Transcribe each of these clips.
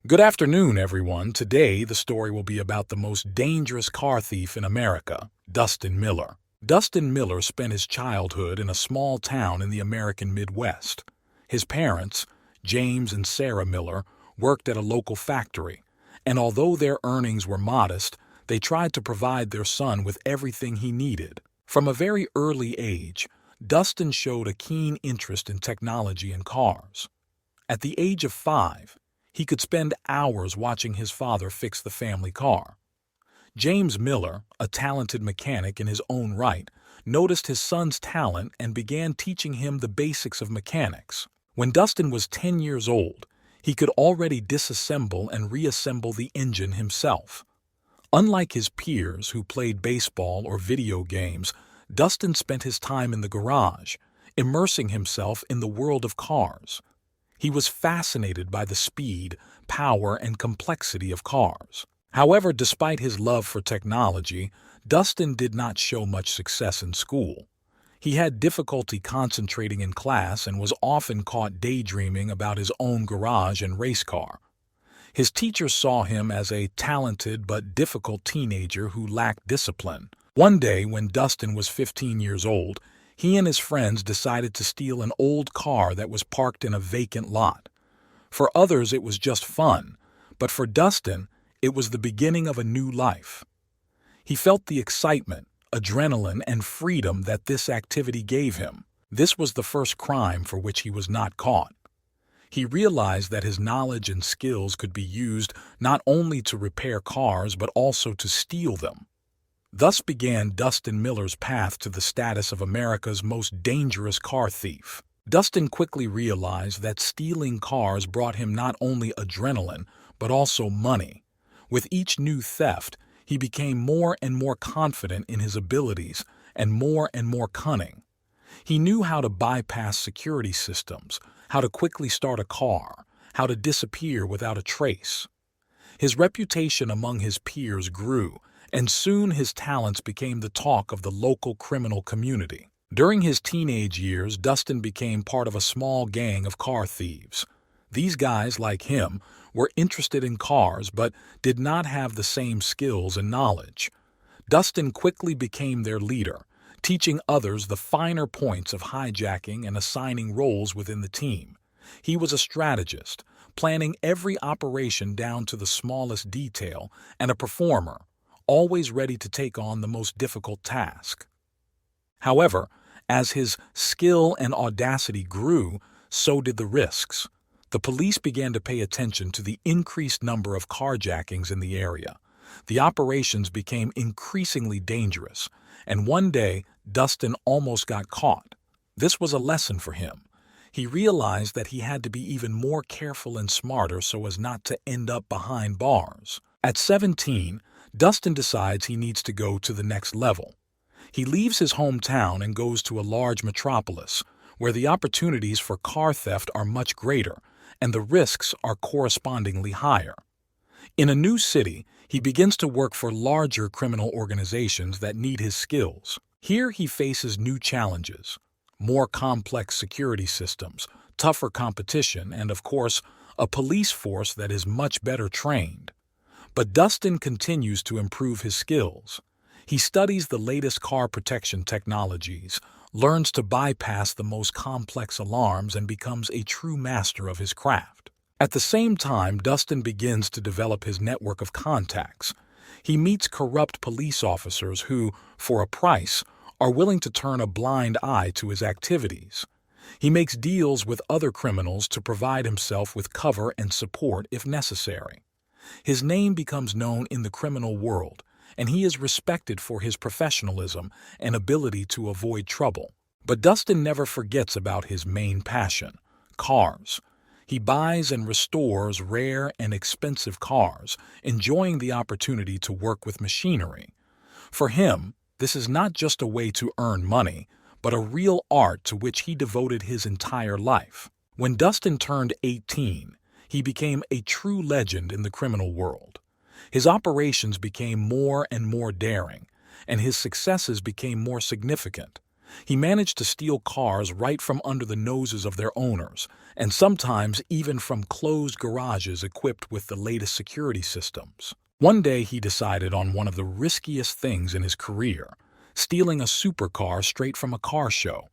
Good afternoon, everyone. Today, the story will be about the most dangerous car thief in America, Dustin Miller. Dustin Miller spent his childhood in a small town in the American Midwest. His parents, James and Sarah Miller, worked at a local factory, and although their earnings were modest, they tried to provide their son with everything he needed. From a very early age, Dustin showed a keen interest in technology and cars. At the age of 5, he could spend hours watching his father fix the family car. James Miller, a talented mechanic in his own right, noticed his son's talent and began teaching him the basics of mechanics. When Dustin was 10 years old, he could already disassemble and reassemble the engine himself. Unlike his peers who played baseball or video games, Dustin spent his time in the garage, immersing himself in the world of cars. He was fascinated by the speed, power, and complexity of cars. However, despite his love for technology, Dustin did not show much success in school. He had difficulty concentrating in class and was often caught daydreaming about his own garage and race car. His teachers saw him as a talented but difficult teenager who lacked discipline. One day, when Dustin was 15 years old, he and his friends decided to steal an old car that was parked in a vacant lot. For others, it was just fun, but for Dustin, it was the beginning of a new life. He felt the excitement, adrenaline, and freedom that this activity gave him. This was the first crime for which he was not caught. He realized that his knowledge and skills could be used not only to repair cars but also to steal them. Thus began Dustin Miller's path to the status of America's most dangerous car thief. Dustin quickly realized that stealing cars brought him not only adrenaline, but also money. With each new theft, he became more and more confident in his abilities and more cunning. He knew how to bypass security systems, how to quickly start a car, how to disappear without a trace. His reputation among his peers grew, and soon his talents became the talk of the local criminal community. During his teenage years, Dustin became part of a small gang of car thieves. These guys, like him, were interested in cars but did not have the same skills and knowledge. Dustin quickly became their leader, teaching others the finer points of hijacking and assigning roles within the team. He was a strategist, planning every operation down to the smallest detail, and a performer, always ready to take on the most difficult task. However, as his skill and audacity grew, so did the risks. The police began to pay attention to the increased number of carjackings in the area. The operations became increasingly dangerous, and one day Dustin almost got caught. This was a lesson for him. He realized that he had to be even more careful and smarter so as not to end up behind bars. At 17, Dustin decides he needs to go to the next level. He leaves his hometown and goes to a large metropolis, where the opportunities for car theft are much greater and the risks are correspondingly higher. In a new city, he begins to work for larger criminal organizations that need his skills. Here he faces new challenges, more complex security systems, tougher competition, and of course, a police force that is much better trained. But Dustin continues to improve his skills. He studies the latest car protection technologies, learns to bypass the most complex alarms, and becomes a true master of his craft. At the same time, Dustin begins to develop his network of contacts. He meets corrupt police officers who, for a price, are willing to turn a blind eye to his activities. He makes deals with other criminals to provide himself with cover and support if necessary. His name becomes known in the criminal world, and he is respected for his professionalism and ability to avoid trouble. But Dustin never forgets about his main passion, cars. He buys and restores rare and expensive cars, enjoying the opportunity to work with machinery. For him, this is not just a way to earn money, but a real art to which he devoted his entire life. When Dustin turned 18, he became a true legend in the criminal world. His operations became more and more daring, and his successes became more significant. He managed to steal cars right from under the noses of their owners, and sometimes even from closed garages equipped with the latest security systems. One day he decided on one of the riskiest things in his career, stealing a supercar straight from a car show.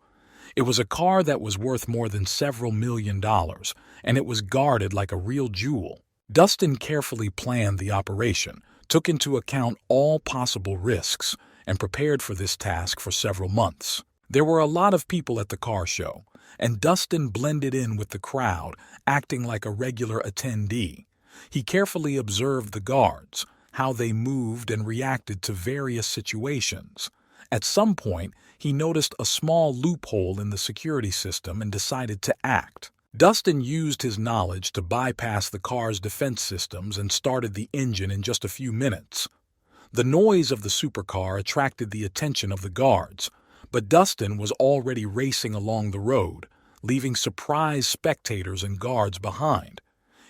It was a car that was worth more than several $1,000,000, and it was guarded like a real jewel. Dustin carefully planned the operation, took into account all possible risks, and prepared for this task for several months. There were a lot of people at the car show, and Dustin blended in with the crowd, acting like a regular attendee. He carefully observed the guards, how they moved and reacted to various situations. At some point, he noticed a small loophole in the security system and decided to act. Dustin used his knowledge to bypass the car's defense systems and started the engine in just a few minutes. The noise of the supercar attracted the attention of the guards, but Dustin was already racing along the road, leaving surprised spectators and guards behind.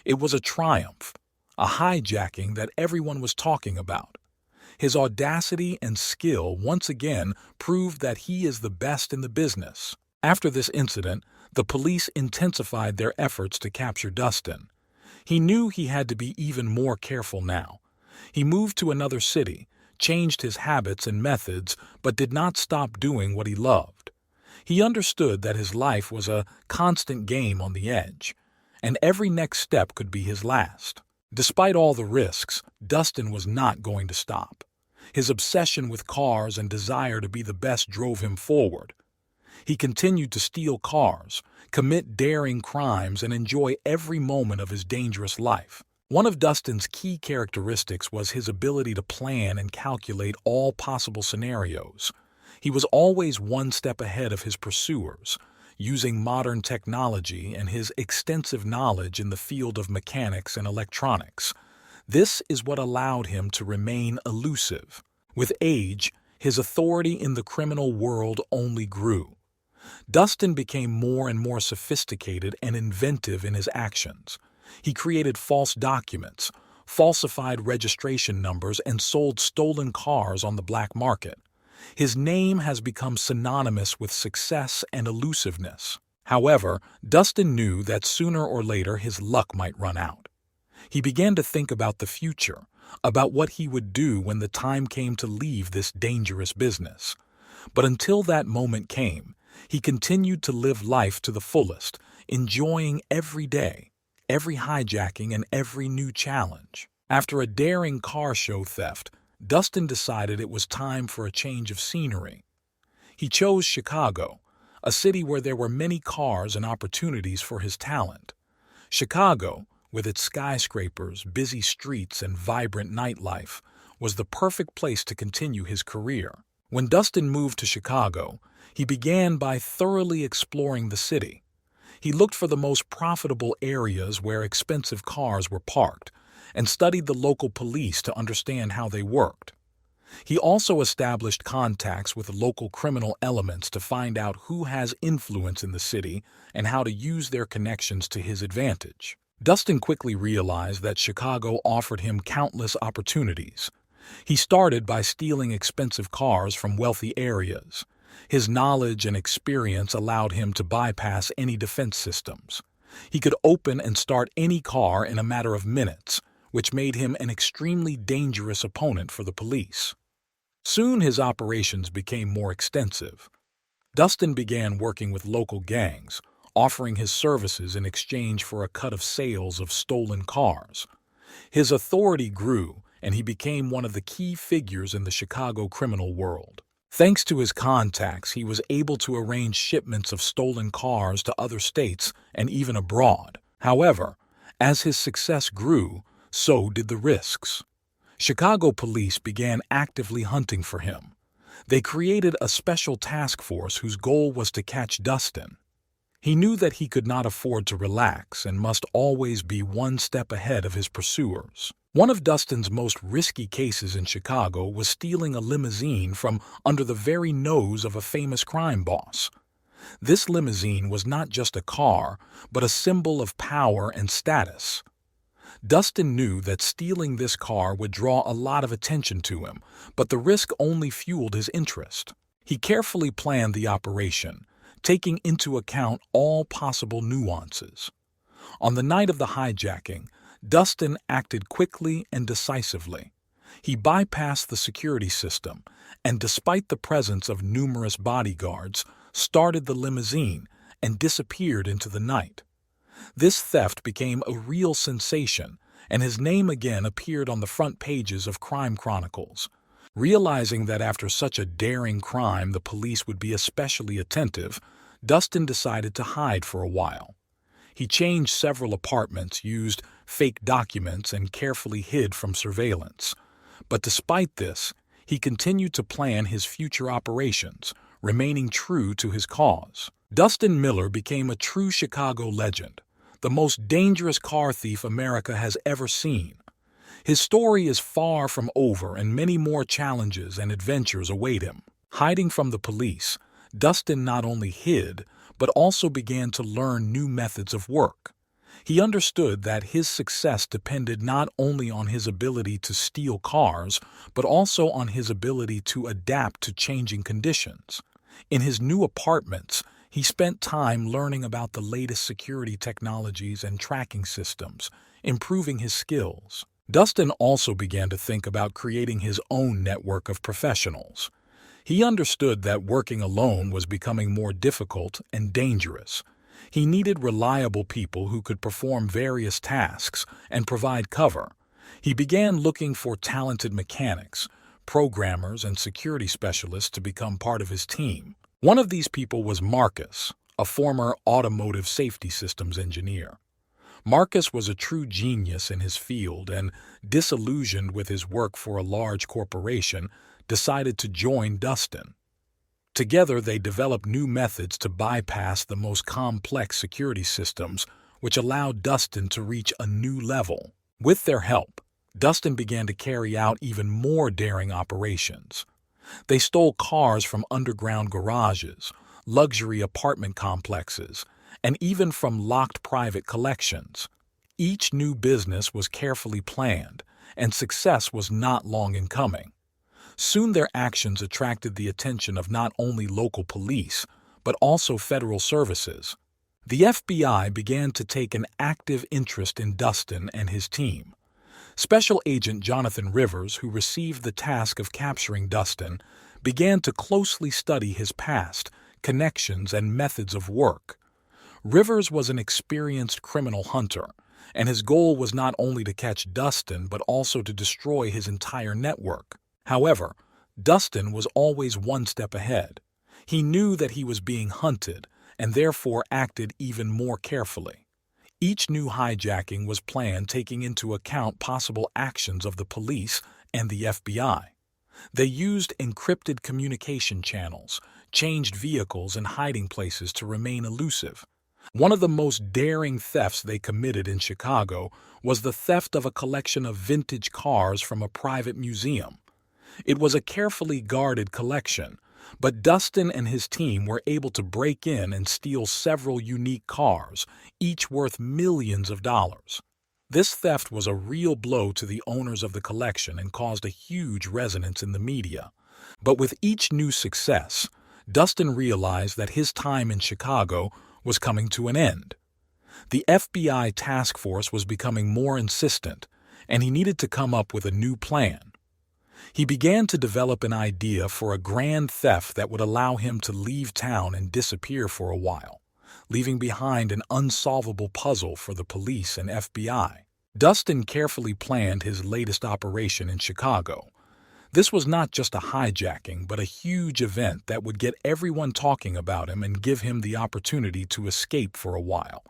It was a triumph, a hijacking that everyone was talking about. His audacity and skill once again proved that he is the best in the business. After this incident, the police intensified their efforts to capture Dustin. He knew he had to be even more careful now. He moved to another city, changed his habits and methods, but did not stop doing what he loved. He understood that his life was a constant game on the edge, and every next step could be his last. Despite all the risks, Dustin was not going to stop. His obsession with cars and desire to be the best drove him forward. He continued to steal cars, commit daring crimes, and enjoy every moment of his dangerous life. One of Dustin's key characteristics was his ability to plan and calculate all possible scenarios. He was always one step ahead of his pursuers, using modern technology and his extensive knowledge in the field of mechanics and electronics. This is what allowed him to remain elusive. With age, his authority in the criminal world only grew. Dustin became more and more sophisticated and inventive in his actions. He created false documents, falsified registration numbers, and sold stolen cars on the black market. His name has become synonymous with success and elusiveness. However, Dustin knew that sooner or later his luck might run out. He began to think about the future, about what he would do when the time came to leave this dangerous business. But until that moment came, he continued to live life to the fullest, enjoying every day, every hijacking, and every new challenge. After a daring car show theft, Dustin decided it was time for a change of scenery. He chose Chicago, a city where there were many cars and opportunities for his talent. Chicago, with its skyscrapers, busy streets, and vibrant nightlife, was the perfect place to continue his career. When Dustin moved to Chicago, he began by thoroughly exploring the city. He looked for the most profitable areas where expensive cars were parked, and studied the local police to understand how they worked. He also established contacts with local criminal elements to find out who has influence in the city and how to use their connections to his advantage. Dustin quickly realized that Chicago offered him countless opportunities. He started by stealing expensive cars from wealthy areas. His knowledge and experience allowed him to bypass any defense systems. He could open and start any car in a matter of minutes, which made him an extremely dangerous opponent for the police. Soon his operations became more extensive. Dustin began working with local gangs, offering his services in exchange for a cut of sales of stolen cars. His authority grew, and he became one of the key figures in the Chicago criminal world. Thanks to his contacts, he was able to arrange shipments of stolen cars to other states and even abroad. However, as his success grew, so did the risks. Chicago police began actively hunting for him. They created a special task force whose goal was to catch Dustin. He knew that he could not afford to relax and must always be one step ahead of his pursuers. One of Dustin's most risky cases in Chicago was stealing a limousine from under the very nose of a famous crime boss. This limousine was not just a car, but a symbol of power and status. Dustin knew that stealing this car would draw a lot of attention to him, but the risk only fueled his interest. He carefully planned the operation, taking into account all possible nuances. On the night of the hijacking, Dustin acted quickly and decisively. He bypassed the security system and, despite the presence of numerous bodyguards, started the limousine and disappeared into the night. This theft became a real sensation, and his name again appeared on the front pages of crime chronicles. Realizing that after such a daring crime the police would be especially attentive, Dustin decided to hide for a while. He changed several apartments, used fake documents, and carefully hid from surveillance. But despite this, he continued to plan his future operations, remaining true to his cause. Dustin Miller became a true Chicago legend, the most dangerous car thief America has ever seen. His story is far from over, and many more challenges and adventures await him. Hiding from the police, Dustin not only hid, but also began to learn new methods of work. He understood that his success depended not only on his ability to steal cars, but also on his ability to adapt to changing conditions. In his new apartments, he spent time learning about the latest security technologies and tracking systems, improving his skills. Dustin also began to think about creating his own network of professionals. He understood that working alone was becoming more difficult and dangerous. He needed reliable people who could perform various tasks and provide cover. He began looking for talented mechanics, programmers, and security specialists to become part of his team. One of these people was Marcus, a former automotive safety systems engineer. Marcus was a true genius in his field and, disillusioned with his work for a large corporation, decided to join Dustin. Together, they developed new methods to bypass the most complex security systems, which allowed Dustin to reach a new level. With their help, Dustin began to carry out even more daring operations. They stole cars from underground garages, luxury apartment complexes, and even from locked private collections. Each new business was carefully planned, and success was not long in coming. Soon their actions attracted the attention of not only local police, but also federal services. The FBI began to take an active interest in Dustin and his team. Special Agent Jonathan Rivers, who received the task of capturing Dustin, began to closely study his past, connections, and methods of work. Rivers was an experienced criminal hunter, and his goal was not only to catch Dustin but also to destroy his entire network. However, Dustin was always one step ahead. He knew that he was being hunted and therefore acted even more carefully. Each new hijacking was planned taking into account possible actions of the police and the FBI. They used encrypted communication channels, changed vehicles, and hiding places to remain elusive. One of the most daring thefts they committed in Chicago was the theft of a collection of vintage cars from a private museum. It was a carefully guarded collection, but Dustin and his team were able to break in and steal several unique cars, each worth millions of dollars. This theft was a real blow to the owners of the collection and caused a huge resonance in the media. But with each new success, Dustin realized that his time in Chicago was coming to an end. The FBI task force was becoming more insistent, and he needed to come up with a new plan. He began to develop an idea for a grand theft that would allow him to leave town and disappear for a while, leaving behind an unsolvable puzzle for the police and FBI. Dustin carefully planned his latest operation in Chicago. This was not just a hijacking, but a huge event that would get everyone talking about him and give him the opportunity to escape for a while.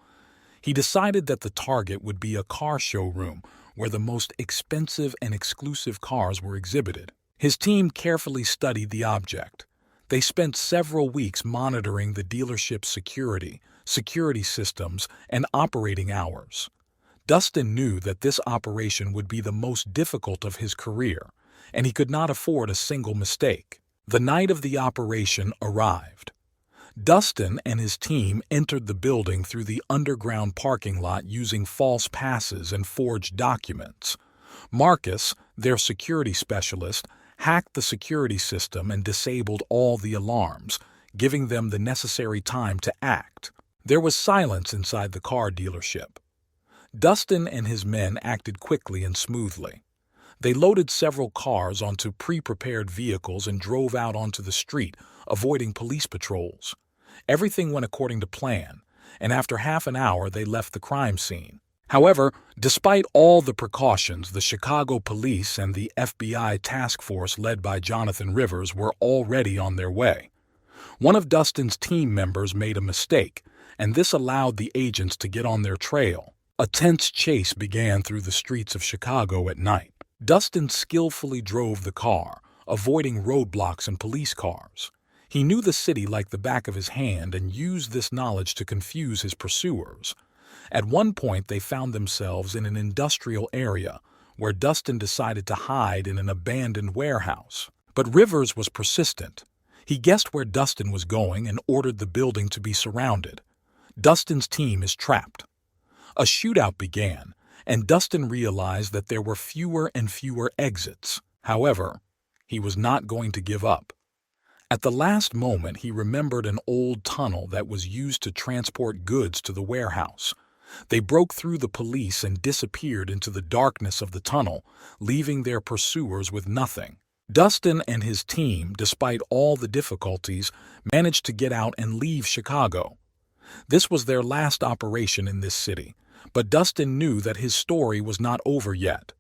He decided that the target would be a car showroom where the most expensive and exclusive cars were exhibited. His team carefully studied the object. They spent several weeks monitoring the dealership's security systems, and operating hours. Dustin knew that this operation would be the most difficult of his career, and he could not afford a single mistake. The night of the operation arrived. Dustin and his team entered the building through the underground parking lot using false passes and forged documents. Marcus, their security specialist, hacked the security system and disabled all the alarms, giving them the necessary time to act. There was silence inside the car dealership. Dustin and his men acted quickly and smoothly. They loaded several cars onto pre-prepared vehicles and drove out onto the street, avoiding police patrols. Everything went according to plan, and after half an hour they left the crime scene. However, despite all the precautions, the Chicago police and the FBI task force led by Jonathan Rivers were already on their way. One of Dustin's team members made a mistake, and this allowed the agents to get on their trail. A tense chase began through the streets of Chicago at night. Dustin skillfully drove the car, avoiding roadblocks and police cars. He knew the city like the back of his hand and used this knowledge to confuse his pursuers. At one point, they found themselves in an industrial area where Dustin decided to hide in an abandoned warehouse. But Rivers was persistent. He guessed where Dustin was going and ordered the building to be surrounded. Dustin's team is trapped. A shootout began, and Dustin realized that there were fewer and fewer exits. However, he was not going to give up. At the last moment, he remembered an old tunnel that was used to transport goods to the warehouse. They broke through the police and disappeared into the darkness of the tunnel, leaving their pursuers with nothing. Dustin and his team, despite all the difficulties, managed to get out and leave Chicago. This was their last operation in this city, but Dustin knew that his story was not over yet.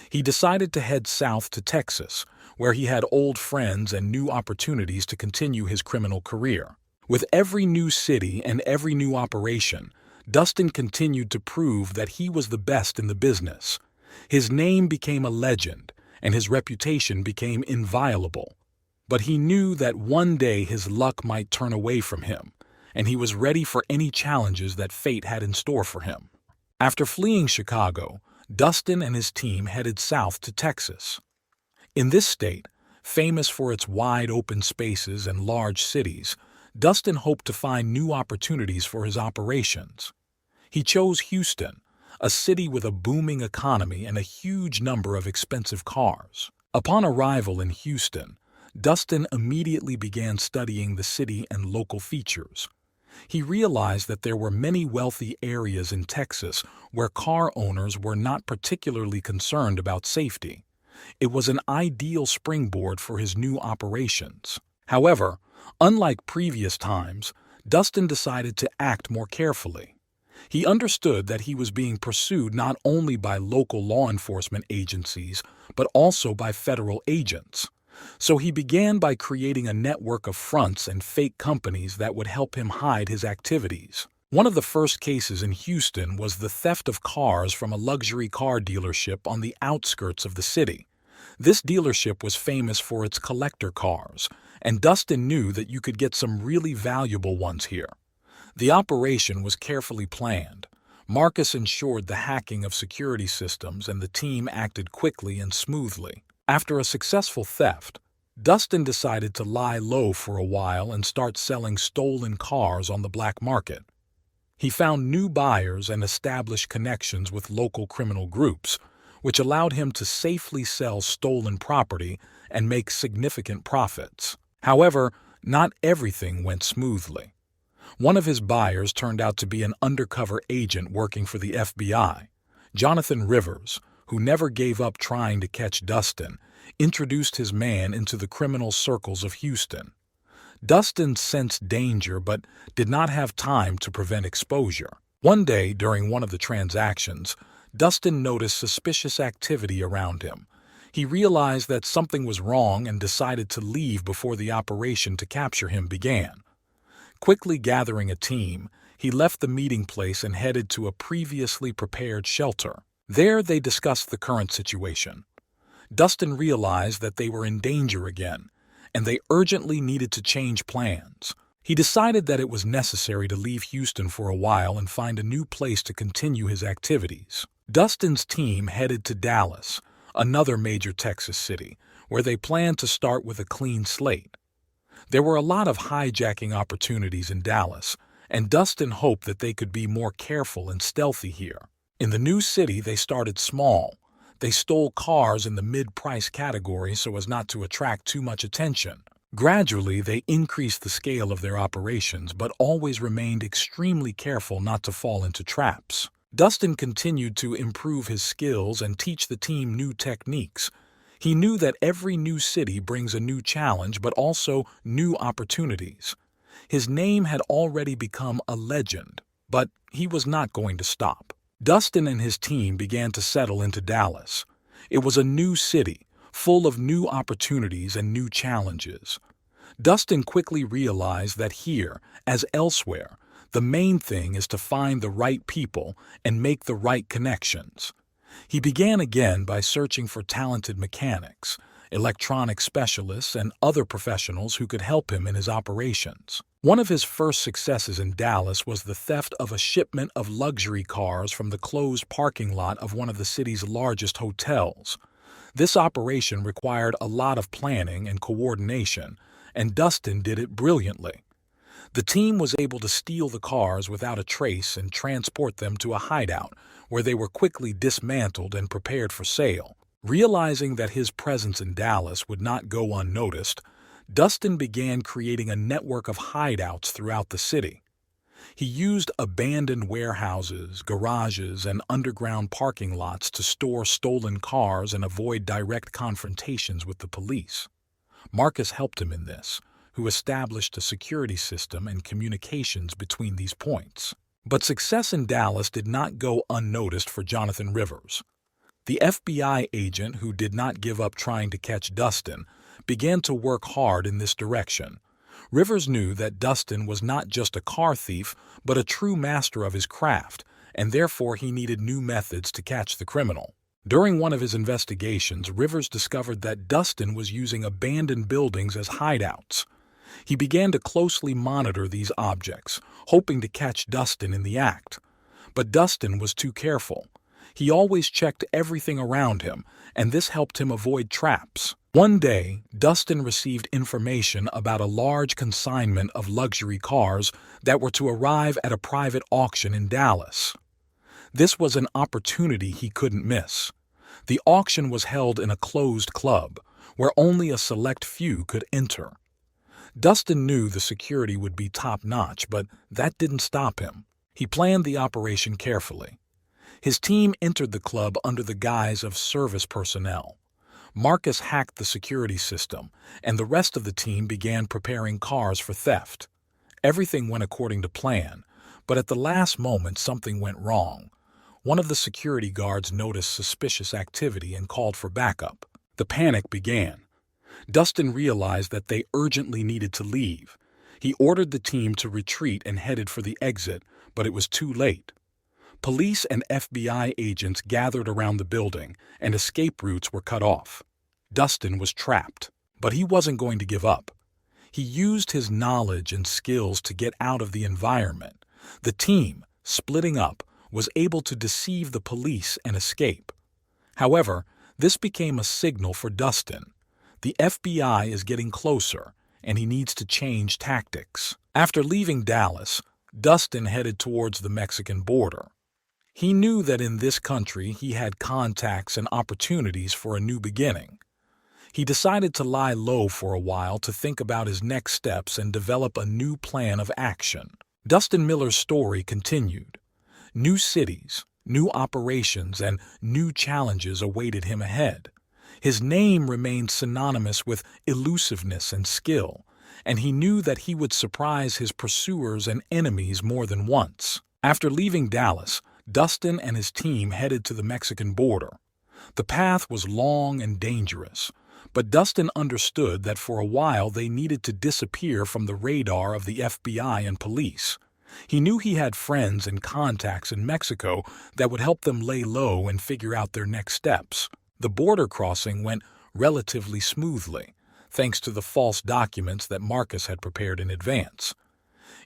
He decided to head south to Texas, where he had old friends and new opportunities to continue his criminal career. With every new city and every new operation, Dustin continued to prove that he was the best in the business. His name became a legend, and his reputation became inviolable. But he knew that one day his luck might turn away from him, and he was ready for any challenges that fate had in store for him. After fleeing Chicago, Dustin and his team headed south to Texas. In this state, famous for its wide open spaces and large cities, Dustin hoped to find new opportunities for his operations. He chose Houston, a city with a booming economy and a huge number of expensive cars. Upon arrival in Houston, Dustin immediately began studying the city and local features. He realized that there were many wealthy areas in Texas where car owners were not particularly concerned about safety. It was an ideal springboard for his new operations. However, unlike previous times, Dustin decided to act more carefully. He understood that he was being pursued not only by local law enforcement agencies, but also by federal agents. So he began by creating a network of fronts and fake companies that would help him hide his activities. One of the first cases in Houston was the theft of cars from a luxury car dealership on the outskirts of the city. This dealership was famous for its collector cars, and Dustin knew that you could get some really valuable ones here. The operation was carefully planned. Marcus ensured the hacking of security systems, and the team acted quickly and smoothly. After a successful theft, Dustin decided to lie low for a while and start selling stolen cars on the black market. He found new buyers and established connections with local criminal groups, which allowed him to safely sell stolen property and make significant profits. However, not everything went smoothly. One of his buyers turned out to be an undercover agent working for the FBI. Jonathan Rivers, who never gave up trying to catch Dustin, introduced his man into the criminal circles of Houston. Dustin sensed danger but did not have time to prevent exposure. One day, during one of the transactions, Dustin noticed suspicious activity around him. He realized that something was wrong and decided to leave before the operation to capture him began. Quickly gathering a team, he left the meeting place and headed to a previously prepared shelter. There they discussed the current situation. Dustin realized that they were in danger again, and they urgently needed to change plans. He decided that it was necessary to leave Houston for a while and find a new place to continue his activities. Dustin's team headed to Dallas, another major Texas city, where they planned to start with a clean slate. There were a lot of hijacking opportunities in Dallas, and Dustin hoped that they could be more careful and stealthy here. In the new city, they started small, They stole cars in the mid-price category so as not to attract too much attention. Gradually, they increased the scale of their operations, but always remained extremely careful not to fall into traps. Dustin continued to improve his skills and teach the team new techniques. He knew that every new city brings a new challenge, but also new opportunities. His name had already become a legend, but he was not going to stop. Dustin and his team began to settle into Dallas. It was a new city, full of new opportunities and new challenges. Dustin quickly realized that here, as elsewhere, the main thing is to find the right people and make the right connections. He began again by searching for talented mechanics, electronic specialists, and other professionals who could help him in his operations. One of his first successes in Dallas was the theft of a shipment of luxury cars from the closed parking lot of one of the city's largest hotels. This operation required a lot of planning and coordination, and Dustin did it brilliantly. The team was able to steal the cars without a trace and transport them to a hideout, where they were quickly dismantled and prepared for sale. Realizing that his presence in Dallas would not go unnoticed, Dustin began creating a network of hideouts throughout the city. He used abandoned warehouses, garages, and underground parking lots to store stolen cars and avoid direct confrontations with the police. Marcus helped him in this, who established a security system and communications between these points. But success in Dallas did not go unnoticed for Jonathan Rivers. The FBI agent who did not give up trying to catch Dustin began to work hard in this direction. Rivers knew that Dustin was not just a car thief, but a true master of his craft, and therefore he needed new methods to catch the criminal. During one of his investigations, Rivers discovered that Dustin was using abandoned buildings as hideouts. He began to closely monitor these objects, hoping to catch Dustin in the act. But Dustin was too careful. He always checked everything around him, and this helped him avoid traps. One day, Dustin received information about a large consignment of luxury cars that were to arrive at a private auction in Dallas. This was an opportunity he couldn't miss. The auction was held in a closed club, where only a select few could enter. Dustin knew the security would be top-notch, but that didn't stop him. He planned the operation carefully. His team entered the club under the guise of service personnel. Marcus hacked the security system, and the rest of the team began preparing cars for theft. Everything went according to plan, but at the last moment something went wrong. One of the security guards noticed suspicious activity and called for backup. The panic began. Dustin realized that they urgently needed to leave. He ordered the team to retreat and headed for the exit, but it was too late. Police and FBI agents gathered around the building, and escape routes were cut off. Dustin was trapped, but he wasn't going to give up. He used his knowledge and skills to get out of the environment. The team, splitting up, was able to deceive the police and escape. However, this became a signal for Dustin. The FBI is getting closer, and he needs to change tactics. After leaving Dallas, Dustin headed towards the Mexican border. He knew that in this country he had contacts and opportunities for a new beginning. He decided to lie low for a while to think about his next steps and develop a new plan of action. Dustin Miller's story continued. New cities, new operations, and new challenges awaited him ahead. His name remained synonymous with elusiveness and skill, and he knew that he would surprise his pursuers and enemies more than once. After leaving Dallas, Dustin and his team headed to the Mexican border. The path was long and dangerous, but Dustin understood that for a while they needed to disappear from the radar of the FBI and police. He knew he had friends and contacts in Mexico that would help them lay low and figure out their next steps. The border crossing went relatively smoothly, thanks to the false documents that Marcus had prepared in advance.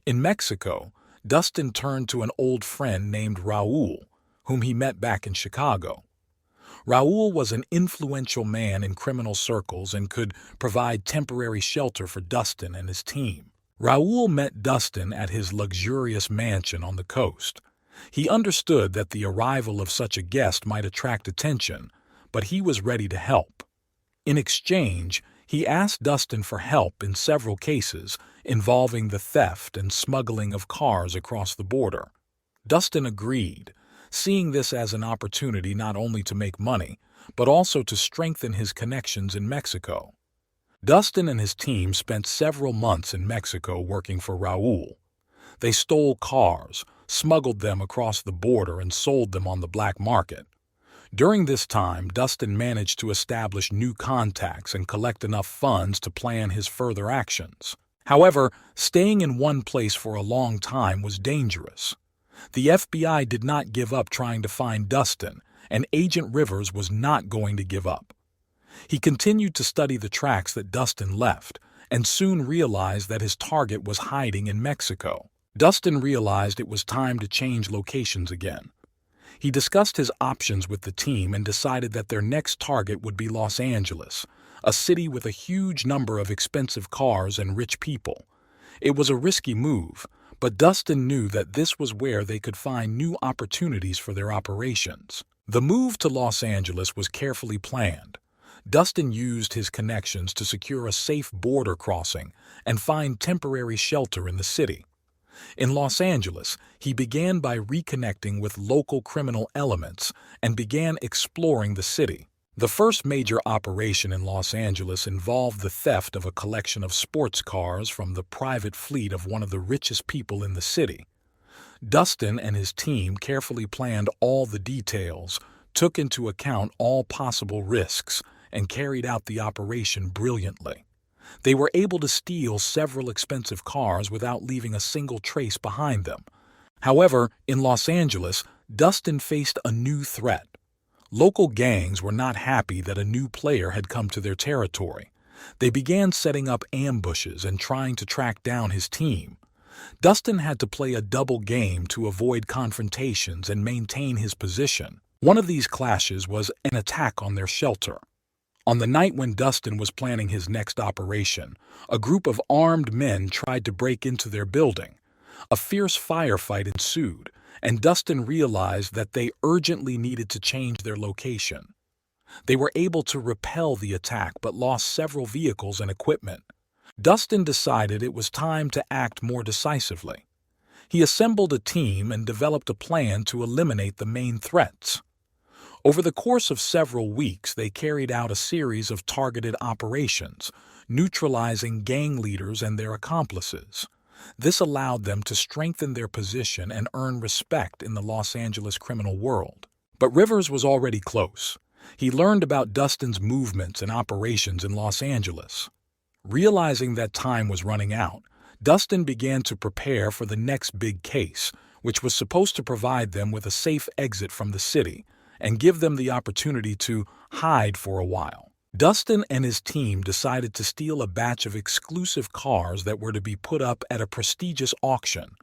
In Mexico, Dustin turned to an old friend named Raul, whom he met back in Chicago. Raul was an influential man in criminal circles and could provide temporary shelter for Dustin and his team. Raul met Dustin at his luxurious mansion on the coast. He understood that the arrival of such a guest might attract attention, but he was ready to help. In exchange, he asked Dustin for help in several cases involving the theft and smuggling of cars across the border. Dustin agreed, seeing this as an opportunity not only to make money, but also to strengthen his connections in Mexico. Dustin and his team spent several months in Mexico working for Raul. They stole cars, smuggled them across the border, and sold them on the black market. During this time, Dustin managed to establish new contacts and collect enough funds to plan his further actions. However, staying in one place for a long time was dangerous. The FBI did not give up trying to find Dustin, and Agent Rivers was not going to give up. He continued to study the tracks that Dustin left, and soon realized that his target was hiding in Mexico. Dustin realized it was time to change locations again. He discussed his options with the team and decided that their next target would be Los Angeles, a city with a huge number of expensive cars and rich people. It was a risky move, but Dustin knew that this was where they could find new opportunities for their operations. The move to Los Angeles was carefully planned. Dustin used his connections to secure a safe border crossing and find temporary shelter in the city. In Los Angeles, he began by reconnecting with local criminal elements and began exploring the city. The first major operation in Los Angeles involved the theft of a collection of sports cars from the private fleet of one of the richest people in the city. Dustin and his team carefully planned all the details, took into account all possible risks, and carried out the operation brilliantly. They were able to steal several expensive cars without leaving a single trace behind them. However, in Los Angeles, Dustin faced a new threat. Local gangs were not happy that a new player had come to their territory. They began setting up ambushes and trying to track down his team. Dustin had to play a double game to avoid confrontations and maintain his position. One of these clashes was an attack on their shelter. On the night when Dustin was planning his next operation, a group of armed men tried to break into their building. A fierce firefight ensued, and Dustin realized that they urgently needed to change their location. They were able to repel the attack but lost several vehicles and equipment. Dustin decided it was time to act more decisively. He assembled a team and developed a plan to eliminate the main threats. Over the course of several weeks, they carried out a series of targeted operations, neutralizing gang leaders and their accomplices. This allowed them to strengthen their position and earn respect in the Los Angeles criminal world. But Rivers was already close. He learned about Dustin's movements and operations in Los Angeles. Realizing that time was running out, Dustin began to prepare for the next big case, which was supposed to provide them with a safe exit from the city and give them the opportunity to hide for a while. Dustin and his team decided to steal a batch of exclusive cars that were to be put up at a prestigious auction.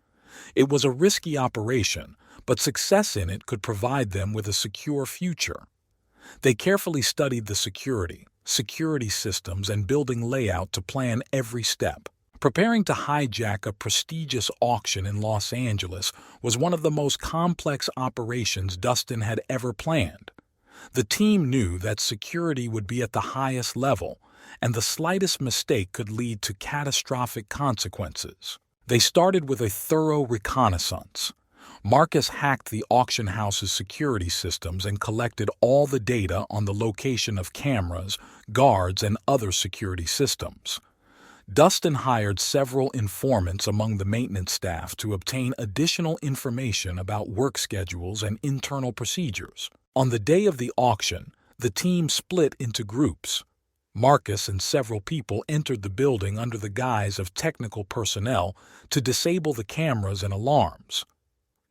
It was a risky operation, but success in it could provide them with a secure future. They carefully studied the security systems, and building layout to plan every step. Preparing to hijack a prestigious auction in Los Angeles was one of the most complex operations Dustin had ever planned. The team knew that security would be at the highest level, and the slightest mistake could lead to catastrophic consequences. They started with a thorough reconnaissance. Marcus hacked the auction house's security systems and collected all the data on the location of cameras, guards, and other security systems. Dustin hired several informants among the maintenance staff to obtain additional information about work schedules and internal procedures. On the day of the auction, the team split into groups. Marcus and several people entered the building under the guise of technical personnel to disable the cameras and alarms.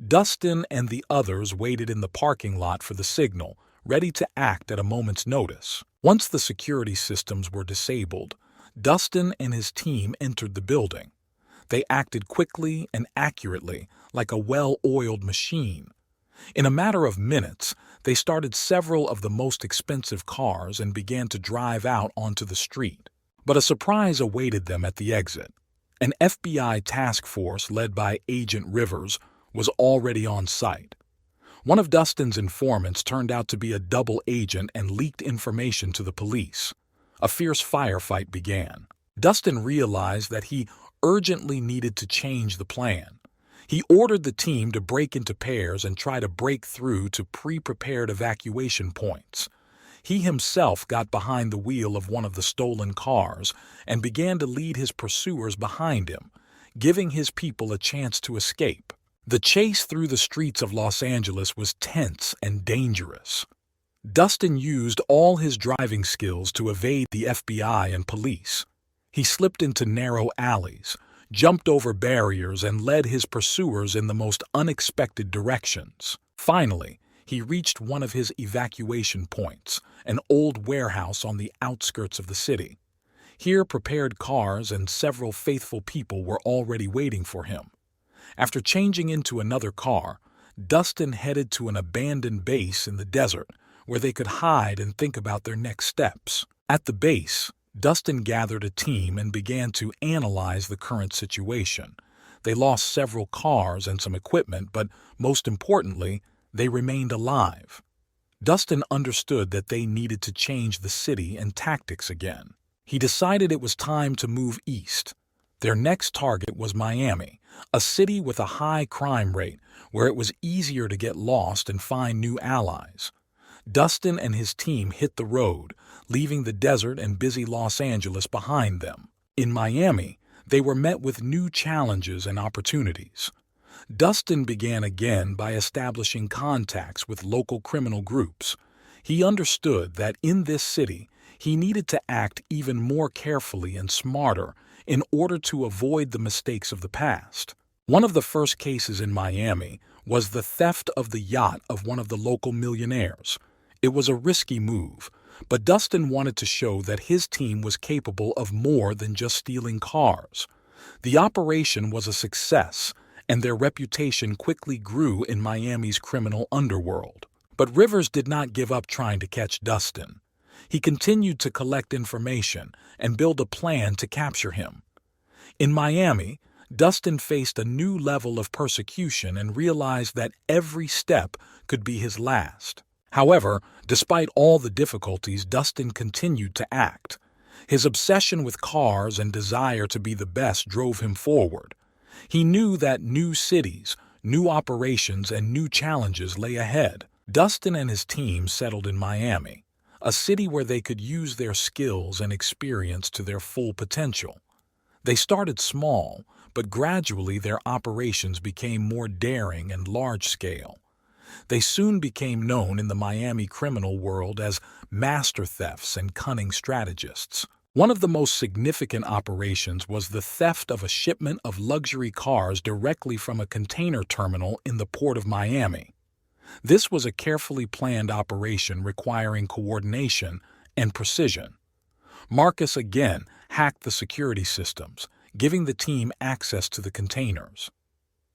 Dustin and the others waited in the parking lot for the signal, ready to act at a moment's notice. Once the security systems were disabled, Dustin and his team entered the building. They acted quickly and accurately, like a well-oiled machine. In a matter of minutes, they started several of the most expensive cars and began to drive out onto the street. But a surprise awaited them at the exit. An FBI task force led by Agent Rivers was already on site. One of Dustin's informants turned out to be a double agent and leaked information to the police. A fierce firefight began. Dustin realized that he urgently needed to change the plan. He ordered the team to break into pairs and try to break through to pre-prepared evacuation points. He himself got behind the wheel of one of the stolen cars and began to lead his pursuers behind him, giving his people a chance to escape. The chase through the streets of Los Angeles was tense and dangerous. Dustin used all his driving skills to evade the FBI and police. He slipped into narrow alleys, jumped over barriers, and led his pursuers in the most unexpected directions. Finally, he reached one of his evacuation points, an old warehouse on the outskirts of the city. Here, prepared cars and several faithful people were already waiting for him. After changing into another car, Dustin headed to an abandoned base in the desert where they could hide and think about their next steps. At the base, Dustin gathered a team and began to analyze the current situation. They lost several cars and some equipment, but most importantly, they remained alive. Dustin understood that they needed to change the city and tactics again. He decided it was time to move east. Their next target was Miami, a city with a high crime rate where it was easier to get lost and find new allies. Dustin and his team hit the road, leaving the desert and busy Los Angeles behind them. In Miami, they were met with new challenges and opportunities. Dustin began again by establishing contacts with local criminal groups. He understood that in this city, he needed to act even more carefully and smarter in order to avoid the mistakes of the past. One of the first cases in Miami was the theft of the yacht of one of the local millionaires. It was a risky move, but Dustin wanted to show that his team was capable of more than just stealing cars. The operation was a success, and their reputation quickly grew in Miami's criminal underworld. But Rivers did not give up trying to catch Dustin. He continued to collect information and build a plan to capture him. In Miami, Dustin faced a new level of persecution and realized that every step could be his last. However, despite all the difficulties, Dustin continued to act. His obsession with cars and desire to be the best drove him forward. He knew that new cities, new operations, and new challenges lay ahead. Dustin and his team settled in Miami, a city where they could use their skills and experience to their full potential. They started small, but gradually their operations became more daring and large-scale. They soon became known in the Miami criminal world as master thefts and cunning strategists. One of the most significant operations was the theft of a shipment of luxury cars directly from a container terminal in the port of Miami. This was a carefully planned operation requiring coordination and precision. Marcus again hacked the security systems, giving the team access to the containers.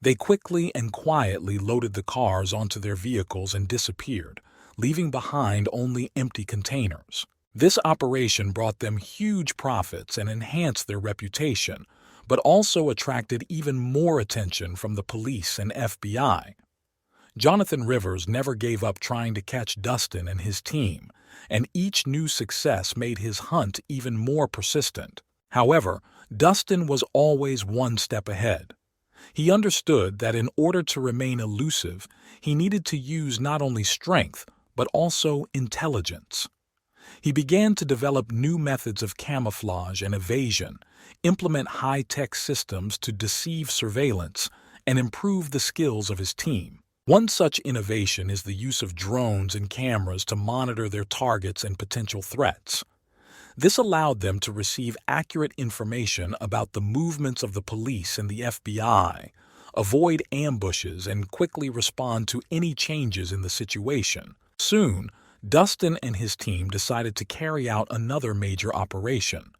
They quickly and quietly loaded the cars onto their vehicles and disappeared, leaving behind only empty containers. This operation brought them huge profits and enhanced their reputation, but also attracted even more attention from the police and FBI. Jonathan Rivers never gave up trying to catch Dustin and his team, and each new success made his hunt even more persistent. However, Dustin was always one step ahead. He understood that in order to remain elusive, he needed to use not only strength, but also intelligence. He began to develop new methods of camouflage and evasion, implement high-tech systems to deceive surveillance, and improve the skills of his team. One such innovation is the use of drones and cameras to monitor their targets and potential threats. This allowed them to receive accurate information about the movements of the police and the FBI, avoid ambushes, and quickly respond to any changes in the situation. Soon, Dustin and his team decided to carry out another major operation,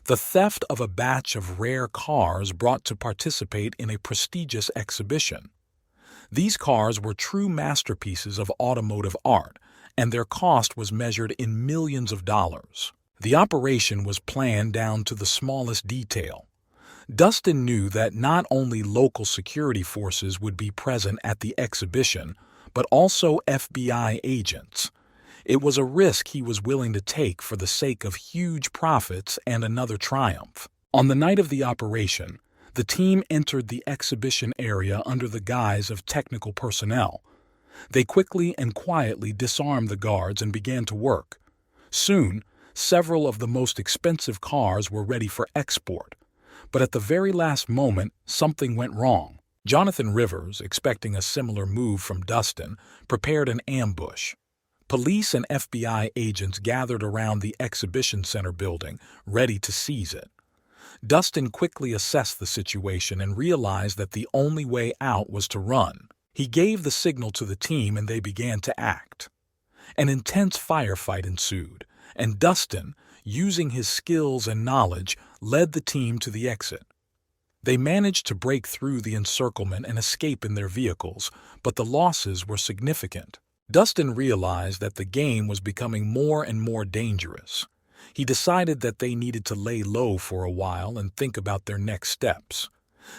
the theft of a batch of rare cars brought to participate in a prestigious exhibition. These cars were true masterpieces of automotive art, and their cost was measured in millions of dollars. The operation was planned down to the smallest detail. Dustin knew that not only local security forces would be present at the exhibition, but also FBI agents. It was a risk he was willing to take for the sake of huge profits and another triumph. On the night of the operation, the team entered the exhibition area under the guise of technical personnel. They quickly and quietly disarmed the guards and began to work. Soon, several of the most expensive cars were ready for export. But at the very last moment, something went wrong. Jonathan Rivers, expecting a similar move from Dustin, prepared an ambush. Police and FBI agents gathered around the exhibition center building, ready to seize it. Dustin quickly assessed the situation and realized that the only way out was to run. He gave the signal to the team and they began to act. An intense firefight ensued, and Dustin, using his skills and knowledge, led the team to the exit. They managed to break through the encirclement and escape in their vehicles, but the losses were significant. Dustin realized that the game was becoming more and more dangerous. He decided that they needed to lay low for a while and think about their next steps.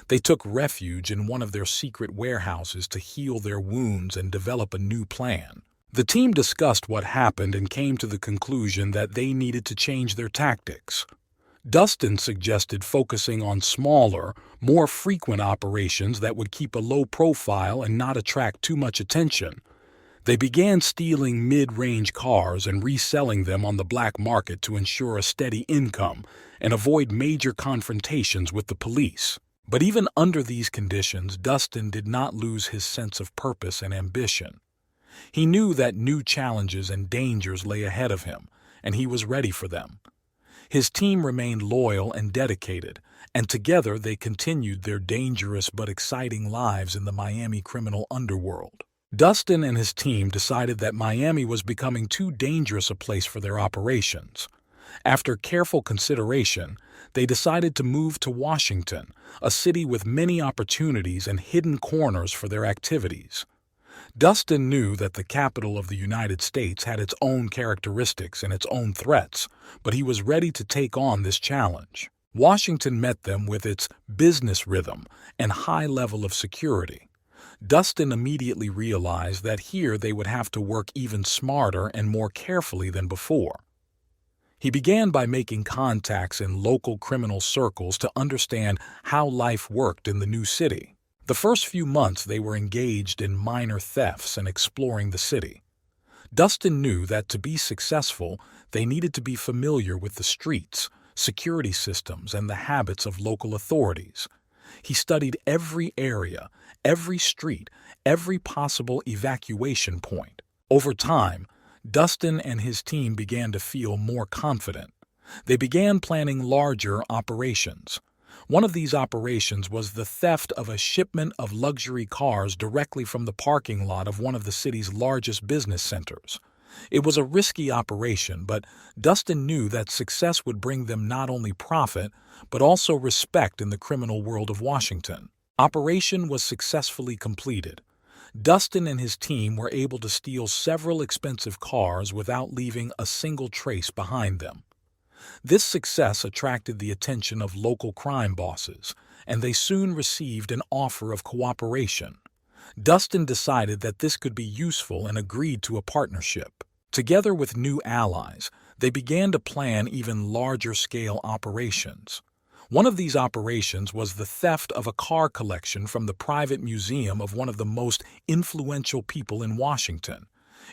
They took refuge in one of their secret warehouses to heal their wounds and develop a new plan. The team discussed what happened and came to the conclusion that they needed to change their tactics. Dustin suggested focusing on smaller, more frequent operations that would keep a low profile and not attract too much attention. They began stealing mid-range cars and reselling them on the black market to ensure a steady income and avoid major confrontations with the police. But even under these conditions, Dustin did not lose his sense of purpose and ambition. He knew that new challenges and dangers lay ahead of him, and he was ready for them. His team remained loyal and dedicated, and together they continued their dangerous but exciting lives in the Miami criminal underworld. Dustin and his team decided that Miami was becoming too dangerous a place for their operations. After careful consideration, they decided to move to Washington, a city with many opportunities and hidden corners for their activities. Dustin knew that the capital of the United States had its own characteristics and its own threats, but he was ready to take on this challenge. Washington met them with its business rhythm and high level of security. Dustin immediately realized that here they would have to work even smarter and more carefully than before. He began by making contacts in local criminal circles to understand how life worked in the new city. The first few months they were engaged in minor thefts and exploring the city. Dustin knew that to be successful, they needed to be familiar with the streets, security systems, and the habits of local authorities. He studied every area, every street, every possible evacuation point. Over time, Dustin and his team began to feel more confident. They began planning larger operations. One of these operations was the theft of a shipment of luxury cars directly from the parking lot of one of the city's largest business centers. It was a risky operation, but Dustin knew that success would bring them not only profit, but also respect in the criminal world of Washington. Operation was successfully completed. Dustin and his team were able to steal several expensive cars without leaving a single trace behind them. This success attracted the attention of local crime bosses, and they soon received an offer of cooperation. Dustin decided that this could be useful and agreed to a partnership. Together with new allies, they began to plan even larger-scale operations. One of these operations was the theft of a car collection from the private museum of one of the most influential people in Washington.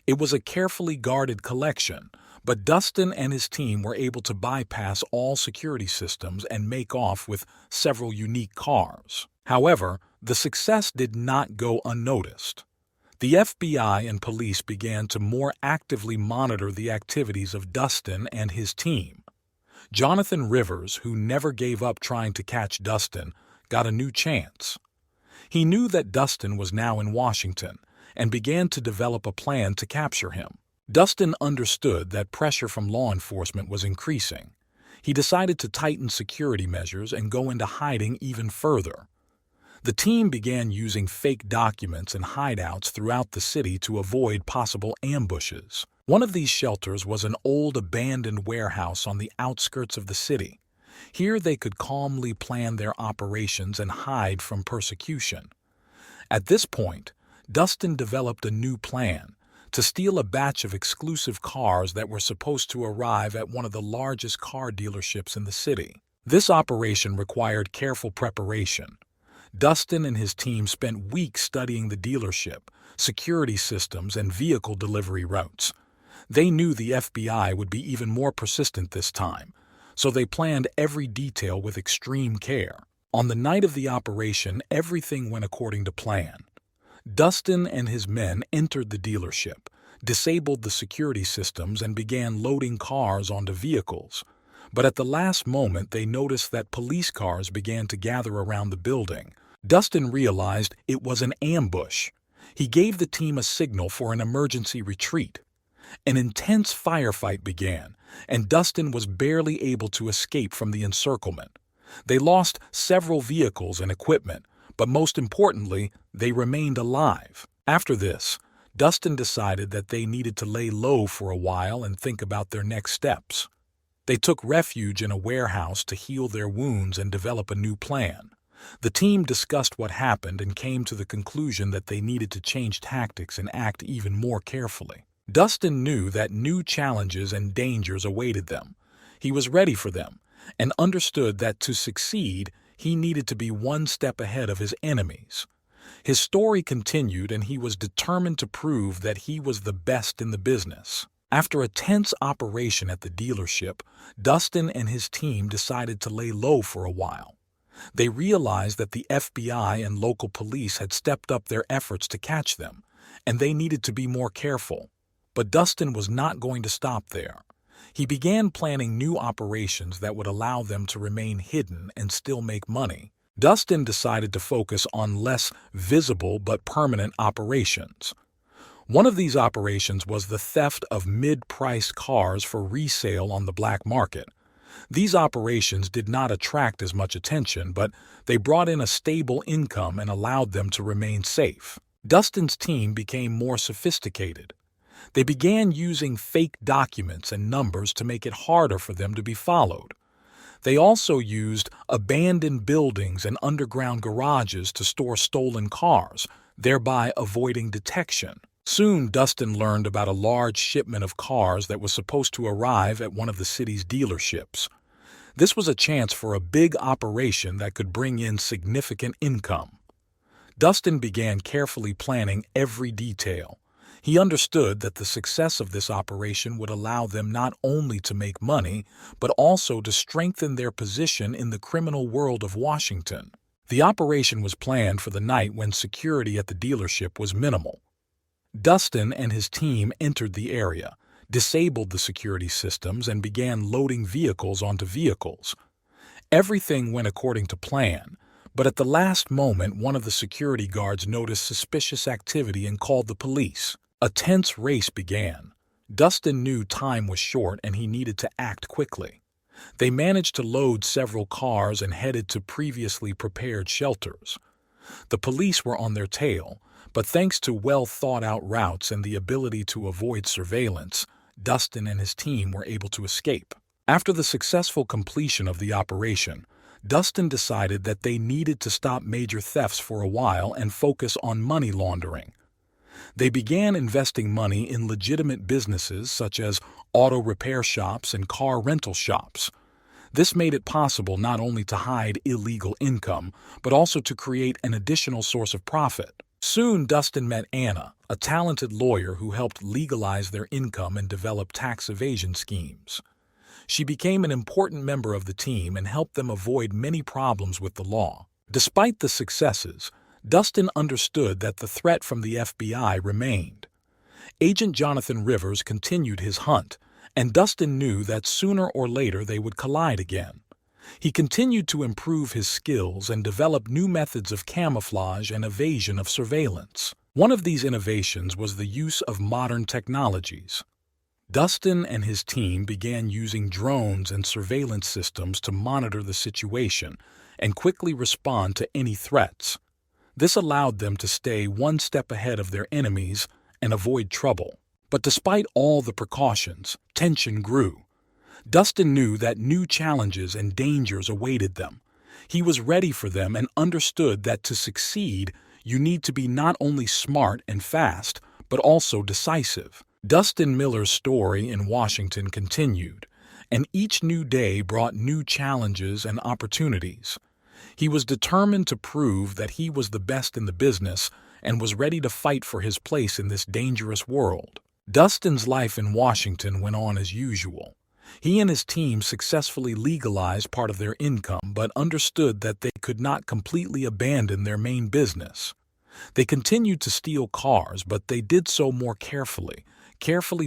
It was a carefully guarded collection, but Dustin and his team were able to bypass all security systems and make off with several unique cars. However, the success did not go unnoticed. The FBI and police began to more actively monitor the activities of Dustin and his team. Jonathan Rivers, who never gave up trying to catch Dustin, got a new chance. He knew that Dustin was now in Washington and began to develop a plan to capture him. Dustin understood that pressure from law enforcement was increasing. He decided to tighten security measures and go into hiding even further. The team began using fake documents and hideouts throughout the city to avoid possible ambushes. One of these shelters was an old abandoned warehouse on the outskirts of the city. Here they could calmly plan their operations and hide from persecution. At this point, Dustin developed a new plan to steal a batch of exclusive cars that were supposed to arrive at one of the largest car dealerships in the city. This operation required careful preparation. Dustin and his team spent weeks studying the dealership, security systems, and vehicle delivery routes. They knew the FBI would be even more persistent this time, so they planned every detail with extreme care. On the night of the operation, everything went according to plan. Dustin and his men entered the dealership, disabled the security systems, and began loading cars onto vehicles. But at the last moment, they noticed that police cars began to gather around the building. Dustin realized it was an ambush. He gave the team a signal for an emergency retreat. An intense firefight began, and Dustin was barely able to escape from the encirclement. They lost several vehicles and equipment, but most importantly, they remained alive. After this, Dustin decided that they needed to lay low for a while and think about their next steps. They took refuge in a warehouse to heal their wounds and develop a new plan. The team discussed what happened and came to the conclusion that they needed to change tactics and act even more carefully. Dustin knew that new challenges and dangers awaited them. He was ready for them and understood that to succeed, he needed to be one step ahead of his enemies. His story continued, and he was determined to prove that he was the best in the business. After a tense operation at the dealership, Dustin and his team decided to lay low for a while. They realized that the FBI and local police had stepped up their efforts to catch them, and they needed to be more careful. But Dustin was not going to stop there. He began planning new operations that would allow them to remain hidden and still make money. Dustin decided to focus on less visible but permanent operations. One of these operations was the theft of mid-priced cars for resale on the black market. These operations did not attract as much attention, but they brought in a stable income and allowed them to remain safe. Dustin's team became more sophisticated. They began using fake documents and numbers to make it harder for them to be followed. They also used abandoned buildings and underground garages to store stolen cars, thereby avoiding detection. Soon, Dustin learned about a large shipment of cars that was supposed to arrive at one of the city's dealerships. This was a chance for a big operation that could bring in significant income. Dustin began carefully planning every detail. He understood that the success of this operation would allow them not only to make money, but also to strengthen their position in the criminal world of Washington. The operation was planned for the night when security at the dealership was minimal. Dustin and his team entered the area, disabled the security systems, and began loading vehicles onto vehicles. Everything went according to plan, but at the last moment, one of the security guards noticed suspicious activity and called the police. A tense race began. Dustin knew time was short and he needed to act quickly. They managed to load several cars and headed to previously prepared shelters. The police were on their tail, but thanks to well-thought-out routes and the ability to avoid surveillance, Dustin and his team were able to escape. After the successful completion of the operation, Dustin decided that they needed to stop major thefts for a while and focus on money laundering. They began investing money in legitimate businesses such as auto repair shops and car rental shops. This made it possible not only to hide illegal income, but also to create an additional source of profit. Soon, Dustin met Anna, a talented lawyer who helped legalize their income and develop tax evasion schemes. She became an important member of the team and helped them avoid many problems with the law. Despite the successes, Dustin understood that the threat from the FBI remained. Agent Jonathan Rivers continued his hunt, and Dustin knew that sooner or later they would collide again. He continued to improve his skills and develop new methods of camouflage and evasion of surveillance. One of these innovations was the use of modern technologies. Dustin and his team began using drones and surveillance systems to monitor the situation and quickly respond to any threats. This allowed them to stay one step ahead of their enemies and avoid trouble. But despite all the precautions, tension grew. Dustin knew that new challenges and dangers awaited them. He was ready for them and understood that to succeed, You need to be not only smart and fast, but also decisive. Dustin Miller's story in Washington continued, and each new day brought new challenges and opportunities. He was determined to prove that he was the best in the business and was ready to fight for his place in this dangerous world. Dustin's life in Washington went on as usual. He and his team successfully legalized part of their income but understood that they could not completely abandon their main business. They continued to steal cars, but they did so more carefully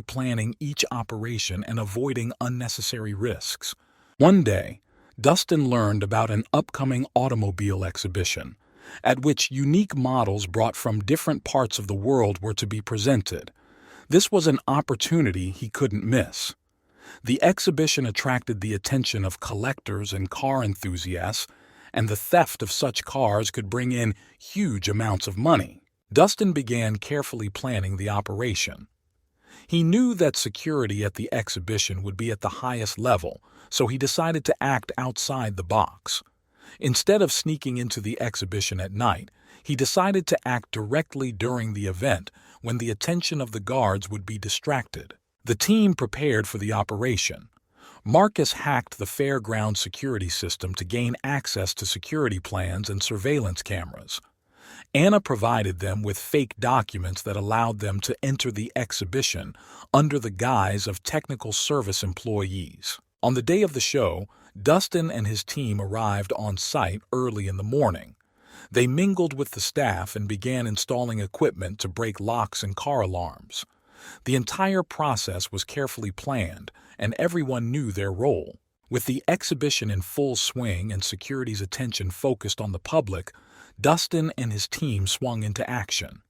planning each operation and avoiding unnecessary risks. One day, Dustin learned about an upcoming automobile exhibition, at which unique models brought from different parts of the world were to be presented. This was an opportunity he couldn't miss. The exhibition attracted the attention of collectors and car enthusiasts, and the theft of such cars could bring in huge amounts of money. Dustin began carefully planning the operation. He knew that security at the exhibition would be at the highest level, so he decided to act outside the box. Instead of sneaking into the exhibition at night, he decided to act directly during the event when the attention of the guards would be distracted. The team prepared for the operation. Marcus hacked the fairground security system to gain access to security plans and surveillance cameras. Anna provided them with fake documents that allowed them to enter the exhibition under the guise of technical service employees. On the day of the show, Dustin and his team arrived on site early in the morning. They mingled with the staff and began installing equipment to break locks and car alarms. The entire process was carefully planned, and everyone knew their role. With the exhibition in full swing and security's attention focused on the public, Dustin and his team swung into action.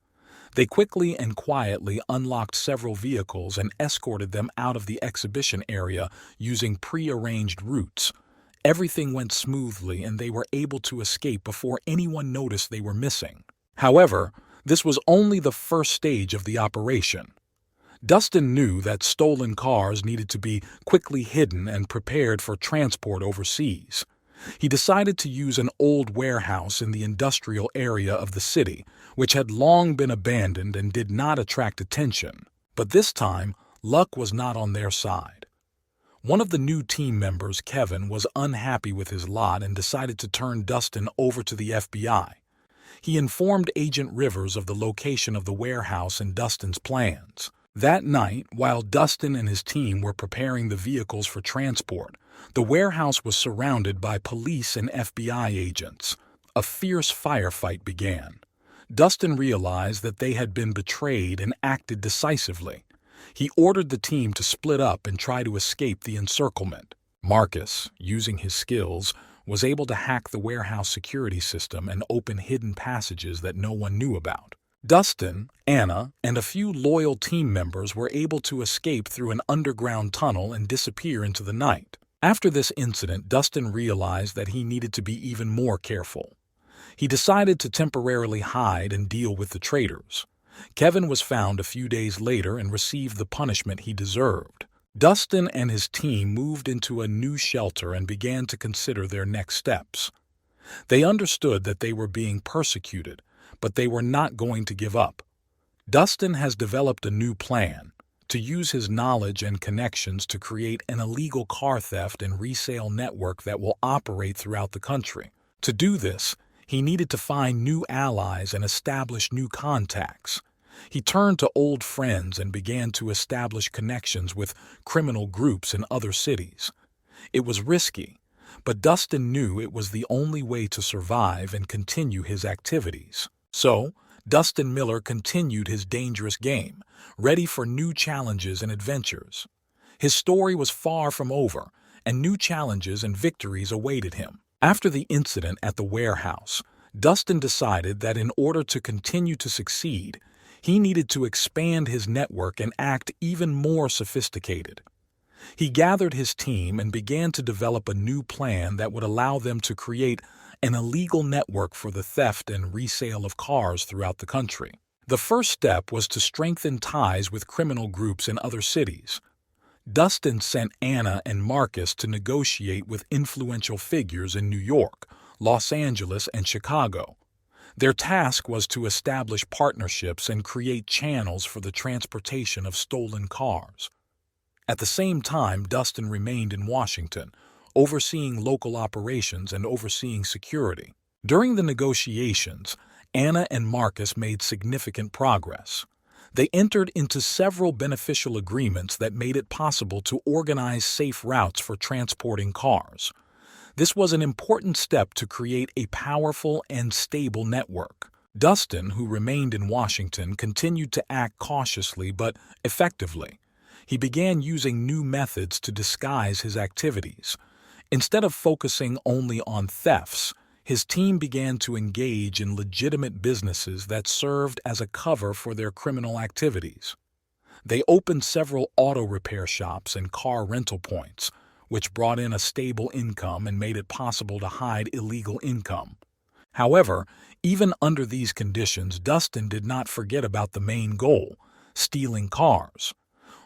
They quickly and quietly unlocked several vehicles and escorted them out of the exhibition area using pre-arranged routes. Everything went smoothly and they were able to escape before anyone noticed they were missing. However, this was only the first stage of the operation. Dustin knew that stolen cars needed to be quickly hidden and prepared for transport overseas. He decided to use an old warehouse in the industrial area of the city, which had long been abandoned and did not attract attention. But this time, luck was not on their side. One of the new team members, Kevin, was unhappy with his lot and decided to turn Dustin over to the FBI. He informed Agent Rivers of the location of the warehouse and Dustin's plans. That night, while Dustin and his team were preparing the vehicles for transport, the warehouse was surrounded by police and FBI agents. A fierce firefight began. Dustin realized that they had been betrayed and acted decisively. He ordered the team to split up and try to escape the encirclement. Marcus, using his skills, was able to hack the warehouse security system and open hidden passages that no one knew about. Dustin, Anna, and a few loyal team members were able to escape through an underground tunnel and disappear into the night. After this incident, Dustin realized that he needed to be even more careful. He decided to temporarily hide and deal with the traitors. Kevin was found a few days later and received the punishment he deserved. Dustin and his team moved into a new shelter and began to consider their next steps. They understood that they were being persecuted, but they were not going to give up. Dustin has developed a new plan: to use his knowledge and connections to create an illegal car theft and resale network that will operate throughout the country. To do this, he needed to find new allies and establish new contacts. He turned to old friends and began to establish connections with criminal groups in other cities. It was risky, but Dustin knew it was the only way to survive and continue his activities. So, Dustin Miller continued his dangerous game, ready for new challenges and adventures. His story was far from over, and new challenges and victories awaited him. After the incident at the warehouse, Dustin decided that in order to continue to succeed, he needed to expand his network and act even more sophisticated. He gathered his team and began to develop a new plan that would allow them to create an illegal network for the theft and resale of cars throughout the country. The first step was to strengthen ties with criminal groups in other cities. Dustin sent Anna and Marcus to negotiate with influential figures in New York, Los Angeles, and Chicago. Their task was to establish partnerships and create channels for the transportation of stolen cars. At the same time, Dustin remained in Washington, overseeing local operations and overseeing security. During the negotiations, Anna and Marcus made significant progress. They entered into several beneficial agreements that made it possible to organize safe routes for transporting cars. This was an important step to create a powerful and stable network. Dustin, who remained in Washington, continued to act cautiously but effectively. He began using new methods to disguise his activities. Instead of focusing only on thefts, his team began to engage in legitimate businesses that served as a cover for their criminal activities. They opened several auto repair shops and car rental points, which brought in a stable income and made it possible to hide illegal income. However, even under these conditions, Dustin did not forget about the main goal: stealing cars.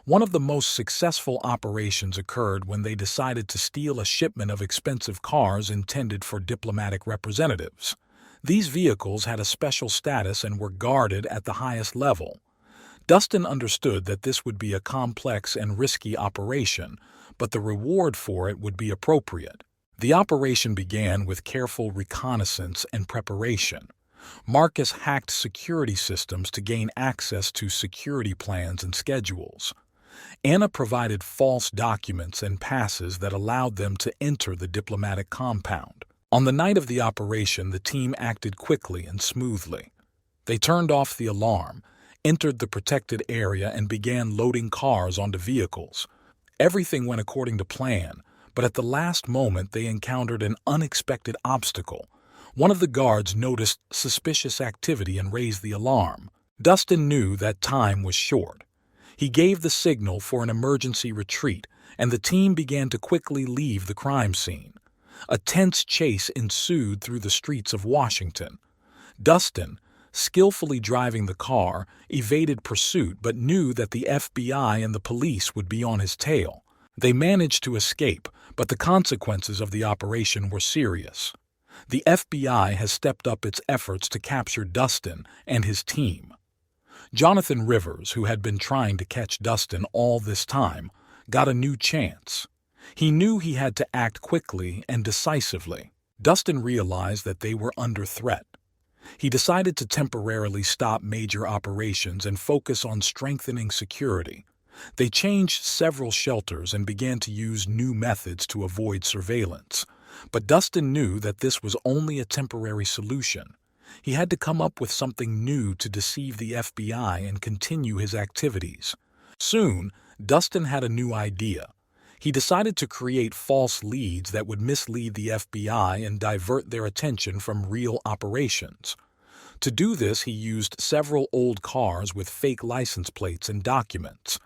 One of the most successful operations occurred when they decided to steal a shipment of expensive cars intended for diplomatic representatives. These vehicles had a special status and were guarded at the highest level. Dustin understood that this would be a complex and risky operation, but the reward for it would be appropriate. The operation began with careful reconnaissance and preparation. Marcus hacked security systems to gain access to security plans and schedules. Anna provided false documents and passes that allowed them to enter the diplomatic compound. On the night of the operation, the team acted quickly and smoothly. They turned off the alarm, entered the protected area, and began loading cars onto vehicles. Everything went according to plan, but at the last moment they encountered an unexpected obstacle. One of the guards noticed suspicious activity and raised the alarm. Dustin knew that time was short. He gave the signal for an emergency retreat, and the team began to quickly leave the crime scene. A tense chase ensued through the streets of Washington. Dustin, skillfully driving the car, evaded pursuit but knew that the FBI and the police would be on his tail. They managed to escape, but the consequences of the operation were serious. The FBI has stepped up its efforts to capture Dustin and his team. Jonathan Rivers, who had been trying to catch Dustin all this time, got a new chance. He knew he had to act quickly and decisively. Dustin realized that they were under threat. He decided to temporarily stop major operations and focus on strengthening security. They changed several shelters and began to use new methods to avoid surveillance. But Dustin knew that this was only a temporary solution. He had to come up with something new to deceive the FBI and continue his activities. Soon, Dustin had a new idea. He decided to create false leads that would mislead the FBI and divert their attention from real operations. To do this, he used several old cars with fake license plates and documents.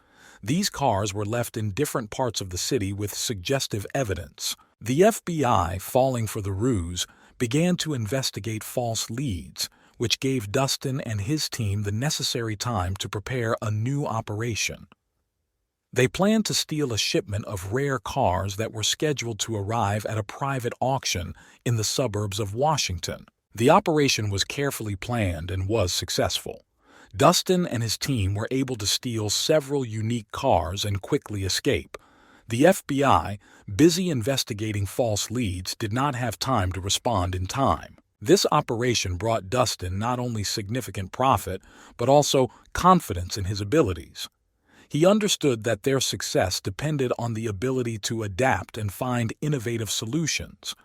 These cars were left in different parts of the city with suggestive evidence. The FBI, falling for the ruse, began to investigate false leads, which gave Dustin and his team the necessary time to prepare a new operation. They planned to steal a shipment of rare cars that were scheduled to arrive at a private auction in the suburbs of Washington. The operation was carefully planned and was successful. Dustin and his team were able to steal several unique cars and quickly escape. The FBI, busy investigating false leads, did not have time to respond in time. This operation brought Dustin not only significant profit, but also confidence in his abilities. He understood that their success depended on the ability to adapt and find innovative solutions.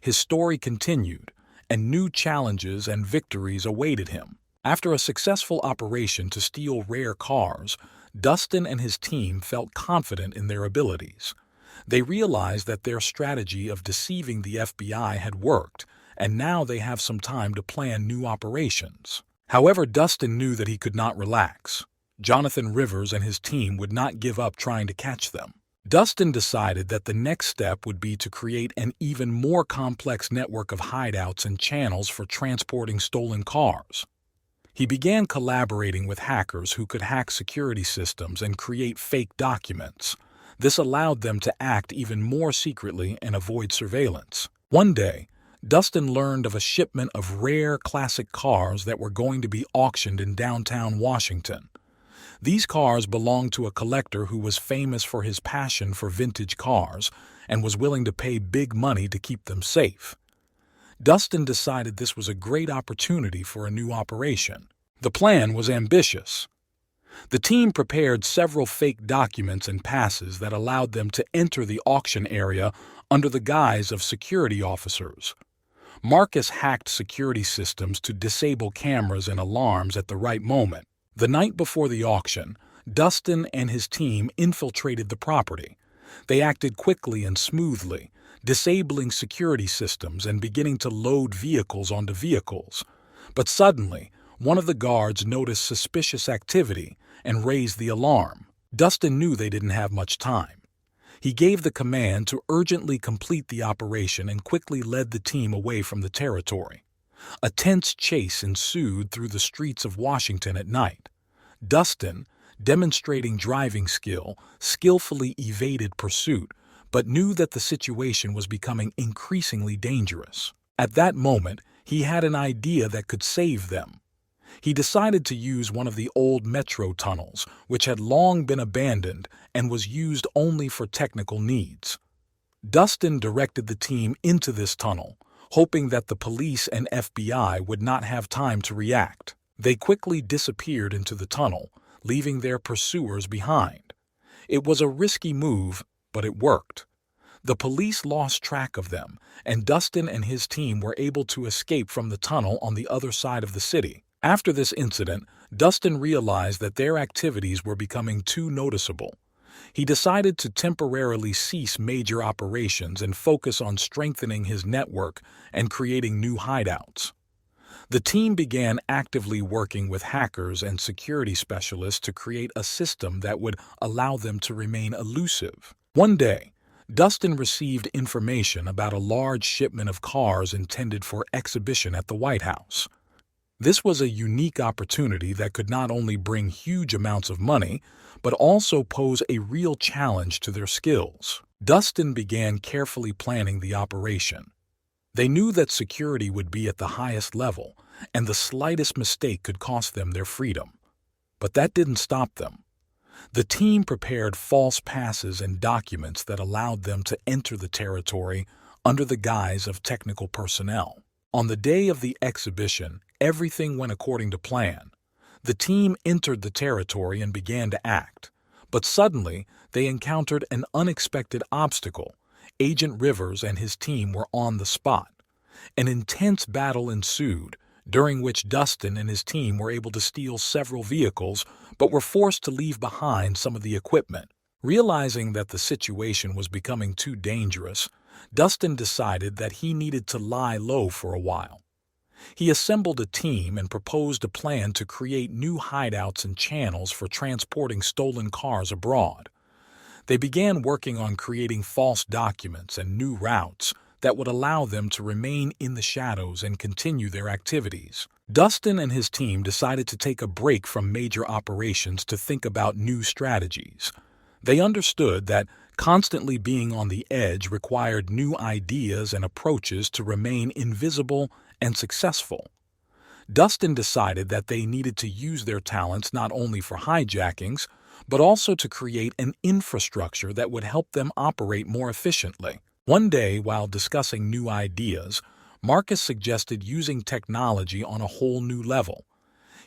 His story continued, and new challenges and victories awaited him. After a successful operation to steal rare cars, Dustin and his team felt confident in their abilities. They realized that their strategy of deceiving the FBI had worked, and now they have some time to plan new operations. However, Dustin knew that he could not relax. Jonathan Rivers and his team would not give up trying to catch them. Dustin decided that the next step would be to create an even more complex network of hideouts and channels for transporting stolen cars. He began collaborating with hackers who could hack security systems and create fake documents. This allowed them to act even more secretly and avoid surveillance. One day, Dustin learned of a shipment of rare classic cars that were going to be auctioned in downtown Washington. These cars belonged to a collector who was famous for his passion for vintage cars and was willing to pay big money to keep them safe. Dustin decided this was a great opportunity for a new operation. The plan was ambitious. The team prepared several fake documents and passes that allowed them to enter the auction area under the guise of security officers. Marcus hacked security systems to disable cameras and alarms at the right moment. The night before the auction, Dustin and his team infiltrated the property. They acted quickly and smoothly, disabling security systems and beginning to load vehicles onto vehicles. But suddenly, one of the guards noticed suspicious activity and raised the alarm. Dustin knew they didn't have much time. He gave the command to urgently complete the operation and quickly led the team away from the territory. A tense chase ensued through the streets of Washington at night. Dustin, demonstrating driving skill, skillfully evaded pursuit, but knew that the situation was becoming increasingly dangerous. At that moment, he had an idea that could save them. He decided to use one of the old metro tunnels, which had long been abandoned and was used only for technical needs. Dustin directed the team into this tunnel, hoping that the police and FBI would not have time to react. They quickly disappeared into the tunnel, leaving their pursuers behind. It was a risky move, but it worked. The police lost track of them, and Dustin and his team were able to escape from the tunnel on the other side of the city. After this incident, Dustin realized that their activities were becoming too noticeable. He decided to temporarily cease major operations and focus on strengthening his network and creating new hideouts. The team began actively working with hackers and security specialists to create a system that would allow them to remain elusive. One day, Dustin received information about a large shipment of cars intended for exhibition at the White House. This was a unique opportunity that could not only bring huge amounts of money, but also pose a real challenge to their skills. Dustin began carefully planning the operation. They knew that security would be at the highest level, and the slightest mistake could cost them their freedom. But that didn't stop them. The team prepared false passes and documents that allowed them to enter the territory under the guise of technical personnel. On the day of the exhibition, everything went according to plan. The team entered the territory and began to act. But suddenly, they encountered an unexpected obstacle. Agent Rivers and his team were on the spot. An intense battle ensued, during which Dustin and his team were able to steal several vehicles, but were forced to leave behind some of the equipment. Realizing that the situation was becoming too dangerous, Dustin decided that he needed to lie low for a while. He assembled a team and proposed a plan to create new hideouts and channels for transporting stolen cars abroad. They began working on creating false documents and new routes that would allow them to remain in the shadows and continue their activities. Dustin and his team decided to take a break from major operations to think about new strategies. They understood that constantly being on the edge required new ideas and approaches to remain invisible and successful. Dustin decided that they needed to use their talents not only for hijackings, but also to create an infrastructure that would help them operate more efficiently. One day, while discussing new ideas, Marcus suggested using technology on a whole new level.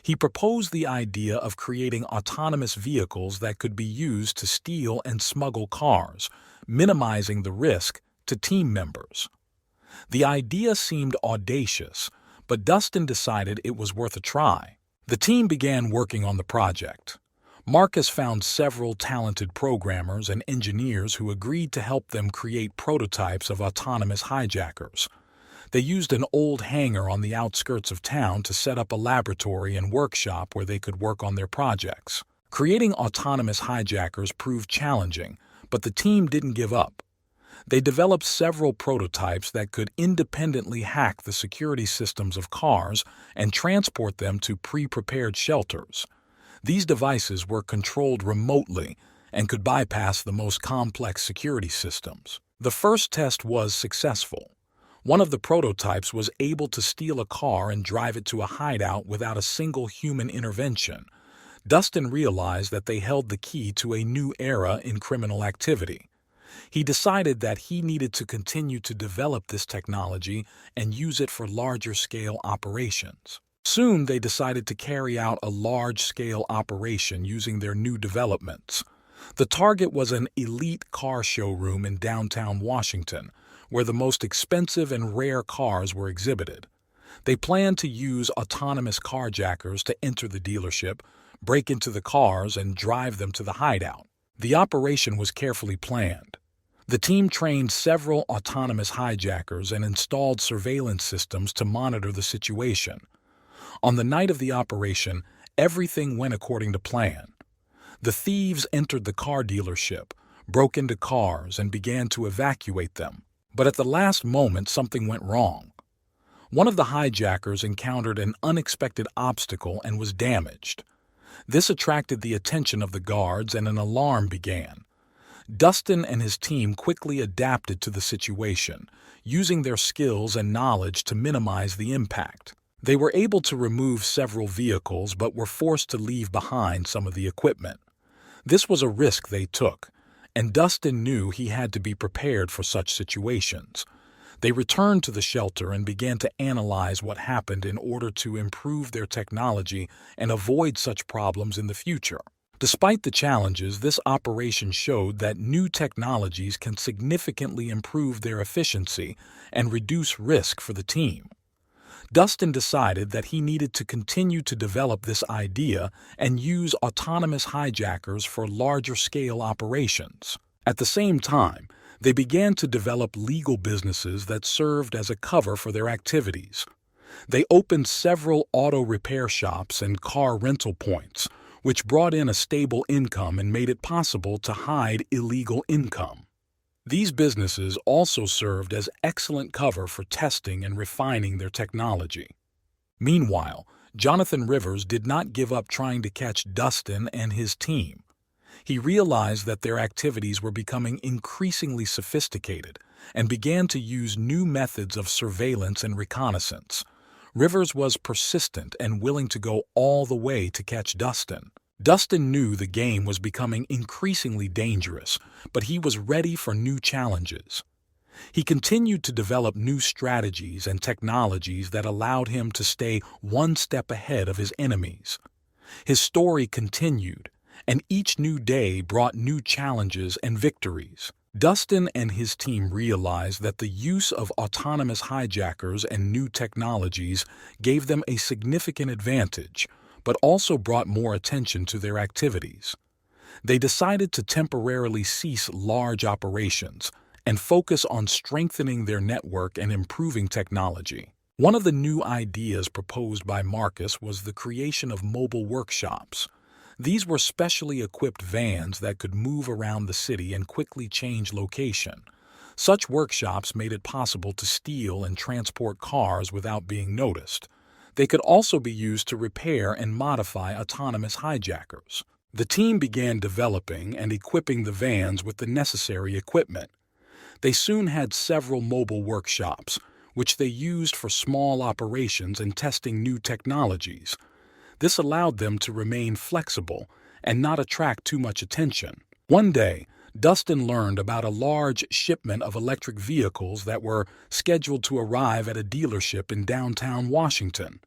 He proposed the idea of creating autonomous vehicles that could be used to steal and smuggle cars, minimizing the risk to team members. The idea seemed audacious, but Dustin decided it was worth a try. The team began working on the project. Marcus found several talented programmers and engineers who agreed to help them create prototypes of autonomous hijackers. They used an old hangar on the outskirts of town to set up a laboratory and workshop where they could work on their projects. Creating autonomous hijackers proved challenging, but the team didn't give up. They developed several prototypes that could independently hack the security systems of cars and transport them to pre-prepared shelters. These devices were controlled remotely and could bypass the most complex security systems. The first test was successful. One of the prototypes was able to steal a car and drive it to a hideout without a single human intervention. Dustin realized that they held the key to a new era in criminal activity. He decided that he needed to continue to develop this technology and use it for larger-scale operations. Soon, they decided to carry out a large-scale operation using their new developments. The target was an elite car showroom in downtown Washington, where the most expensive and rare cars were exhibited. They planned to use autonomous carjackers to enter the dealership, break into the cars, and drive them to the hideout. The operation was carefully planned. The team trained several autonomous hijackers and installed surveillance systems to monitor the situation. On the night of the operation, everything went according to plan. The thieves entered the car dealership, broke into cars, and began to evacuate them. But at the last moment, something went wrong. One of the hijackers encountered an unexpected obstacle and was damaged. This attracted the attention of the guards, and an alarm began. Dustin and his team quickly adapted to the situation, using their skills and knowledge to minimize the impact. They were able to remove several vehicles but were forced to leave behind some of the equipment. This was a risk they took, and Dustin knew he had to be prepared for such situations. They returned to the shelter and began to analyze what happened in order to improve their technology and avoid such problems in the future. Despite the challenges, this operation showed that new technologies can significantly improve their efficiency and reduce risk for the team. Dustin decided that he needed to continue to develop this idea and use autonomous hijackers for larger-scale operations. At the same time, they began to develop legal businesses that served as a cover for their activities. They opened several auto repair shops and car rental points, which brought in a stable income and made it possible to hide illegal income. These businesses also served as excellent cover for testing and refining their technology. Meanwhile, Jonathan Rivers did not give up trying to catch Dustin and his team. He realized that their activities were becoming increasingly sophisticated and began to use new methods of surveillance and reconnaissance. Rivers was persistent and willing to go all the way to catch Dustin. Dustin knew the game was becoming increasingly dangerous, but he was ready for new challenges. He continued to develop new strategies and technologies that allowed him to stay one step ahead of his enemies. His story continued, and each new day brought new challenges and victories. Dustin and his team realized that the use of autonomous hijackers and new technologies gave them a significant advantage, but also brought more attention to their activities. They decided to temporarily cease large operations and focus on strengthening their network and improving technology. One of the new ideas proposed by Marcus was the creation of mobile workshops. These were specially equipped vans that could move around the city and quickly change location. Such workshops made it possible to steal and transport cars without being noticed. They could also be used to repair and modify autonomous hijackers. The team began developing and equipping the vans with the necessary equipment. They soon had several mobile workshops, which they used for small operations and testing new technologies. This allowed them to remain flexible and not attract too much attention. One day, Dustin learned about a large shipment of electric vehicles that were scheduled to arrive at a dealership in downtown Washington.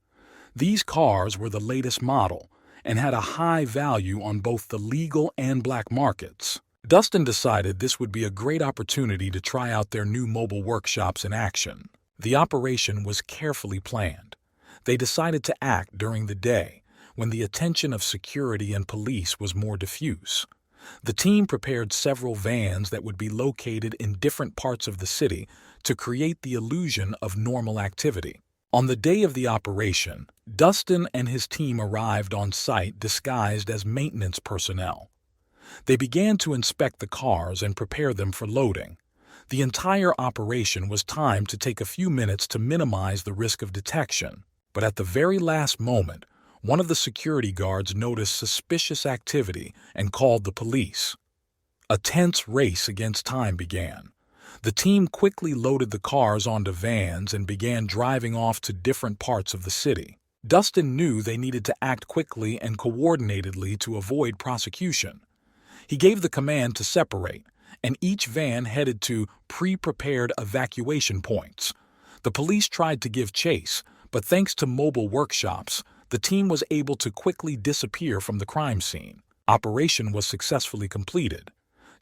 These cars were the latest model and had a high value on both the legal and black markets. Dustin decided this would be a great opportunity to try out their new mobile workshops in action. The operation was carefully planned. They decided to act during the day, when the attention of security and police was more diffuse. The team prepared several vans that would be located in different parts of the city to create the illusion of normal activity. On the day of the operation, Dustin and his team arrived on site disguised as maintenance personnel. They began to inspect the cars and prepare them for loading. The entire operation was timed to take a few minutes to minimize the risk of detection. But at the very last moment, one of the security guards noticed suspicious activity and called the police. A tense race against time began. The team quickly loaded the cars onto vans and began driving off to different parts of the city. Dustin knew they needed to act quickly and coordinatedly to avoid prosecution. He gave the command to separate, and each van headed to pre-prepared evacuation points. The police tried to give chase, but thanks to mobile workshops, the team was able to quickly disappear from the crime scene. Operation was successfully completed.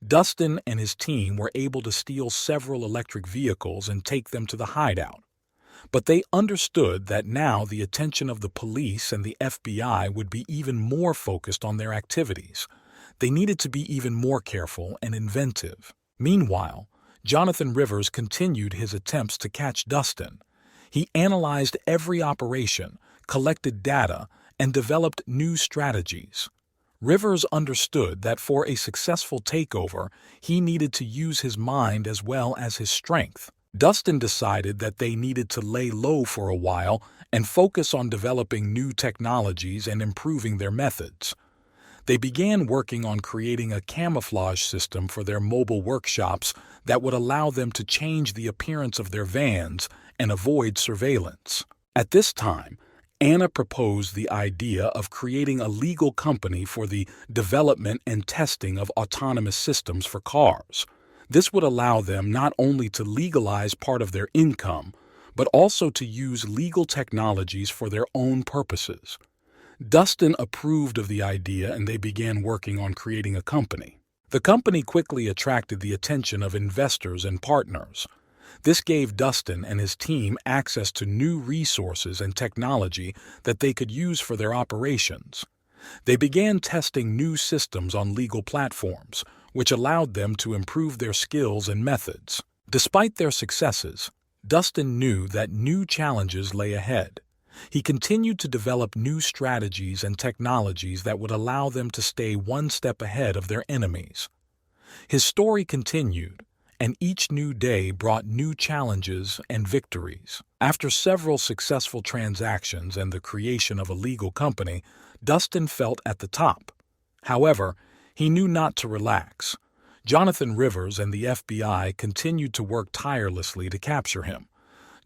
Dustin and his team were able to steal several electric vehicles and take them to the hideout. But they understood that now the attention of the police and the FBI would be even more focused on their activities. They needed to be even more careful and inventive. Meanwhile, Jonathan Rivers continued his attempts to catch Dustin. He analyzed every operation, collected data, and developed new strategies. Rivers understood that for a successful takeover, he needed to use his mind as well as his strength. Dustin decided that they needed to lay low for a while and focus on developing new technologies and improving their methods. They began working on creating a camouflage system for their mobile workshops that would allow them to change the appearance of their vans and avoid surveillance. At this time, Anna proposed the idea of creating a legal company for the development and testing of autonomous systems for cars. This would allow them not only to legalize part of their income, but also to use legal technologies for their own purposes. Dustin approved of the idea and they began working on creating a company. The company quickly attracted the attention of investors and partners. This gave Dustin and his team access to new resources and technology that they could use for their operations. They began testing new systems on legal platforms, which allowed them to improve their skills and methods. Despite their successes, Dustin knew that new challenges lay ahead. He continued to develop new strategies and technologies that would allow them to stay one step ahead of their enemies. His story continued, and each new day brought new challenges and victories. After several successful transactions and the creation of a legal company, Dustin felt at the top. However, he knew not to relax. Jonathan Rivers and the FBI continued to work tirelessly to capture him.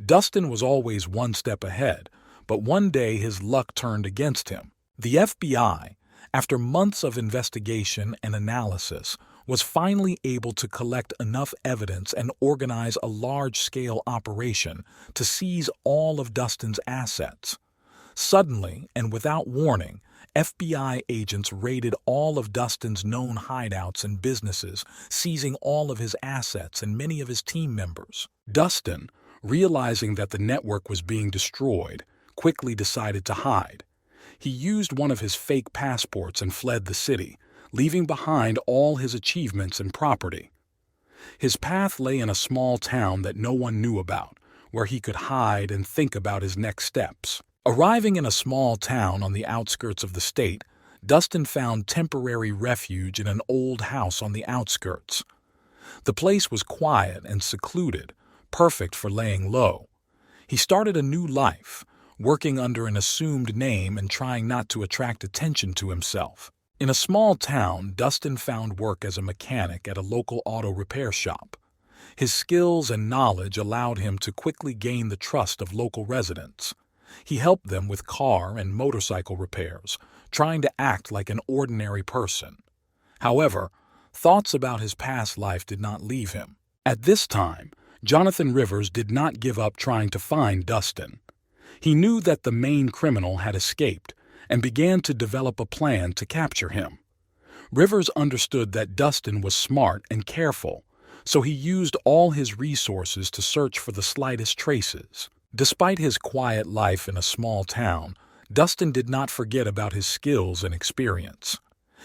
Dustin was always one step ahead, but one day his luck turned against him. The FBI, after months of investigation and analysis, was finally able to collect enough evidence and organize a large-scale operation to seize all of Dustin's assets. Suddenly, and without warning, FBI agents raided all of Dustin's known hideouts and businesses, seizing all of his assets and many of his team members. Dustin, realizing that the network was being destroyed, quickly decided to hide. He used one of his fake passports and fled the city, leaving behind all his achievements and property. His path lay in a small town that no one knew about, where he could hide and think about his next steps. Arriving in a small town on the outskirts of the state, Dustin found temporary refuge in an old house on the outskirts. The place was quiet and secluded, perfect for laying low. He started a new life, working under an assumed name and trying not to attract attention to himself. In a small town, Dustin found work as a mechanic at a local auto repair shop. His skills and knowledge allowed him to quickly gain the trust of local residents. He helped them with car and motorcycle repairs, trying to act like an ordinary person. However, thoughts about his past life did not leave him. At this time, Jonathan Rivers did not give up trying to find Dustin. He knew that the main criminal had escaped and began to develop a plan to capture him. Rivers understood that Dustin was smart and careful, so he used all his resources to search for the slightest traces. Despite his quiet life in a small town, Dustin did not forget about his skills and experience.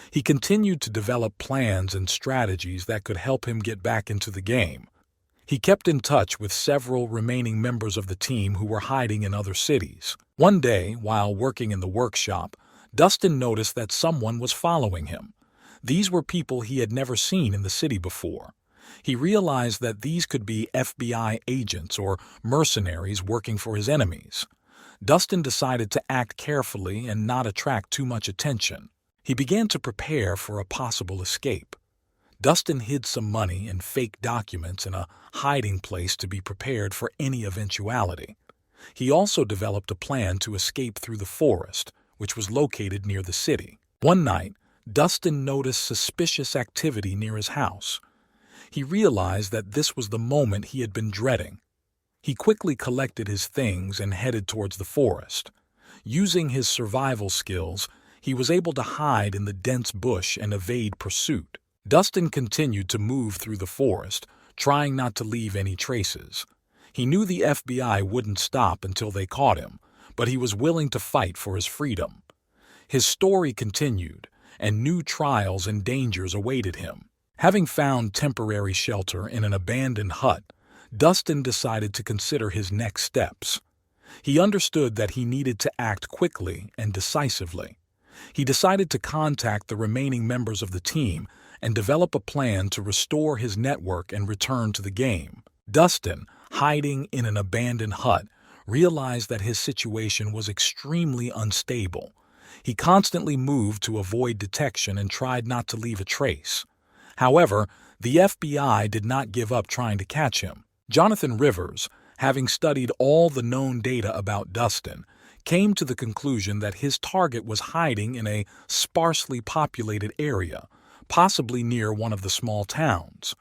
He continued to develop plans and strategies that could help him get back into the game. He kept in touch with several remaining members of the team who were hiding in other cities. One day, while working in the workshop, Dustin noticed that someone was following him. These were people he had never seen in the city before. He realized that these could be FBI agents or mercenaries working for his enemies. Dustin decided to act carefully and not attract too much attention. He began to prepare for a possible escape. Dustin hid some money and fake documents in a hiding place to be prepared for any eventuality. He also developed a plan to escape through the forest, which was located near the city. One night, Dustin noticed suspicious activity near his house. He realized that this was the moment he had been dreading. He quickly collected his things and headed towards the forest. Using his survival skills, he was able to hide in the dense bush and evade pursuit. Dustin continued to move through the forest, trying not to leave any traces. He knew the FBI wouldn't stop until they caught him, but he was willing to fight for his freedom. His story continued, and new trials and dangers awaited him. Having found temporary shelter in an abandoned hut, Dustin decided to consider his next steps. He understood that he needed to act quickly and decisively. He decided to contact the remaining members of the team and develop a plan to restore his network and return to the game. Dustin, hiding in an abandoned hut, realized that his situation was extremely unstable. He constantly moved to avoid detection and tried not to leave a trace. However, the FBI did not give up trying to catch him. Jonathan Rivers, having studied all the known data about Dustin, came to the conclusion that his target was hiding in a sparsely populated area, possibly near one of the small towns.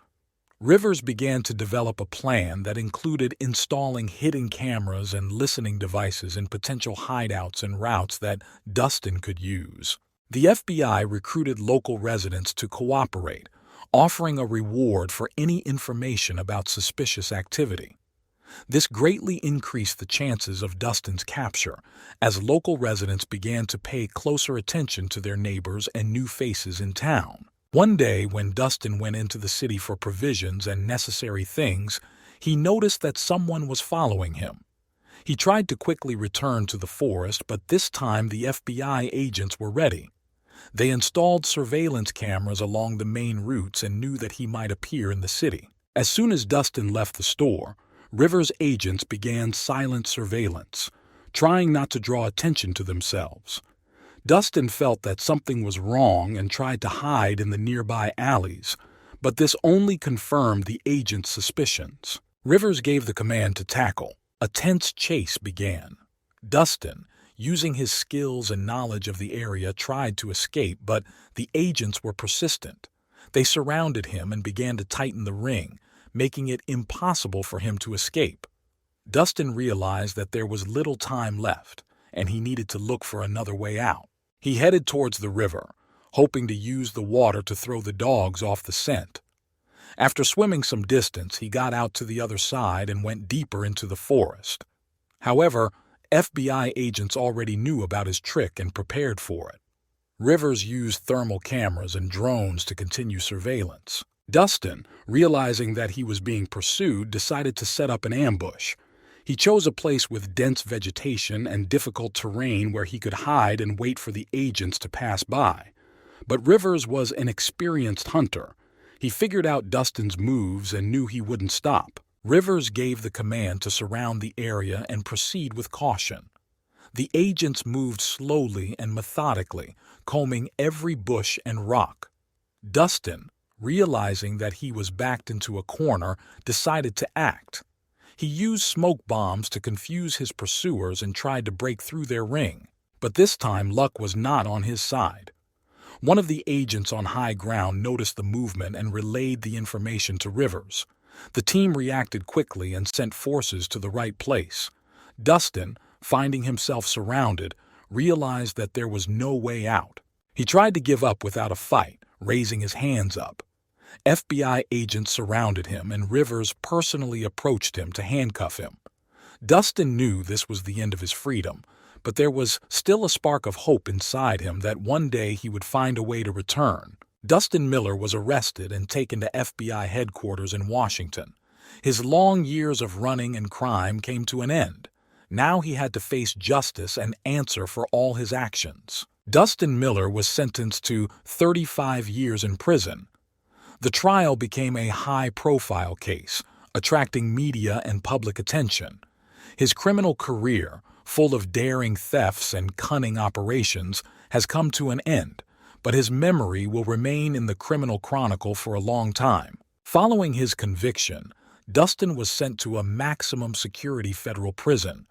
Rivers began to develop a plan that included installing hidden cameras and listening devices in potential hideouts and routes that Dustin could use. The FBI recruited local residents to cooperate, offering a reward for any information about suspicious activity. This greatly increased the chances of Dustin's capture, as local residents began to pay closer attention to their neighbors and new faces in town. One day, when Dustin went into the city for provisions and necessary things, he noticed that someone was following him. He tried to quickly return to the forest, but this time the FBI agents were ready. They installed surveillance cameras along the main routes and knew that he might appear in the city. As soon as Dustin left the store, Rivers' agents began silent surveillance, trying not to draw attention to themselves. Dustin felt that something was wrong and tried to hide in the nearby alleys, but this only confirmed the agents' suspicions. Rivers gave the command to tackle. A tense chase began. Dustin, using his skills and knowledge of the area, tried to escape, but the agents were persistent. They surrounded him and began to tighten the ring, making it impossible for him to escape. Dustin realized that there was little time left, and he needed to look for another way out. He headed towards the river, hoping to use the water to throw the dogs off the scent. After swimming some distance, he got out to the other side and went deeper into the forest. However, FBI agents already knew about his trick and prepared for it. Rivers used thermal cameras and drones to continue surveillance. Dustin, realizing that he was being pursued, decided to set up an ambush. He chose a place with dense vegetation and difficult terrain where he could hide and wait for the agents to pass by. But Rivers was an experienced hunter. He figured out Dustin's moves and knew he wouldn't stop. Rivers gave the command to surround the area and proceed with caution. The agents moved slowly and methodically, combing every bush and rock. Dustin, realizing that he was backed into a corner, decided to act. He used smoke bombs to confuse his pursuers and tried to break through their ring. But this time luck was not on his side. One of the agents on high ground noticed the movement and relayed the information to Rivers. The team reacted quickly and sent forces to the right place. Dustin, finding himself surrounded, realized that there was no way out. He tried to give up without a fight, raising his hands up. FBI agents surrounded him, and Rivers personally approached him to handcuff him. Dustin knew this was the end of his freedom, but there was still a spark of hope inside him that one day he would find a way to return. Dustin Miller was arrested and taken to FBI headquarters in Washington. His long years of running and crime came to an end. Now he had to face justice and answer for all his actions. Dustin Miller was sentenced to 35 years in prison. The trial became a high-profile case, attracting media and public attention. His criminal career, full of daring thefts and cunning operations, has come to an end, but his memory will remain in the criminal chronicle for a long time. Following his conviction, Dustin was sent to a maximum security federal prison.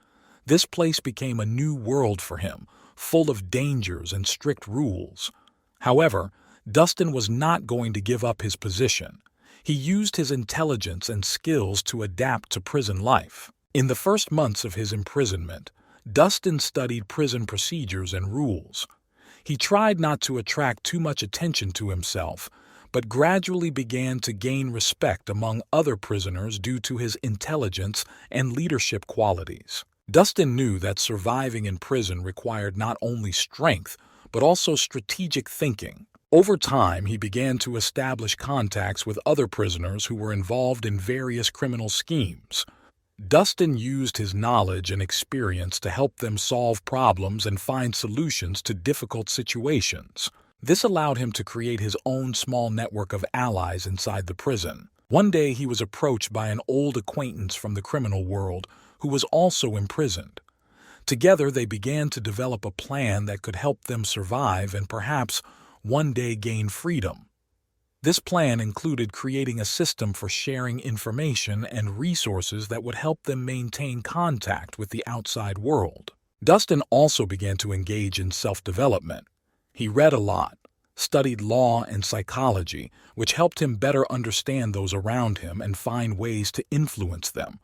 This place became a new world for him, full of dangers and strict rules. However, Dustin was not going to give up his position. He used his intelligence and skills to adapt to prison life. In the first months of his imprisonment, Dustin studied prison procedures and rules. He tried not to attract too much attention to himself, but gradually began to gain respect among other prisoners due to his intelligence and leadership qualities. Dustin knew that surviving in prison required not only strength, but also strategic thinking. Over time, he began to establish contacts with other prisoners who were involved in various criminal schemes. Dustin used his knowledge and experience to help them solve problems and find solutions to difficult situations. This allowed him to create his own small network of allies inside the prison. One day he was approached by an old acquaintance from the criminal world who was also imprisoned. Together they began to develop a plan that could help them survive and perhaps one day gain freedom. This plan included creating a system for sharing information and resources that would help them maintain contact with the outside world. Dustin also began to engage in self-development. He read a lot, studied law and psychology, which helped him better understand those around him and find ways to influence them.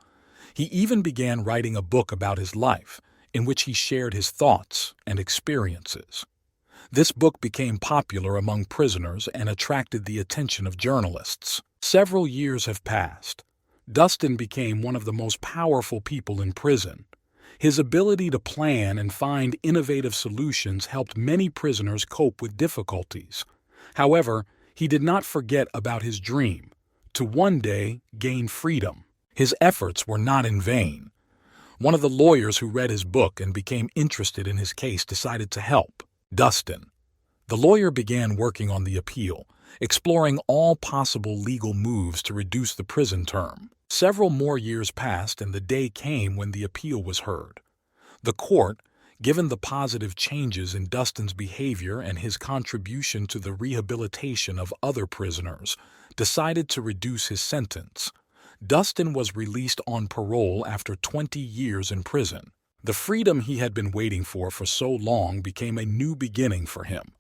He even began writing a book about his life, in which he shared his thoughts and experiences. This book became popular among prisoners and attracted the attention of journalists. Several years have passed. Dustin became one of the most powerful people in prison. His ability to plan and find innovative solutions helped many prisoners cope with difficulties. However, he did not forget about his dream, to one day gain freedom. His efforts were not in vain. One of the lawyers who read his book and became interested in his case decided to help Dustin. The lawyer began working on the appeal, exploring all possible legal moves to reduce the prison term. Several more years passed and the day came when the appeal was heard. The court, given the positive changes in Dustin's behavior and his contribution to the rehabilitation of other prisoners, decided to reduce his sentence. Dustin was released on parole after 20 years in prison. The freedom he had been waiting for so long became a new beginning for him.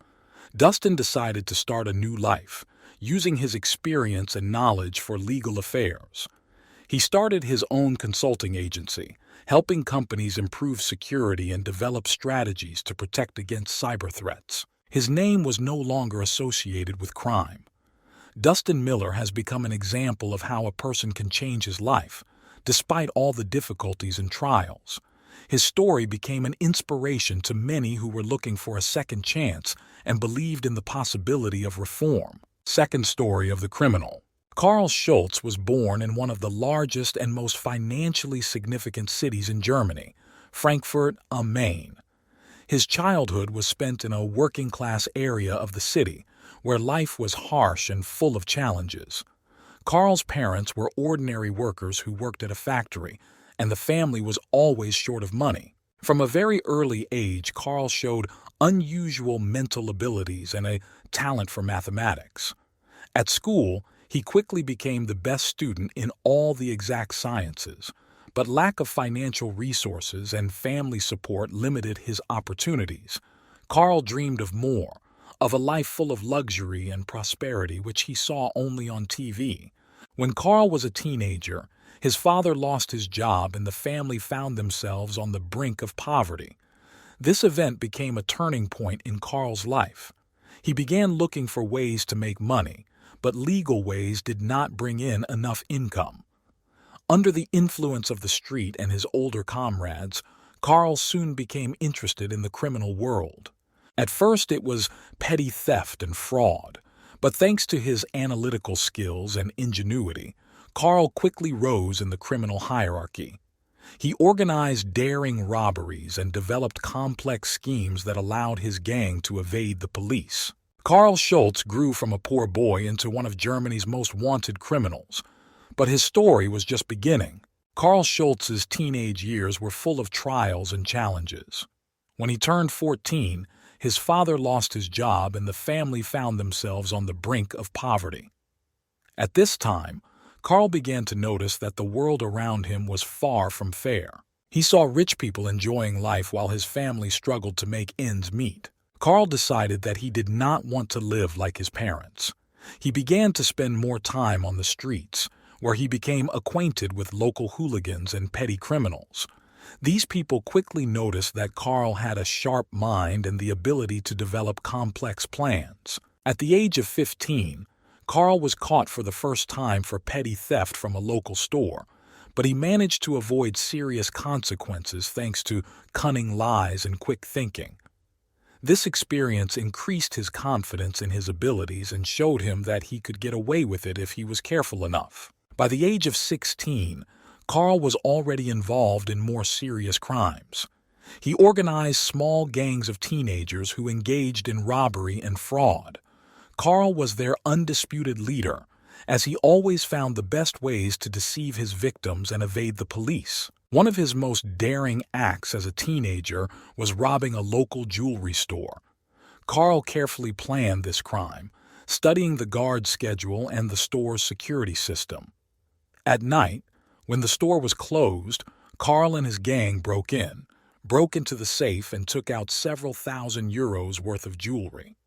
Dustin decided to start a new life, using his experience and knowledge for legal affairs. He started his own consulting agency, helping companies improve security and develop strategies to protect against cyber threats. His name was no longer associated with crime. Dustin Miller has become an example of how a person can change his life, despite all the difficulties and trials. His story became an inspiration to many who were looking for a second chance and believed in the possibility of reform. Second story of the criminal. Karl Schultz was born in one of the largest and most financially significant cities in Germany, Frankfurt am Main. His childhood was spent in a working-class area of the city, where life was harsh and full of challenges. Karl's parents were ordinary workers who worked at a factory, and the family was always short of money. From a very early age, Karl showed unusual mental abilities and a talent for mathematics. At school, he quickly became the best student in all the exact sciences, but lack of financial resources and family support limited his opportunities. Karl dreamed of more, of a life full of luxury and prosperity which he saw only on TV. When Karl was a teenager, his father lost his job and the family found themselves on the brink of poverty. This event became a turning point in Karl's life. He began looking for ways to make money, but legal ways did not bring in enough income. Under the influence of the street and his older comrades, Karl soon became interested in the criminal world. At first it was petty theft and fraud, but thanks to his analytical skills and ingenuity, Karl quickly rose in the criminal hierarchy. He organized daring robberies and developed complex schemes that allowed his gang to evade the police. Karl Schultz grew from a poor boy into one of Germany's most wanted criminals. But his story was just beginning. Karl Schultz's teenage years were full of trials and challenges. When he turned 14, His father lost his job and the family found themselves on the brink of poverty. At this time, Carl began to notice that the world around him was far from fair. He saw rich people enjoying life while his family struggled to make ends meet. Carl decided that he did not want to live like his parents. He began to spend more time on the streets, where he became acquainted with local hooligans and petty criminals. These people quickly noticed that Carl had a sharp mind and the ability to develop complex plans. At the age of 15, Carl was caught for the first time for petty theft from a local store, but he managed to avoid serious consequences thanks to cunning lies and quick thinking. This experience increased his confidence in his abilities and showed him that he could get away with it if he was careful enough. By the age of 16, Carl was already involved in more serious crimes. He organized small gangs of teenagers who engaged in robbery and fraud. Carl was their undisputed leader, as he always found the best ways to deceive his victims and evade the police. One of his most daring acts as a teenager was robbing a local jewelry store. Carl carefully planned this crime, studying the guard schedule and the store's security system. At night, when the store was closed, Carl and his gang broke into the safe and took out several thousand euros worth of jewelry.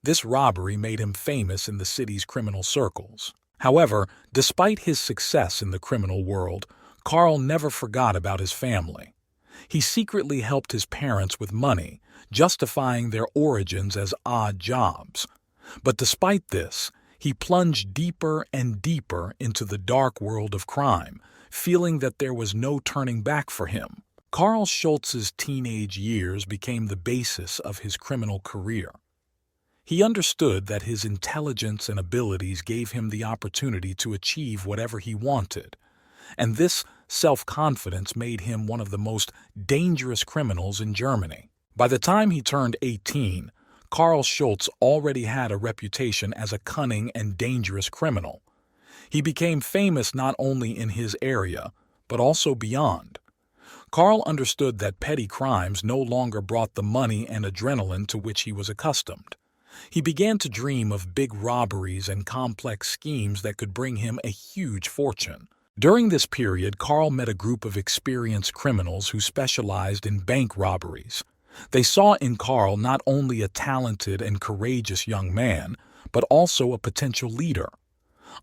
This robbery made him famous in the city's criminal circles. However, despite his success in the criminal world, Carl never forgot about his family. He secretly helped his parents with money, justifying their origins as odd jobs. But despite this, he plunged deeper and deeper into the dark world of crime, feeling that there was no turning back for him. Carl Schultz's teenage years became the basis of his criminal career. He understood that his intelligence and abilities gave him the opportunity to achieve whatever he wanted, and this self-confidence made him one of the most dangerous criminals in Germany. By the time he turned 18, Carl Schultz already had a reputation as a cunning and dangerous criminal. He became famous not only in his area, but also beyond. Carl understood that petty crimes no longer brought the money and adrenaline to which he was accustomed. He began to dream of big robberies and complex schemes that could bring him a huge fortune. During this period, Carl met a group of experienced criminals who specialized in bank robberies. They saw in Carl not only a talented and courageous young man, but also a potential leader.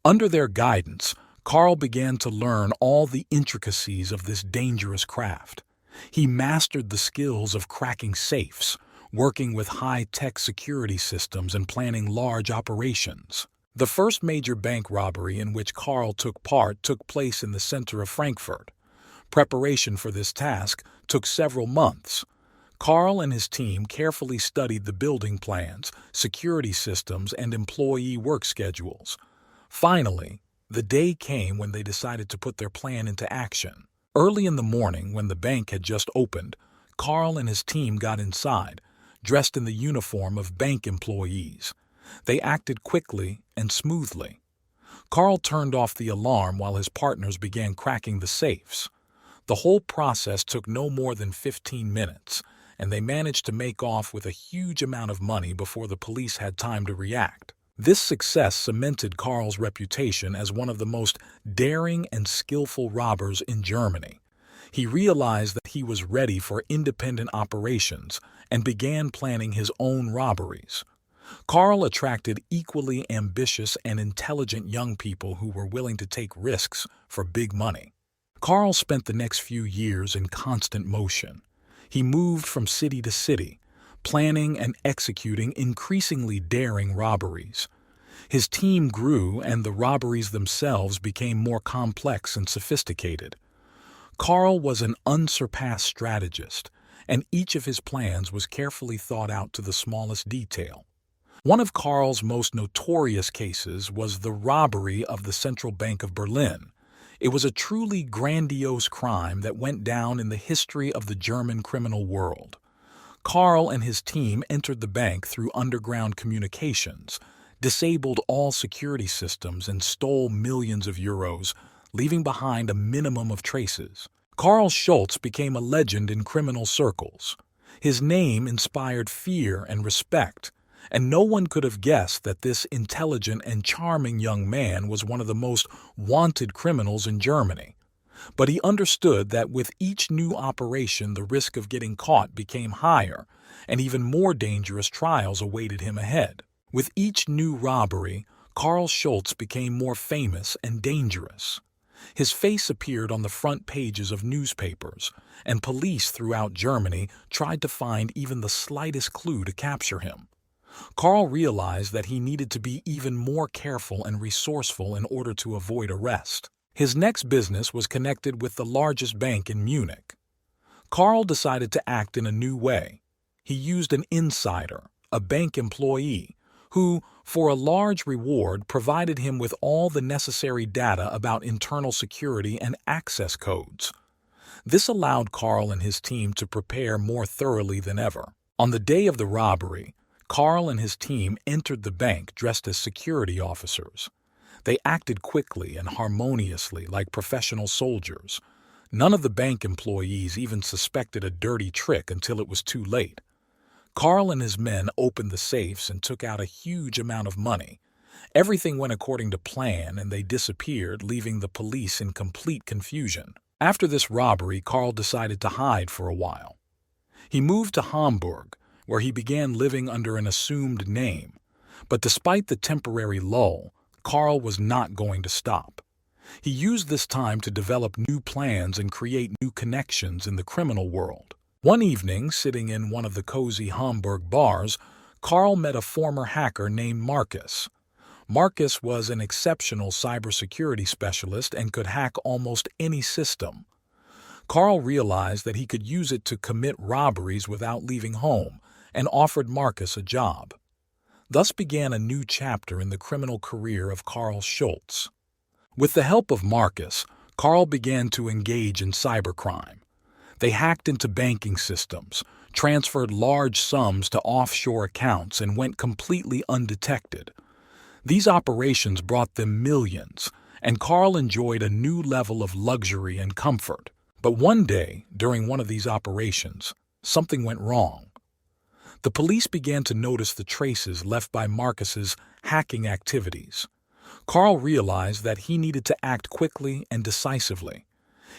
Under their guidance, Carl began to learn all the intricacies of this dangerous craft. He mastered the skills of cracking safes, working with high-tech security systems and planning large operations. The first major bank robbery in which Carl took part took place in the center of Frankfurt. Preparation for this task took several months. Carl and his team carefully studied the building plans, security systems, and employee work schedules. Finally, the day came when they decided to put their plan into action. Early in the morning, when the bank had just opened, Carl and his team got inside, dressed in the uniform of bank employees. They acted quickly and smoothly. Carl turned off the alarm while his partners began cracking the safes. The whole process took no more than 15 minutes, and they managed to make off with a huge amount of money before the police had time to react. This success cemented Carl's reputation as one of the most daring and skillful robbers in Germany. He realized that he was ready for independent operations and began planning his own robberies. Carl attracted equally ambitious and intelligent young people who were willing to take risks for big money. Carl spent the next few years in constant motion. He moved from city to city, planning and executing increasingly daring robberies. His team grew and the robberies themselves became more complex and sophisticated. Carl was an unsurpassed strategist, and each of his plans was carefully thought out to the smallest detail. One of Carl's most notorious cases was the robbery of the Central Bank of Berlin. It was a truly grandiose crime that went down in the history of the German criminal world. Carl and his team entered the bank through underground communications, disabled all security systems, and stole millions of euros, leaving behind a minimum of traces. Carl Schultz became a legend in criminal circles. His name inspired fear and respect, and no one could have guessed that this intelligent and charming young man was one of the most wanted criminals in Germany. But he understood that with each new operation, the risk of getting caught became higher, and even more dangerous trials awaited him ahead. With each new robbery, Karl Schultz became more famous and dangerous. His face appeared on the front pages of newspapers, and police throughout Germany tried to find even the slightest clue to capture him. Karl realized that he needed to be even more careful and resourceful in order to avoid arrest. His next business was connected with the largest bank in Munich. Karl decided to act in a new way. He used an insider, a bank employee, who, for a large reward, provided him with all the necessary data about internal security and access codes. This allowed Karl and his team to prepare more thoroughly than ever. On the day of the robbery, Karl and his team entered the bank dressed as security officers. They acted quickly and harmoniously like professional soldiers. None of the bank employees even suspected a dirty trick until it was too late. Karl and his men opened the safes and took out a huge amount of money. Everything went according to plan, and they disappeared, leaving the police in complete confusion. After this robbery, Karl decided to hide for a while. He moved to Hamburg, where he began living under an assumed name. But despite the temporary lull, Karl was not going to stop. He used this time to develop new plans and create new connections in the criminal world. One evening, sitting in one of the cozy Hamburg bars, Karl met a former hacker named Marcus. Marcus was an exceptional cybersecurity specialist and could hack almost any system. Karl realized that he could use it to commit robberies without leaving home and offered Marcus a job. Thus began a new chapter in the criminal career of Karl Schultz. With the help of Marcus, Karl began to engage in cybercrime. They hacked into banking systems, transferred large sums to offshore accounts, and went completely undetected. These operations brought them millions, and Karl enjoyed a new level of luxury and comfort. But one day, during one of these operations, something went wrong. The police began to notice the traces left by Marcus's hacking activities. Karl realized that he needed to act quickly and decisively.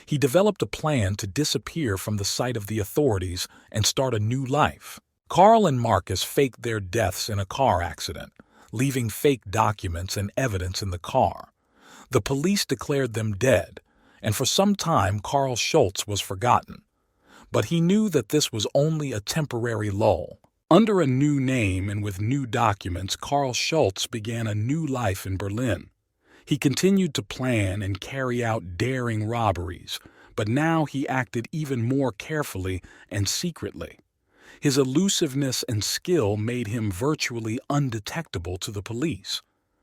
He developed a plan to disappear from the sight of the authorities and start a new life. Karl and Marcus faked their deaths in a car accident, leaving fake documents and evidence in the car. The police declared them dead, and for some time Karl Schultz was forgotten. But he knew that this was only a temporary lull. Under a new name and with new documents, Karl Schultz began a new life in Berlin. He continued to plan and carry out daring robberies, but now he acted even more carefully and secretly. His elusiveness and skill made him virtually undetectable to the police.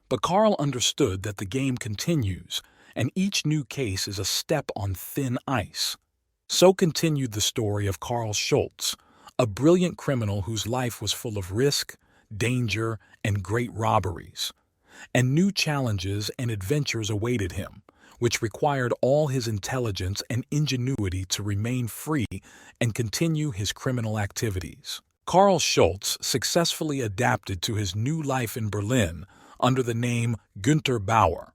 But Karl understood that the game continues, and each new case is a step on thin ice. So continued the story of Karl Schultz, a brilliant criminal whose life was full of risk, danger, and great robberies. And new challenges and adventures awaited him, which required all his intelligence and ingenuity to remain free and continue his criminal activities. Karl Schultz successfully adapted to his new life in Berlin under the name Günther Bauer.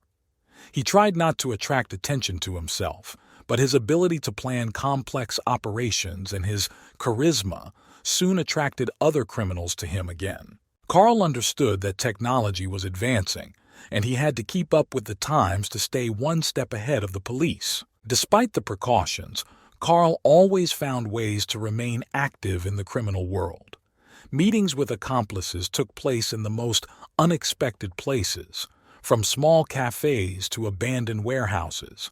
He tried not to attract attention to himself, but his ability to plan complex operations and his charisma soon attracted other criminals to him again. Karl understood that technology was advancing, and he had to keep up with the times to stay one step ahead of the police. Despite the precautions, Karl always found ways to remain active in the criminal world. Meetings with accomplices took place in the most unexpected places, from small cafes to abandoned warehouses.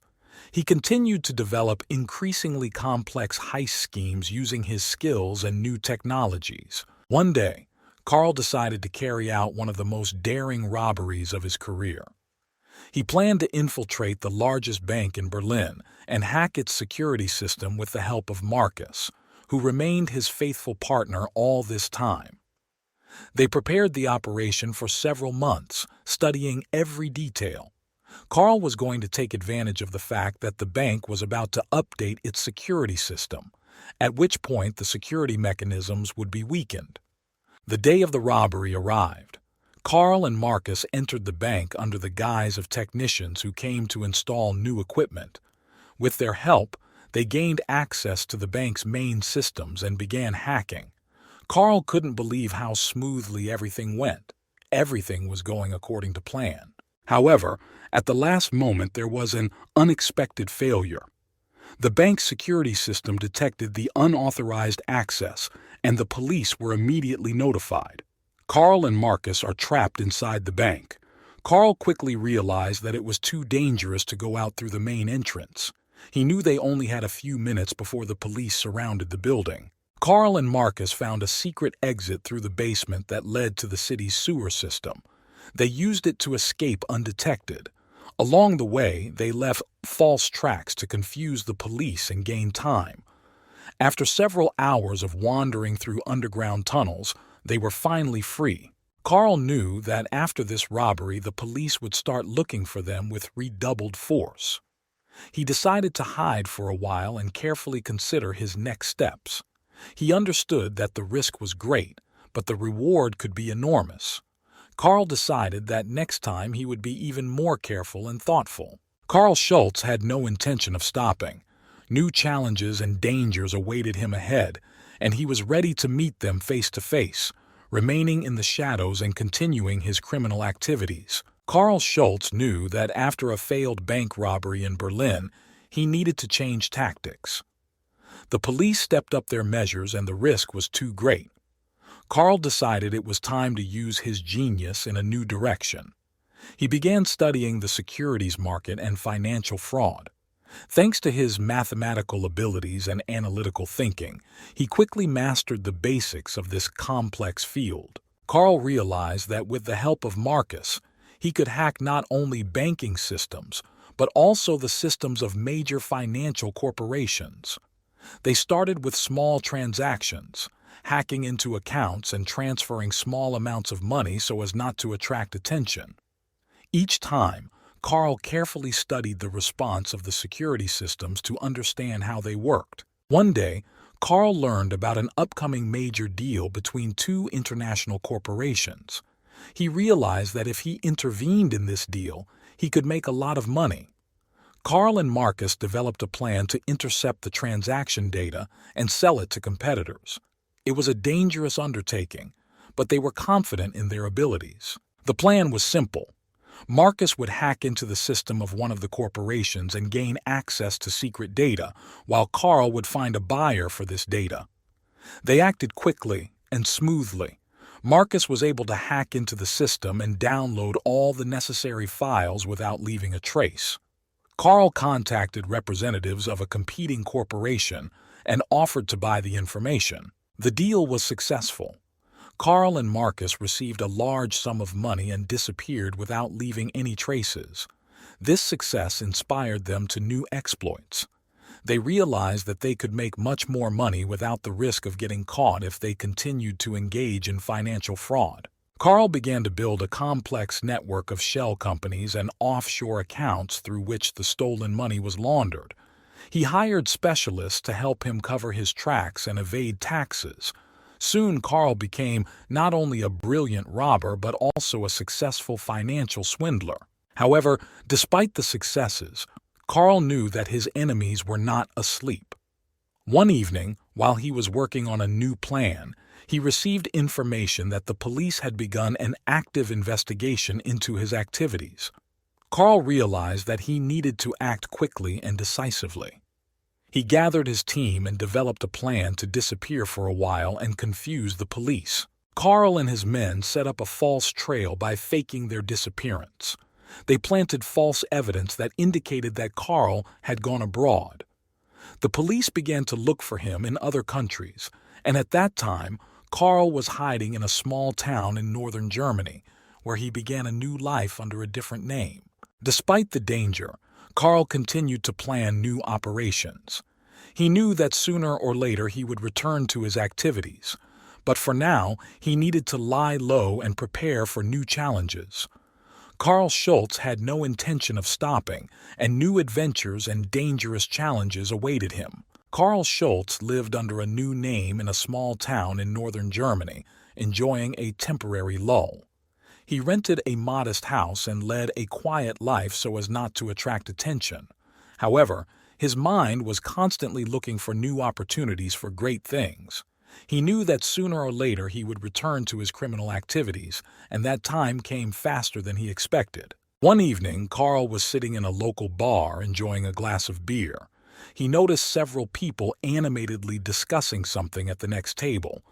He continued to develop increasingly complex heist schemes using his skills and new technologies. One day, Karl decided to carry out one of the most daring robberies of his career. He planned to infiltrate the largest bank in Berlin and hack its security system with the help of Marcus, who remained his faithful partner all this time. They prepared the operation for several months, studying every detail. Karl was going to take advantage of the fact that the bank was about to update its security system, at which point the security mechanisms would be weakened. The day of the robbery arrived. Carl and Marcus entered the bank under the guise of technicians who came to install new equipment. With their help, they gained access to the bank's main systems and began hacking. Carl couldn't believe how smoothly everything went. Everything was going according to plan. However, at the last moment there was an unexpected failure. The bank's security system detected the unauthorized access, and the police were immediately notified. Carl and Marcus are trapped inside the bank. Carl quickly realized that it was too dangerous to go out through the main entrance. He knew they only had a few minutes before the police surrounded the building. Carl and Marcus found a secret exit through the basement that led to the city's sewer system. They used it to escape undetected. Along the way, they left false tracks to confuse the police and gain time. After several hours of wandering through underground tunnels, they were finally free. Carl knew that after this robbery, the police would start looking for them with redoubled force. He decided to hide for a while and carefully consider his next steps. He understood that the risk was great, but the reward could be enormous. Carl decided that next time he would be even more careful and thoughtful. Carl Schultz had no intention of stopping. New challenges and dangers awaited him ahead, and he was ready to meet them face to face, remaining in the shadows and continuing his criminal activities. Carl Schultz knew that after a failed bank robbery in Berlin, he needed to change tactics. The police stepped up their measures and the risk was too great. Carl decided it was time to use his genius in a new direction. He began studying the securities market and financial fraud. Thanks to his mathematical abilities and analytical thinking, he quickly mastered the basics of this complex field. Carl realized that with the help of Marcus, he could hack not only banking systems, but also the systems of major financial corporations. They started with small transactions, hacking into accounts and transferring small amounts of money so as not to attract attention. Each time, Carl carefully studied the response of the security systems to understand how they worked. One day, Carl learned about an upcoming major deal between two international corporations. He realized that if he intervened in this deal, he could make a lot of money. Carl and Marcus developed a plan to intercept the transaction data and sell it to competitors. It was a dangerous undertaking, but they were confident in their abilities. The plan was simple. Marcus would hack into the system of one of the corporations and gain access to secret data, while Carl would find a buyer for this data. They acted quickly and smoothly. Marcus was able to hack into the system and download all the necessary files without leaving a trace. Carl contacted representatives of a competing corporation and offered to buy the information. The deal was successful. Carl and Marcus received a large sum of money and disappeared without leaving any traces. This success inspired them to new exploits. They realized that they could make much more money without the risk of getting caught if they continued to engage in financial fraud. Carl began to build a complex network of shell companies and offshore accounts through which the stolen money was laundered. He hired specialists to help him cover his tracks and evade taxes. Soon Carl became not only a brilliant robber but also a successful financial swindler. However, despite the successes, Carl knew that his enemies were not asleep. One evening, while he was working on a new plan, he received information that the police had begun an active investigation into his activities. Carl realized that he needed to act quickly and decisively. He gathered his team and developed a plan to disappear for a while and confuse the police. Carl and his men set up a false trail by faking their disappearance. They planted false evidence that indicated that Carl had gone abroad. The police began to look for him in other countries, and at that time, Carl was hiding in a small town in northern Germany, where he began a new life under a different name. Despite the danger, Carl continued to plan new operations. He knew that sooner or later he would return to his activities, but for now he needed to lie low and prepare for new challenges. Carl Schultz had no intention of stopping, and new adventures and dangerous challenges awaited him. Karl Schultz lived under a new name in a small town in northern Germany, enjoying a temporary lull. He rented a modest house and led a quiet life so as not to attract attention. However, his mind was constantly looking for new opportunities for great things. He knew that sooner or later he would return to his criminal activities, and that time came faster than he expected. One evening, Karl was sitting in a local bar enjoying a glass of beer. He noticed several people animatedly discussing something at the next table.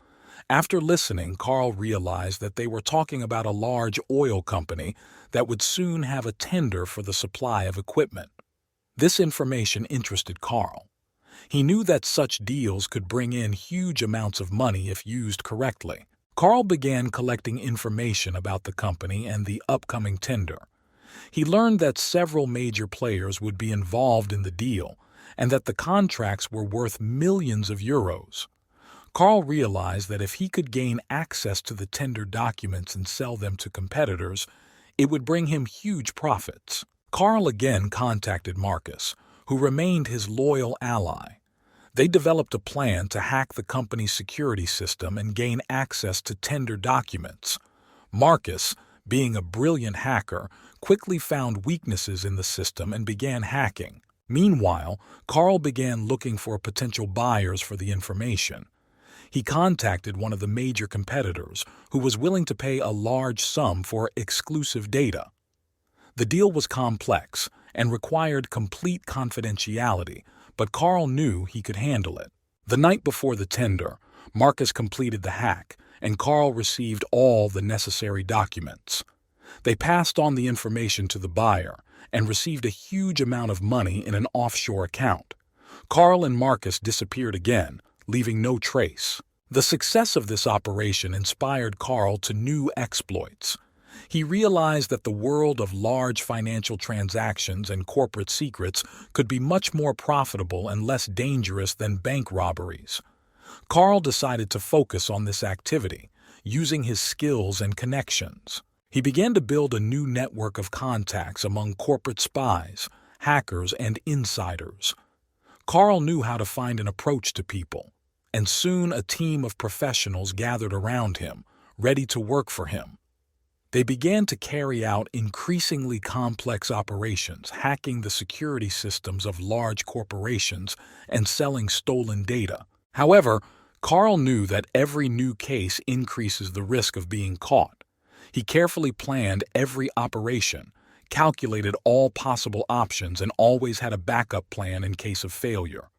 After listening, Karl realized that they were talking about a large oil company that would soon have a tender for the supply of equipment. This information interested Karl. He knew that such deals could bring in huge amounts of money if used correctly. Karl began collecting information about the company and the upcoming tender. He learned that several major players would be involved in the deal and that the contracts were worth millions of euros. Karl realized that if he could gain access to the tender documents and sell them to competitors, it would bring him huge profits. Karl again contacted Marcus, who remained his loyal ally. They developed a plan to hack the company's security system and gain access to tender documents. Marcus, being a brilliant hacker, quickly found weaknesses in the system and began hacking. Meanwhile, Karl began looking for potential buyers for the information. He contacted one of the major competitors, who was willing to pay a large sum for exclusive data. The deal was complex and required complete confidentiality, but Karl knew he could handle it. The night before the tender, Marcus completed the hack, and Karl received all the necessary documents. They passed on the information to the buyer and received a huge amount of money in an offshore account. Karl and Marcus disappeared again, leaving no trace. The success of this operation inspired Karl to new exploits. He realized that the world of large financial transactions and corporate secrets could be much more profitable and less dangerous than bank robberies. Karl decided to focus on this activity, using his skills and connections. He began to build a new network of contacts among corporate spies, hackers, and insiders. Karl knew how to find an approach to people, and soon a team of professionals gathered around him, ready to work for him. They began to carry out increasingly complex operations, hacking the security systems of large corporations and selling stolen data. However, Karl knew that every new case increases the risk of being caught. He carefully planned every operation, calculated all possible options, and always had a backup plan in case of failure.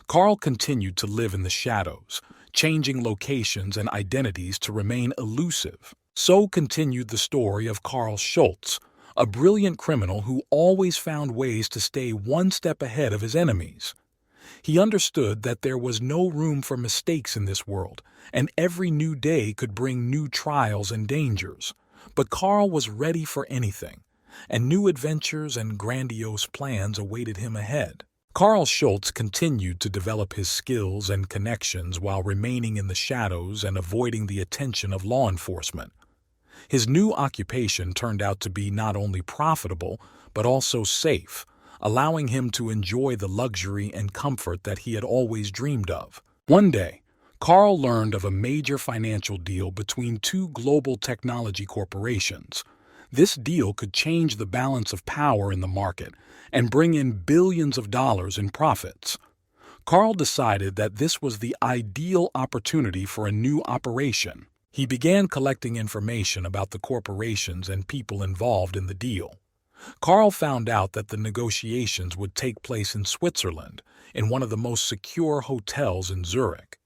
Karl continued to live in the shadows, changing locations and identities to remain elusive. So continued the story of Karl Schultz, a brilliant criminal who always found ways to stay one step ahead of his enemies. He understood that there was no room for mistakes in this world, and every new day could bring new trials and dangers. But Karl was ready for anything, and new adventures and grandiose plans awaited him ahead. Karl Schultz continued to develop his skills and connections while remaining in the shadows and avoiding the attention of law enforcement. His new occupation turned out to be not only profitable, but also safe, allowing him to enjoy the luxury and comfort that he had always dreamed of. One day, Karl learned of a major financial deal between two global technology corporations. This deal could change the balance of power in the market and bring in billions of dollars in profits. Karl decided that this was the ideal opportunity for a new operation. He began collecting information about the corporations and people involved in the deal. Karl found out that the negotiations would take place in Switzerland, in one of the most secure hotels in Zurich.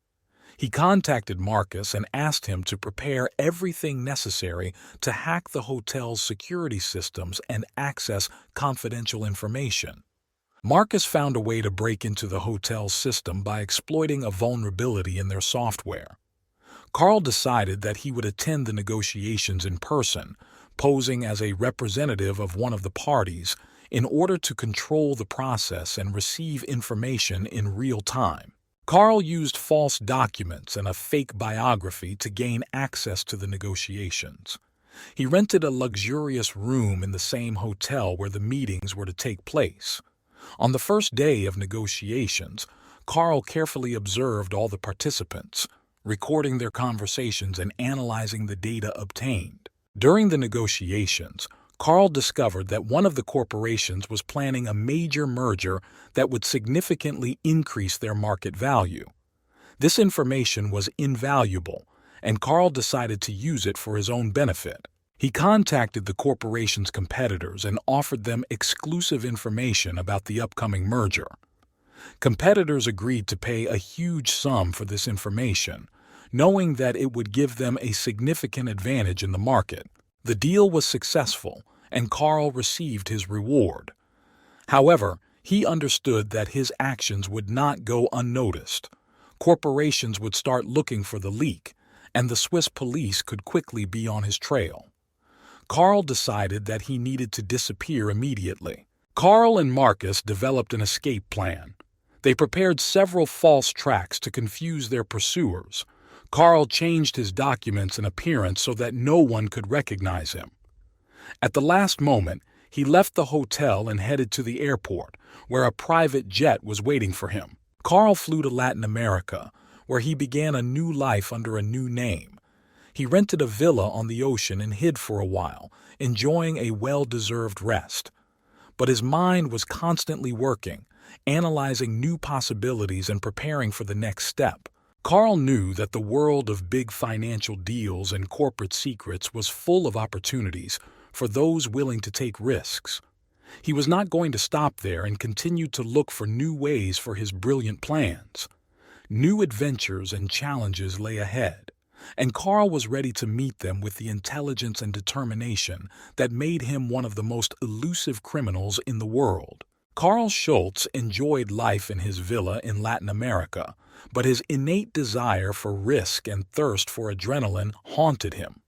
He contacted Marcus and asked him to prepare everything necessary to hack the hotel's security systems and access confidential information. Marcus found a way to break into the hotel's system by exploiting a vulnerability in their software. Karl decided that he would attend the negotiations in person, posing as a representative of one of the parties, in order to control the process and receive information in real time. Karl used false documents and a fake biography to gain access to the negotiations. He rented a luxurious room in the same hotel where the meetings were to take place. On the first day of negotiations, Carl carefully observed all the participants, recording their conversations and analyzing the data obtained. During the negotiations, Carl discovered that one of the corporations was planning a major merger that would significantly increase their market value. This information was invaluable, and Carl decided to use it for his own benefit. He contacted the corporation's competitors and offered them exclusive information about the upcoming merger. Competitors agreed to pay a huge sum for this information, knowing that it would give them a significant advantage in the market. The deal was successful, and Carl received his reward. However, he understood that his actions would not go unnoticed. Corporations would start looking for the leak, and the Swiss police could quickly be on his trail. Carl decided that he needed to disappear immediately. Carl and Marcus developed an escape plan. They prepared several false tracks to confuse their pursuers. Carl changed his documents and appearance so that no one could recognize him. At the last moment, he left the hotel and headed to the airport, where a private jet was waiting for him. Carl flew to Latin America, where he began a new life under a new name. He rented a villa on the ocean and hid for a while, enjoying a well-deserved rest. But his mind was constantly working, analyzing new possibilities and preparing for the next step. Carl knew that the world of big financial deals and corporate secrets was full of opportunities for those willing to take risks. He was not going to stop there and continued to look for new ways for his brilliant plans. New adventures and challenges lay ahead, and Carl was ready to meet them with the intelligence and determination that made him one of the most elusive criminals in the world. Carl Schultz enjoyed life in his villa in Latin America, but his innate desire for risk and thirst for adrenaline haunted him.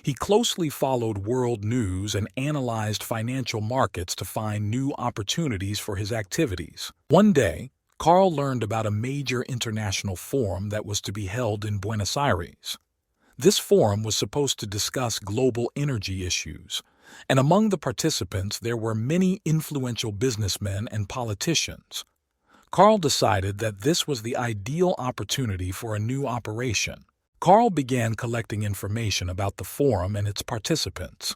He closely followed world news and analyzed financial markets to find new opportunities for his activities. One day, Carl learned about a major international forum that was to be held in Buenos Aires. This forum was supposed to discuss global energy issues, and among the participants there were many influential businessmen and politicians. Carl decided that this was the ideal opportunity for a new operation. Carl began collecting information about the forum and its participants.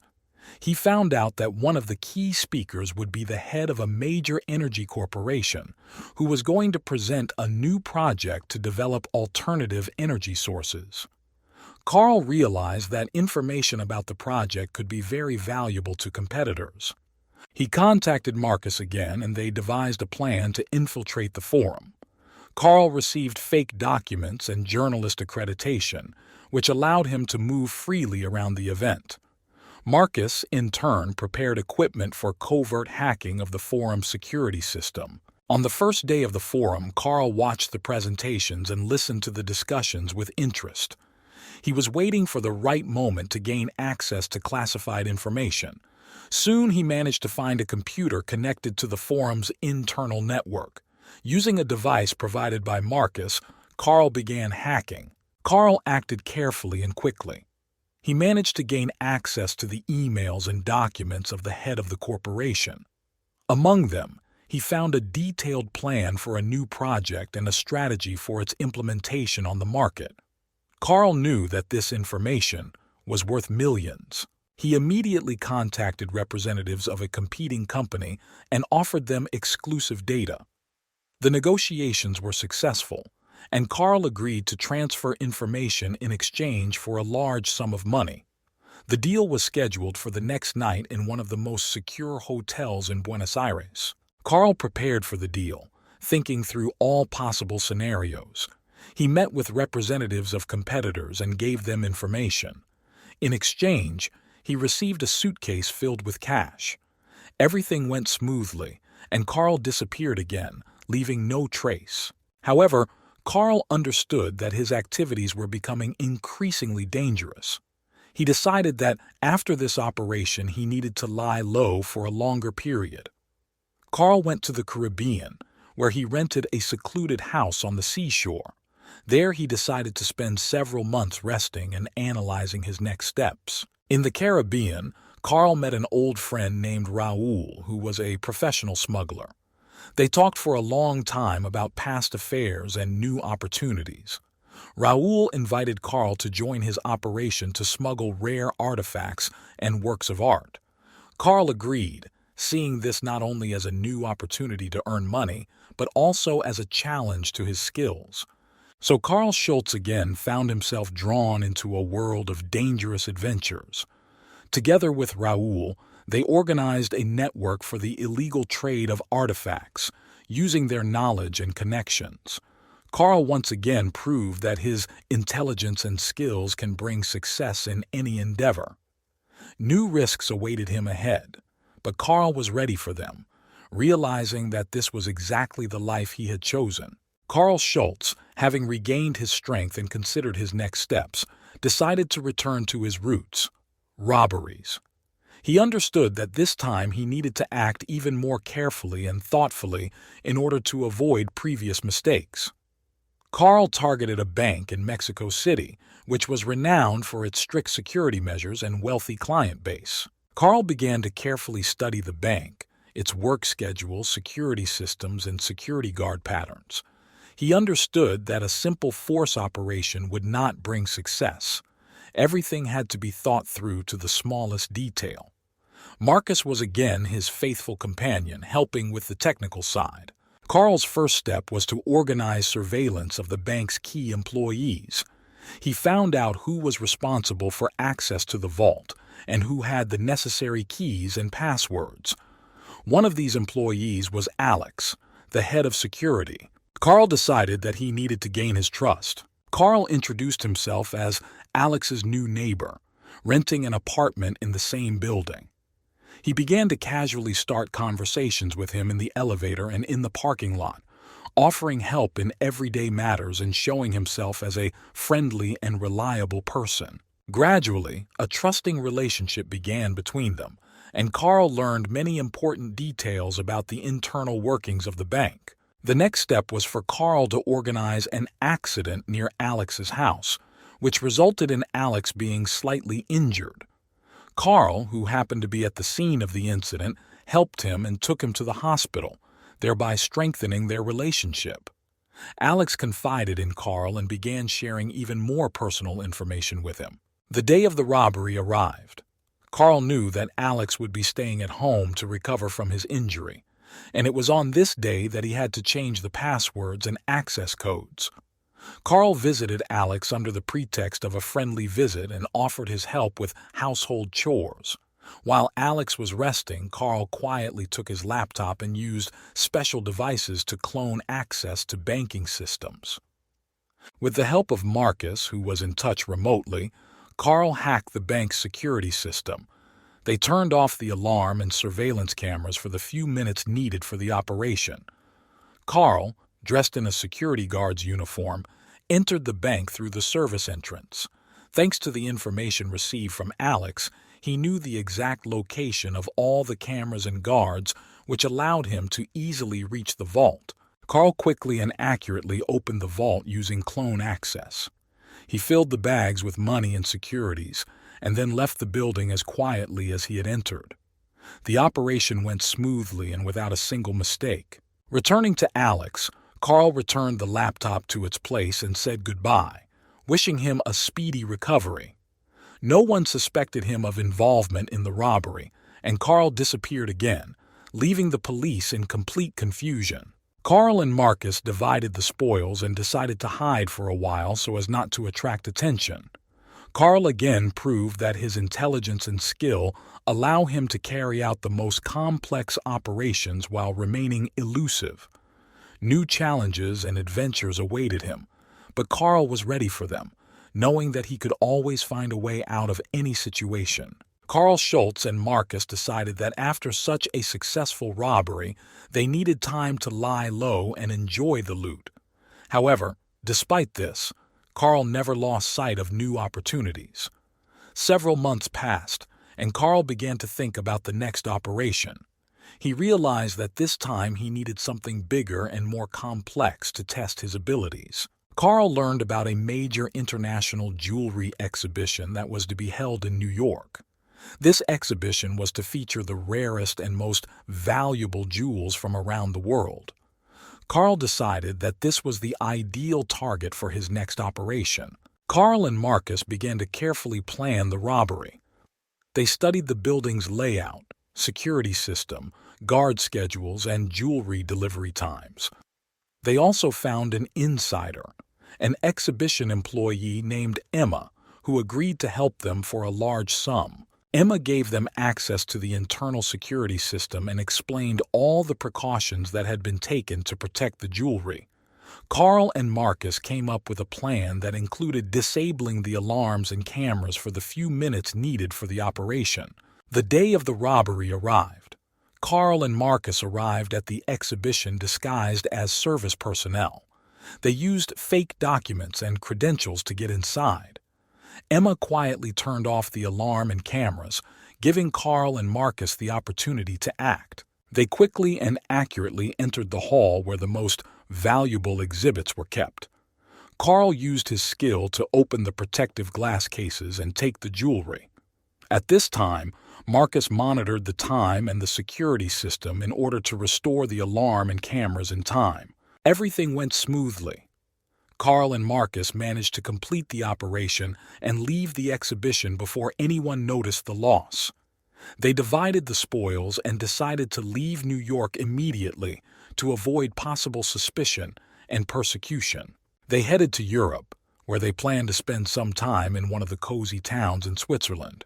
He found out that one of the key speakers would be the head of a major energy corporation who was going to present a new project to develop alternative energy sources. Carl realized that information about the project could be very valuable to competitors. He contacted Marcus again, and they devised a plan to infiltrate the forum. Carl received fake documents and journalist accreditation, which allowed him to move freely around the event. Marcus, in turn, prepared equipment for covert hacking of the forum's security system. On the first day of the forum, Carl watched the presentations and listened to the discussions with interest. He was waiting for the right moment to gain access to classified information. Soon he managed to find a computer connected to the forum's internal network. Using a device provided by Marcus, Carl began hacking. Carl acted carefully and quickly. He managed to gain access to the emails and documents of the head of the corporation. Among them, he found a detailed plan for a new project and a strategy for its implementation on the market. Carl knew that this information was worth millions. He immediately contacted representatives of a competing company and offered them exclusive data. The negotiations were successful, and Carl agreed to transfer information in exchange for a large sum of money. The deal was scheduled for the next night in one of the most secure hotels in Buenos Aires. Carl prepared for the deal, thinking through all possible scenarios. He met with representatives of competitors and gave them information. In exchange, he received a suitcase filled with cash. Everything went smoothly, and Carl disappeared again, leaving no trace. However, Carl understood that his activities were becoming increasingly dangerous. He decided that after this operation he needed to lie low for a longer period. Carl went to the Caribbean, where he rented a secluded house on the seashore. There he decided to spend several months resting and analyzing his next steps. In the Caribbean, Carl met an old friend named Raoul, who was a professional smuggler. They talked for a long time about past affairs and new opportunities. Raoul invited Carl to join his operation to smuggle rare artifacts and works of art. Carl agreed, seeing this not only as a new opportunity to earn money, but also as a challenge to his skills. So Carl Schultz again found himself drawn into a world of dangerous adventures. Together with Raoul, they organized a network for the illegal trade of artifacts, using their knowledge and connections. Carl once again proved that his intelligence and skills can bring success in any endeavor. New risks awaited him ahead, but Carl was ready for them, realizing that this was exactly the life he had chosen. Carl Schultz, having regained his strength and considered his next steps, decided to return to his roots: robberies. He understood that this time he needed to act even more carefully and thoughtfully in order to avoid previous mistakes. Carl targeted a bank in Mexico City, which was renowned for its strict security measures and wealthy client base. Carl began to carefully study the bank, its work schedule, security systems, and security guard patterns. He understood that a simple force operation would not bring success. Everything had to be thought through to the smallest detail. Marcus was again his faithful companion, helping with the technical side. Carl's first step was to organize surveillance of the bank's key employees. He found out who was responsible for access to the vault and who had the necessary keys and passwords. One of these employees was Alex, the head of security. Carl decided that he needed to gain his trust. Carl introduced himself as Alex's new neighbor, renting an apartment in the same building. He began to casually start conversations with him in the elevator and in the parking lot, offering help in everyday matters and showing himself as a friendly and reliable person. Gradually, a trusting relationship began between them, and Carl learned many important details about the internal workings of the bank. The next step was for Carl to organize an accident near Alex's house, which resulted in Alex being slightly injured. Carl, who happened to be at the scene of the incident, helped him and took him to the hospital, thereby strengthening their relationship. Alex confided in Carl and began sharing even more personal information with him. The day of the robbery arrived. Carl knew that Alex would be staying at home to recover from his injury, and it was on this day that he had to change the passwords and access codes. Carl visited Alex under the pretext of a friendly visit and offered his help with household chores. While Alex was resting, Carl quietly took his laptop and used special devices to clone access to banking systems. With the help of Marcus, who was in touch remotely, Carl hacked the bank's security system. They turned off the alarm and surveillance cameras for the few minutes needed for the operation. Carl, dressed in a security guard's uniform, entered the bank through the service entrance. Thanks to the information received from Alex, he knew the exact location of all the cameras and guards, which allowed him to easily reach the vault. Carl quickly and accurately opened the vault using clone access. He filled the bags with money and securities, and then left the building as quietly as he had entered. The operation went smoothly and without a single mistake. Returning to Alex, Carl returned the laptop to its place and said goodbye, wishing him a speedy recovery. No one suspected him of involvement in the robbery, and Carl disappeared again, leaving the police in complete confusion. Carl and Marcus divided the spoils and decided to hide for a while so as not to attract attention. Carl again proved that his intelligence and skill allow him to carry out the most complex operations while remaining elusive. New challenges and adventures awaited him, but Carl was ready for them, knowing that he could always find a way out of any situation. Carl Schultz and Marcus decided that after such a successful robbery, they needed time to lie low and enjoy the loot. However, despite this, Carl never lost sight of new opportunities. Several months passed, and Carl began to think about the next operation. He realized that this time he needed something bigger and more complex to test his abilities. Carl learned about a major international jewelry exhibition that was to be held in New York. This exhibition was to feature the rarest and most valuable jewels from around the world. Carl decided that this was the ideal target for his next operation. Carl and Marcus began to carefully plan the robbery. They studied the building's layout, security system, guard schedules, and jewelry delivery times. They also found an insider, an exhibition employee named Emma, who agreed to help them for a large sum. Emma gave them access to the internal security system and explained all the precautions that had been taken to protect the jewelry. Carl and Marcus came up with a plan that included disabling the alarms and cameras for the few minutes needed for the operation. The day of the robbery arrived. Carl and Marcus arrived at the exhibition disguised as service personnel. They used fake documents and credentials to get inside. Emma quietly turned off the alarm and cameras, giving Carl and Marcus the opportunity to act. They quickly and accurately entered the hall where the most valuable exhibits were kept. Carl used his skill to open the protective glass cases and take the jewelry. At this time, Marcus monitored the time and the security system in order to restore the alarm and cameras in time. Everything went smoothly. Carl and Marcus managed to complete the operation and leave the exhibition before anyone noticed the loss. They divided the spoils and decided to leave New York immediately to avoid possible suspicion and persecution. They headed to Europe, where they planned to spend some time in one of the cozy towns in Switzerland.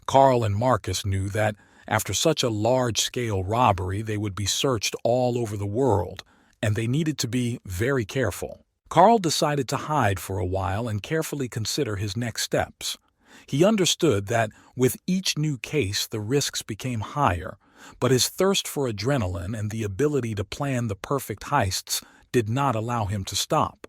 Carl and Marcus knew that after such a large-scale robbery, they would be searched all over the world, and they needed to be very careful. Carl decided to hide for a while and carefully consider his next steps. He understood that with each new case the risks became higher, but his thirst for adrenaline and the ability to plan the perfect heists did not allow him to stop.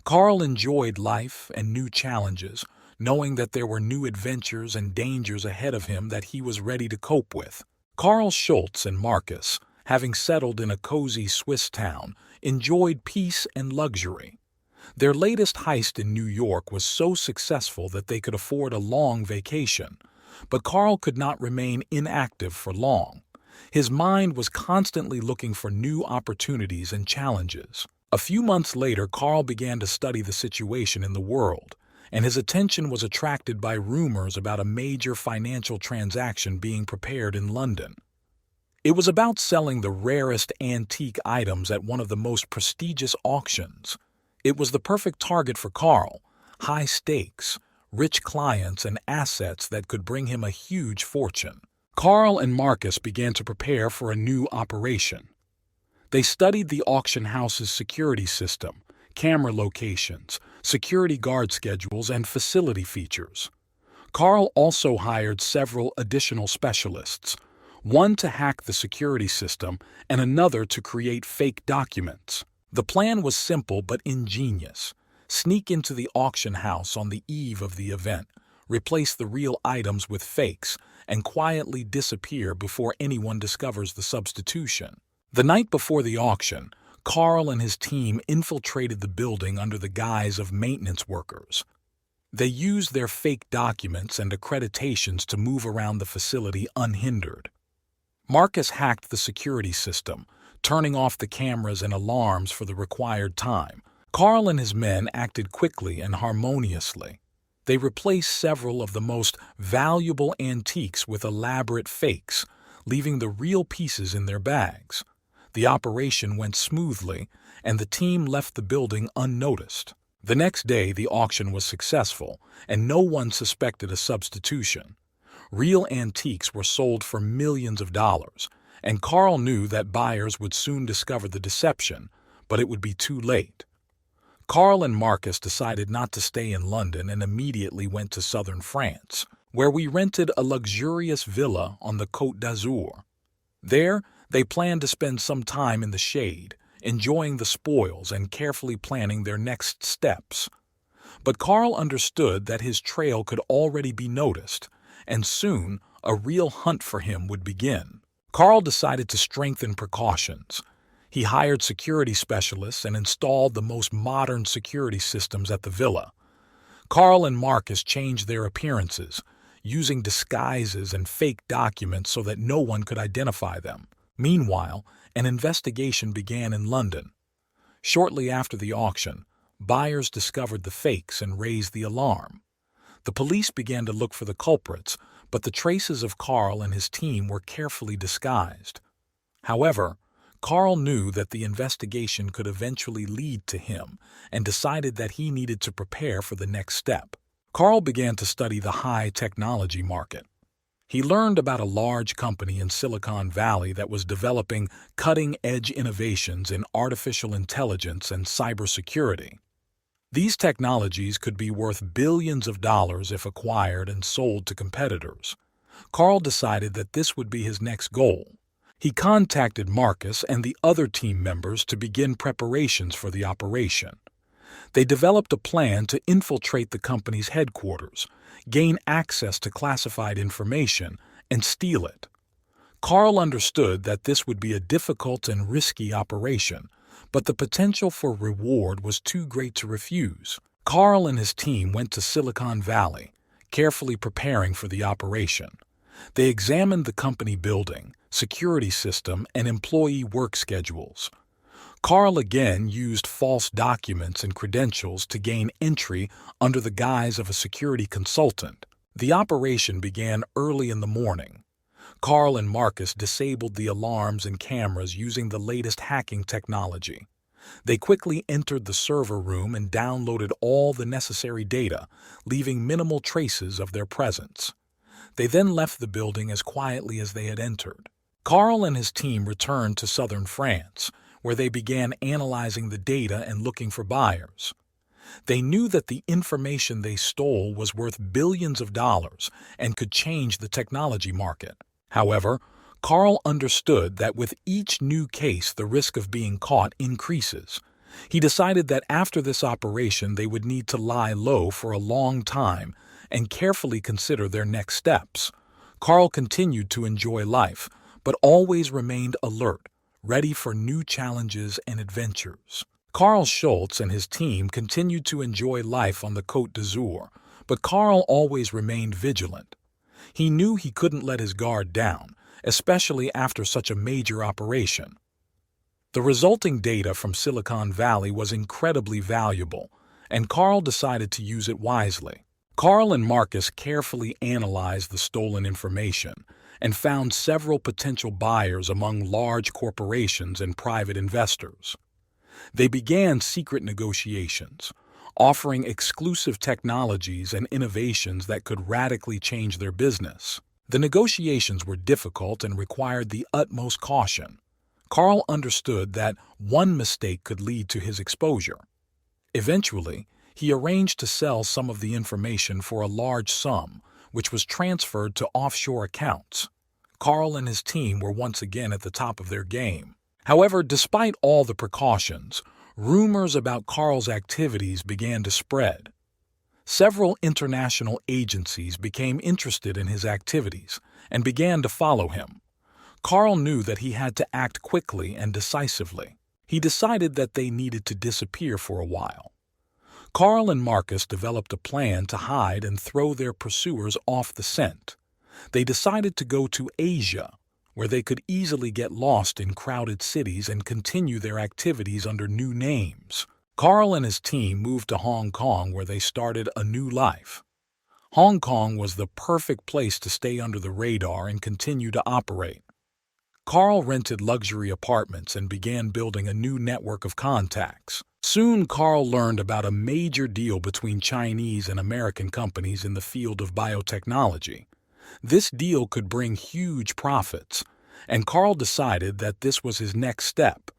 Carl enjoyed life and new challenges, knowing that there were new adventures and dangers ahead of him that he was ready to cope with. Carl Schultz and Marcus, having settled in a cozy Swiss town, enjoyed peace and luxury. Their latest heist in New York was so successful that they could afford a long vacation, but Carl could not remain inactive for long. His mind was constantly looking for new opportunities and challenges. A few months later, Carl began to study the situation in the world, and his attention was attracted by rumors about a major financial transaction being prepared in London. It was about selling the rarest antique items at one of the most prestigious auctions. It was the perfect target for Carl: high stakes, rich clients, and assets that could bring him a huge fortune. Carl and Marcus began to prepare for a new operation. They studied the auction house's security system, camera locations, security guard schedules, and facility features. Carl also hired several additional specialists, one to hack the security system and another to create fake documents. The plan was simple but ingenious. Sneak into the auction house on the eve of the event, replace the real items with fakes, and quietly disappear before anyone discovers the substitution. The night before the auction, Carl and his team infiltrated the building under the guise of maintenance workers. They used their fake documents and accreditations to move around the facility unhindered. Marcus hacked the security system, turning off the cameras and alarms for the required time. Carl and his men acted quickly and harmoniously. They replaced several of the most valuable antiques with elaborate fakes, leaving the real pieces in their bags. The operation went smoothly, and the team left the building unnoticed. The next day, the auction was successful, and no one suspected a substitution. Real antiques were sold for millions of dollars, and Carl knew that buyers would soon discover the deception, but it would be too late. Carl and Marcus decided not to stay in London and immediately went to southern France, where we rented a luxurious villa on the Côte d'Azur. There, they planned to spend some time in the shade, enjoying the spoils and carefully planning their next steps. But Carl understood that his trail could already be noticed, and soon a real hunt for him would begin. Carl decided to strengthen precautions. He hired security specialists and installed the most modern security systems at the villa. Carl and Marcus changed their appearances, using disguises and fake documents so that no one could identify them. Meanwhile, an investigation began in London. Shortly after the auction, buyers discovered the fakes and raised the alarm. The police began to look for the culprits, but the traces of Carl and his team were carefully disguised. However, Carl knew that the investigation could eventually lead to him and decided that he needed to prepare for the next step. Carl began to study the high-technology market. He learned about a large company in Silicon Valley that was developing cutting-edge innovations in artificial intelligence and cybersecurity. These technologies could be worth billions of dollars if acquired and sold to competitors. Carl decided that this would be his next goal. He contacted Marcus and the other team members to begin preparations for the operation. They developed a plan to infiltrate the company's headquarters, gain access to classified information, and steal it. Carl understood that this would be a difficult and risky operation, but the potential for reward was too great to refuse. Carl and his team went to Silicon Valley, carefully preparing for the operation. They examined the company building, security system, and employee work schedules. Carl again used false documents and credentials to gain entry under the guise of a security consultant. The operation began early in the morning. Carl and Marcus disabled the alarms and cameras using the latest hacking technology. They quickly entered the server room and downloaded all the necessary data, leaving minimal traces of their presence. They then left the building as quietly as they had entered. Carl and his team returned to southern France, where they began analyzing the data and looking for buyers. They knew that the information they stole was worth billions of dollars and could change the technology market. However, Carl understood that with each new case the risk of being caught increases. He decided that after this operation they would need to lie low for a long time and carefully consider their next steps. Carl continued to enjoy life, but always remained alert, ready for new challenges and adventures. Carl Schultz and his team continued to enjoy life on the Côte d'Azur, but Carl always remained vigilant. He knew he couldn't let his guard down, especially after such a major operation. The resulting data from Silicon Valley was incredibly valuable, and Carl decided to use it wisely. Carl and Marcus carefully analyzed the stolen information and found several potential buyers among large corporations and private investors. They began secret negotiations, offering exclusive technologies and innovations that could radically change their business. The negotiations were difficult and required the utmost caution. Carl understood that one mistake could lead to his exposure. Eventually, he arranged to sell some of the information for a large sum, which was transferred to offshore accounts. Carl and his team were once again at the top of their game. However, despite all the precautions, rumors about Carl's activities began to spread. Several international agencies became interested in his activities and began to follow him. Carl knew that he had to act quickly and decisively. He decided that they needed to disappear for a while. Carl and Marcus developed a plan to hide and throw their pursuers off the scent. They decided to go to Asia, where they could easily get lost in crowded cities and continue their activities under new names. Carl and his team moved to Hong Kong, where they started a new life. Hong Kong was the perfect place to stay under the radar and continue to operate. Carl rented luxury apartments and began building a new network of contacts. Soon, Carl learned about a major deal between Chinese and American companies in the field of biotechnology. This deal could bring huge profits, and Carl decided that this was his next step.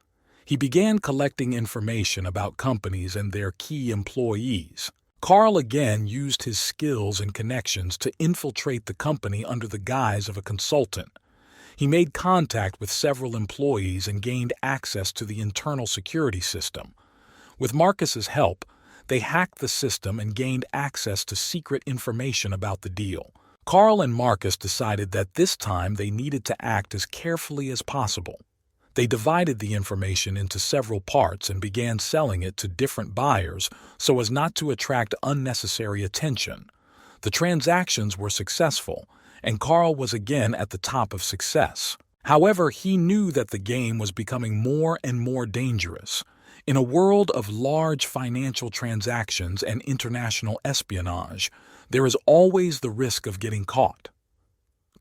He began collecting information about companies and their key employees. Carl again used his skills and connections to infiltrate the company under the guise of a consultant. He made contact with several employees and gained access to the internal security system. With Marcus's help, they hacked the system and gained access to secret information about the deal. Carl and Marcus decided that this time they needed to act as carefully as possible. They divided the information into several parts and began selling it to different buyers so as not to attract unnecessary attention. The transactions were successful, and Carl was again at the top of success. However, he knew that the game was becoming more and more dangerous. In a world of large financial transactions and international espionage, there is always the risk of getting caught.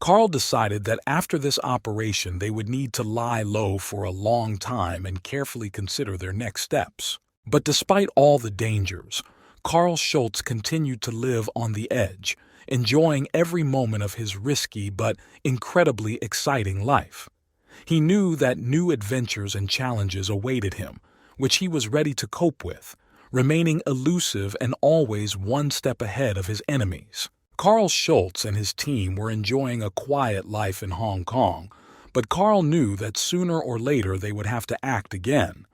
Carl decided that after this operation they would need to lie low for a long time and carefully consider their next steps. But despite all the dangers, Carl Schultz continued to live on the edge, enjoying every moment of his risky but incredibly exciting life. He knew that new adventures and challenges awaited him, which he was ready to cope with, remaining elusive and always one step ahead of his enemies. Carl Schultz and his team were enjoying a quiet life in Hong Kong, but Carl knew that sooner or later they would have to act again.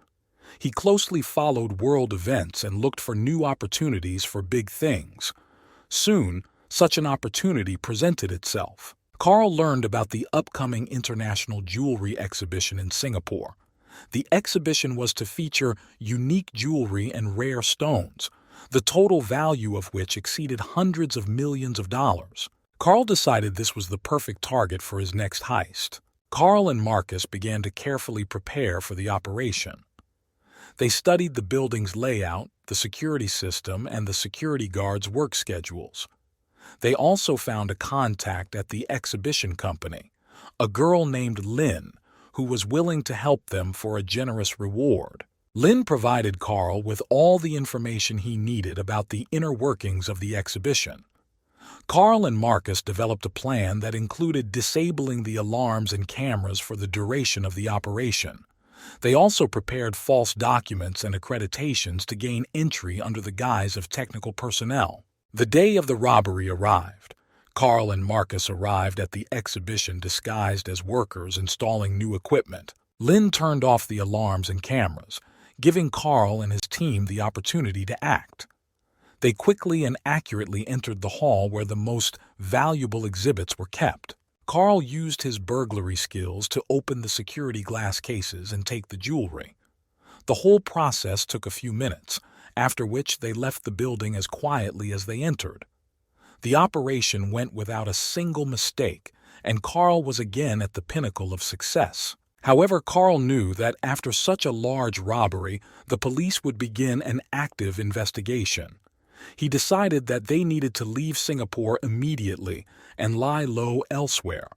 He closely followed world events and looked for new opportunities for big things. Soon, such an opportunity presented itself. Carl learned about the upcoming International Jewelry Exhibition in Singapore. The exhibition was to feature unique jewelry and rare stones, the total value of which exceeded hundreds of millions of dollars. Carl decided this was the perfect target for his next heist. Carl and Marcus began to carefully prepare for the operation. They studied the building's layout, the security system, and the security guards' work schedules. They also found a contact at the exhibition company, a girl named Lynn, who was willing to help them for a generous reward. Lynn provided Carl with all the information he needed about the inner workings of the exhibition. Carl and Marcus developed a plan that included disabling the alarms and cameras for the duration of the operation. They also prepared false documents and accreditations to gain entry under the guise of technical personnel. The day of the robbery arrived. Carl and Marcus arrived at the exhibition disguised as workers installing new equipment. Lynn turned off the alarms and cameras, giving Carl and his team the opportunity to act. They quickly and accurately entered the hall where the most valuable exhibits were kept. Carl used his burglary skills to open the security glass cases and take the jewelry. The whole process took a few minutes, after which they left the building as quietly as they entered. The operation went without a single mistake, and Carl was again at the pinnacle of success. However, Carl knew that after such a large robbery, the police would begin an active investigation. He decided that they needed to leave Singapore immediately and lie low elsewhere.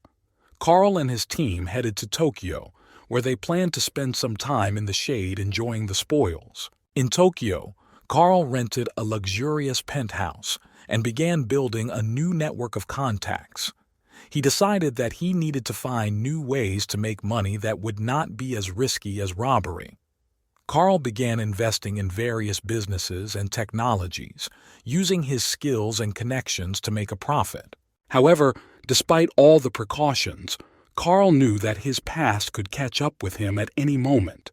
Carl and his team headed to Tokyo, where they planned to spend some time in the shade enjoying the spoils. In Tokyo, Carl rented a luxurious penthouse and began building a new network of contacts. He decided that he needed to find new ways to make money that would not be as risky as robbery. Carl began investing in various businesses and technologies, using his skills and connections to make a profit. However, despite all the precautions, Carl knew that his past could catch up with him at any moment.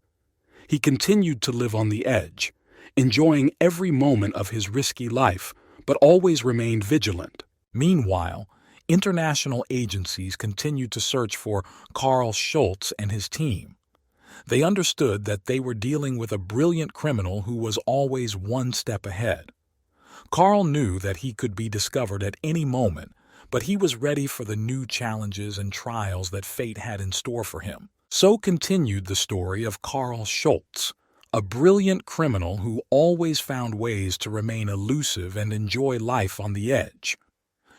He continued to live on the edge, enjoying every moment of his risky life, but always remained vigilant. Meanwhile, international agencies continued to search for Carl Schultz and his team. They understood that they were dealing with a brilliant criminal who was always one step ahead. Carl knew that he could be discovered at any moment, but he was ready for the new challenges and trials that fate had in store for him. So continued the story of Carl Schultz, a brilliant criminal who always found ways to remain elusive and enjoy life on the edge.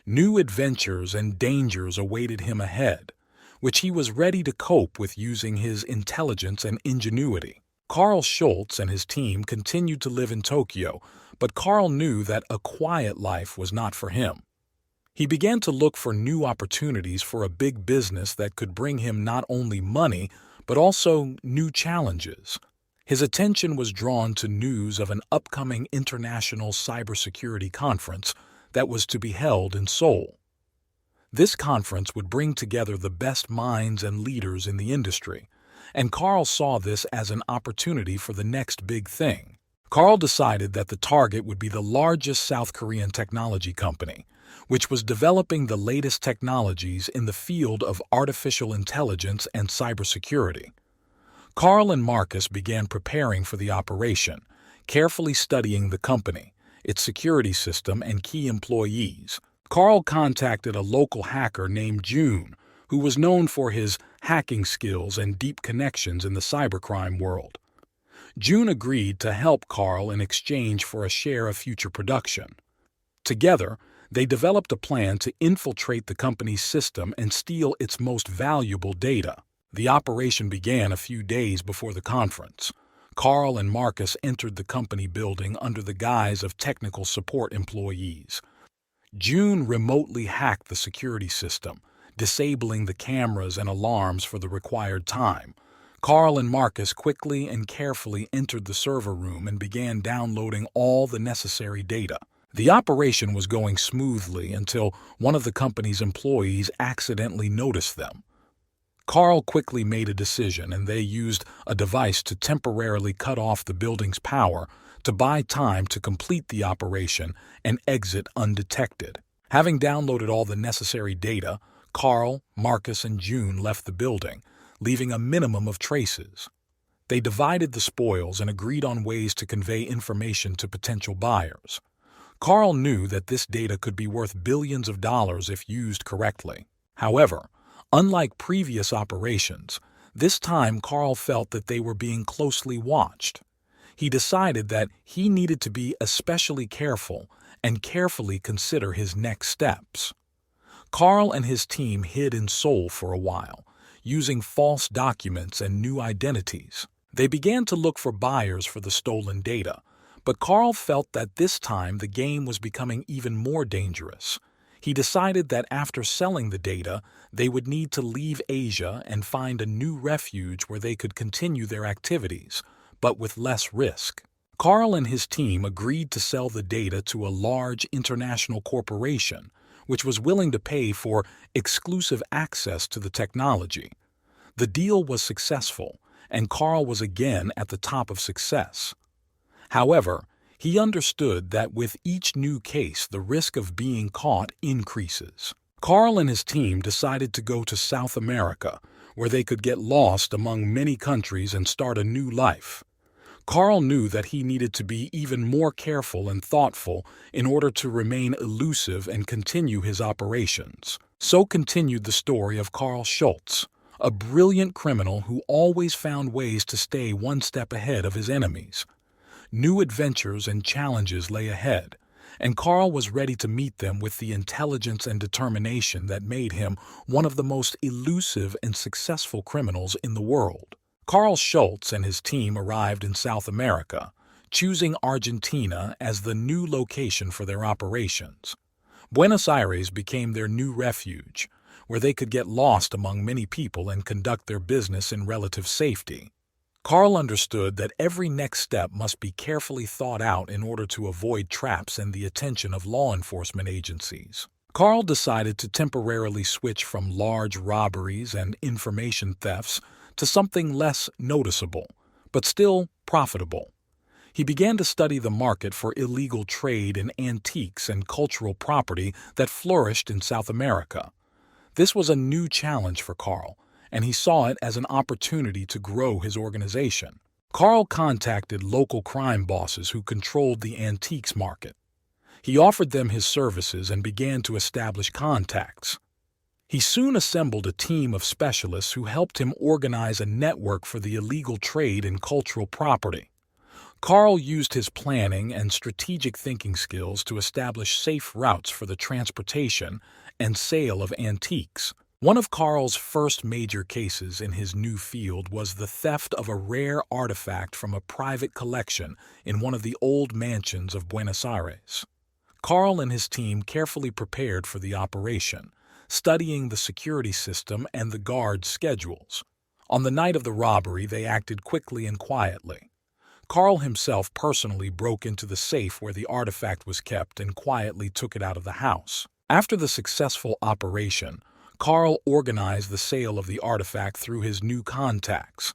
New adventures and dangers awaited him ahead, which he was ready to cope with using his intelligence and ingenuity. Carl Schultz and his team continued to live in Tokyo, but Carl knew that a quiet life was not for him. He began to look for new opportunities for a big business that could bring him not only money, but also new challenges. His attention was drawn to news of an upcoming international cybersecurity conference that was to be held in Seoul. This conference would bring together the best minds and leaders in the industry, and Carl saw this as an opportunity for the next big thing. Carl decided that the target would be the largest South Korean technology company, which was developing the latest technologies in the field of artificial intelligence and cybersecurity. Carl and Marcus began preparing for the operation, carefully studying the company, its security system, and key employees. Carl contacted a local hacker named June, who was known for his hacking skills and deep connections in the cybercrime world. June agreed to help Carl in exchange for a share of future production. Together, they developed a plan to infiltrate the company's system and steal its most valuable data. The operation began a few days before the conference. Carl and Marcus entered the company building under the guise of technical support employees. June remotely hacked the security system, disabling the cameras and alarms for the required time. Carl and Marcus quickly and carefully entered the server room and began downloading all the necessary data. The operation was going smoothly until one of the company's employees accidentally noticed them. Carl quickly made a decision, and they used a device to temporarily cut off the building's power to buy time to complete the operation and exit undetected. Having downloaded all the necessary data, Carl, Marcus, and June left the building, leaving a minimum of traces. They divided the spoils and agreed on ways to convey information to potential buyers. Carl knew that this data could be worth billions of dollars if used correctly. However, unlike previous operations, this time Carl felt that they were being closely watched. He decided that he needed to be especially careful and carefully consider his next steps. Carl and his team hid in Seoul for a while, using false documents and new identities. They began to look for buyers for the stolen data, but Carl felt that this time the game was becoming even more dangerous. He decided that after selling the data, they would need to leave Asia and find a new refuge where they could continue their activities, but with less risk. Carl and his team agreed to sell the data to a large international corporation, which was willing to pay for exclusive access to the technology. The deal was successful, and Carl was again at the top of success. However, he understood that with each new case, the risk of being caught increases. Carl and his team decided to go to South America, where they could get lost among many countries and start a new life. Carl knew that he needed to be even more careful and thoughtful in order to remain elusive and continue his operations. So continued the story of Carl Schultz, a brilliant criminal who always found ways to stay one step ahead of his enemies. New adventures and challenges lay ahead, and Carl was ready to meet them with the intelligence and determination that made him one of the most elusive and successful criminals in the world. Carl Schultz and his team arrived in South America, choosing Argentina as the new location for their operations. Buenos Aires became their new refuge, where they could get lost among many people and conduct their business in relative safety. Carl understood that every next step must be carefully thought out in order to avoid traps and the attention of law enforcement agencies. Carl decided to temporarily switch from large robberies and information thefts to something less noticeable, but still profitable. He began to study the market for illegal trade in antiques and cultural property that flourished in South America. This was a new challenge for Carl, and he saw it as an opportunity to grow his organization. Carl contacted local crime bosses who controlled the antiques market. He offered them his services and began to establish contacts. He soon assembled a team of specialists who helped him organize a network for the illegal trade in cultural property. Carl used his planning and strategic thinking skills to establish safe routes for the transportation and sale of antiques. One of Carl's first major cases in his new field was the theft of a rare artifact from a private collection in one of the old mansions of Buenos Aires. Carl and his team carefully prepared for the operation, studying the security system and the guards' schedules. On the night of the robbery, they acted quickly and quietly. Carl himself personally broke into the safe where the artifact was kept and quietly took it out of the house. After the successful operation, Carl organized the sale of the artifact through his new contacts.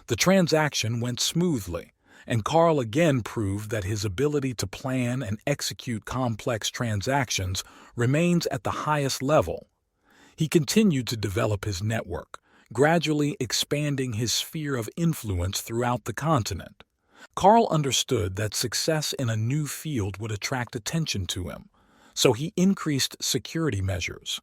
The transaction went smoothly, and Carl again proved that his ability to plan and execute complex transactions remains at the highest level. He continued to develop his network, gradually expanding his sphere of influence throughout the continent. Carl understood that success in a new field would attract attention to him, so he increased security measures.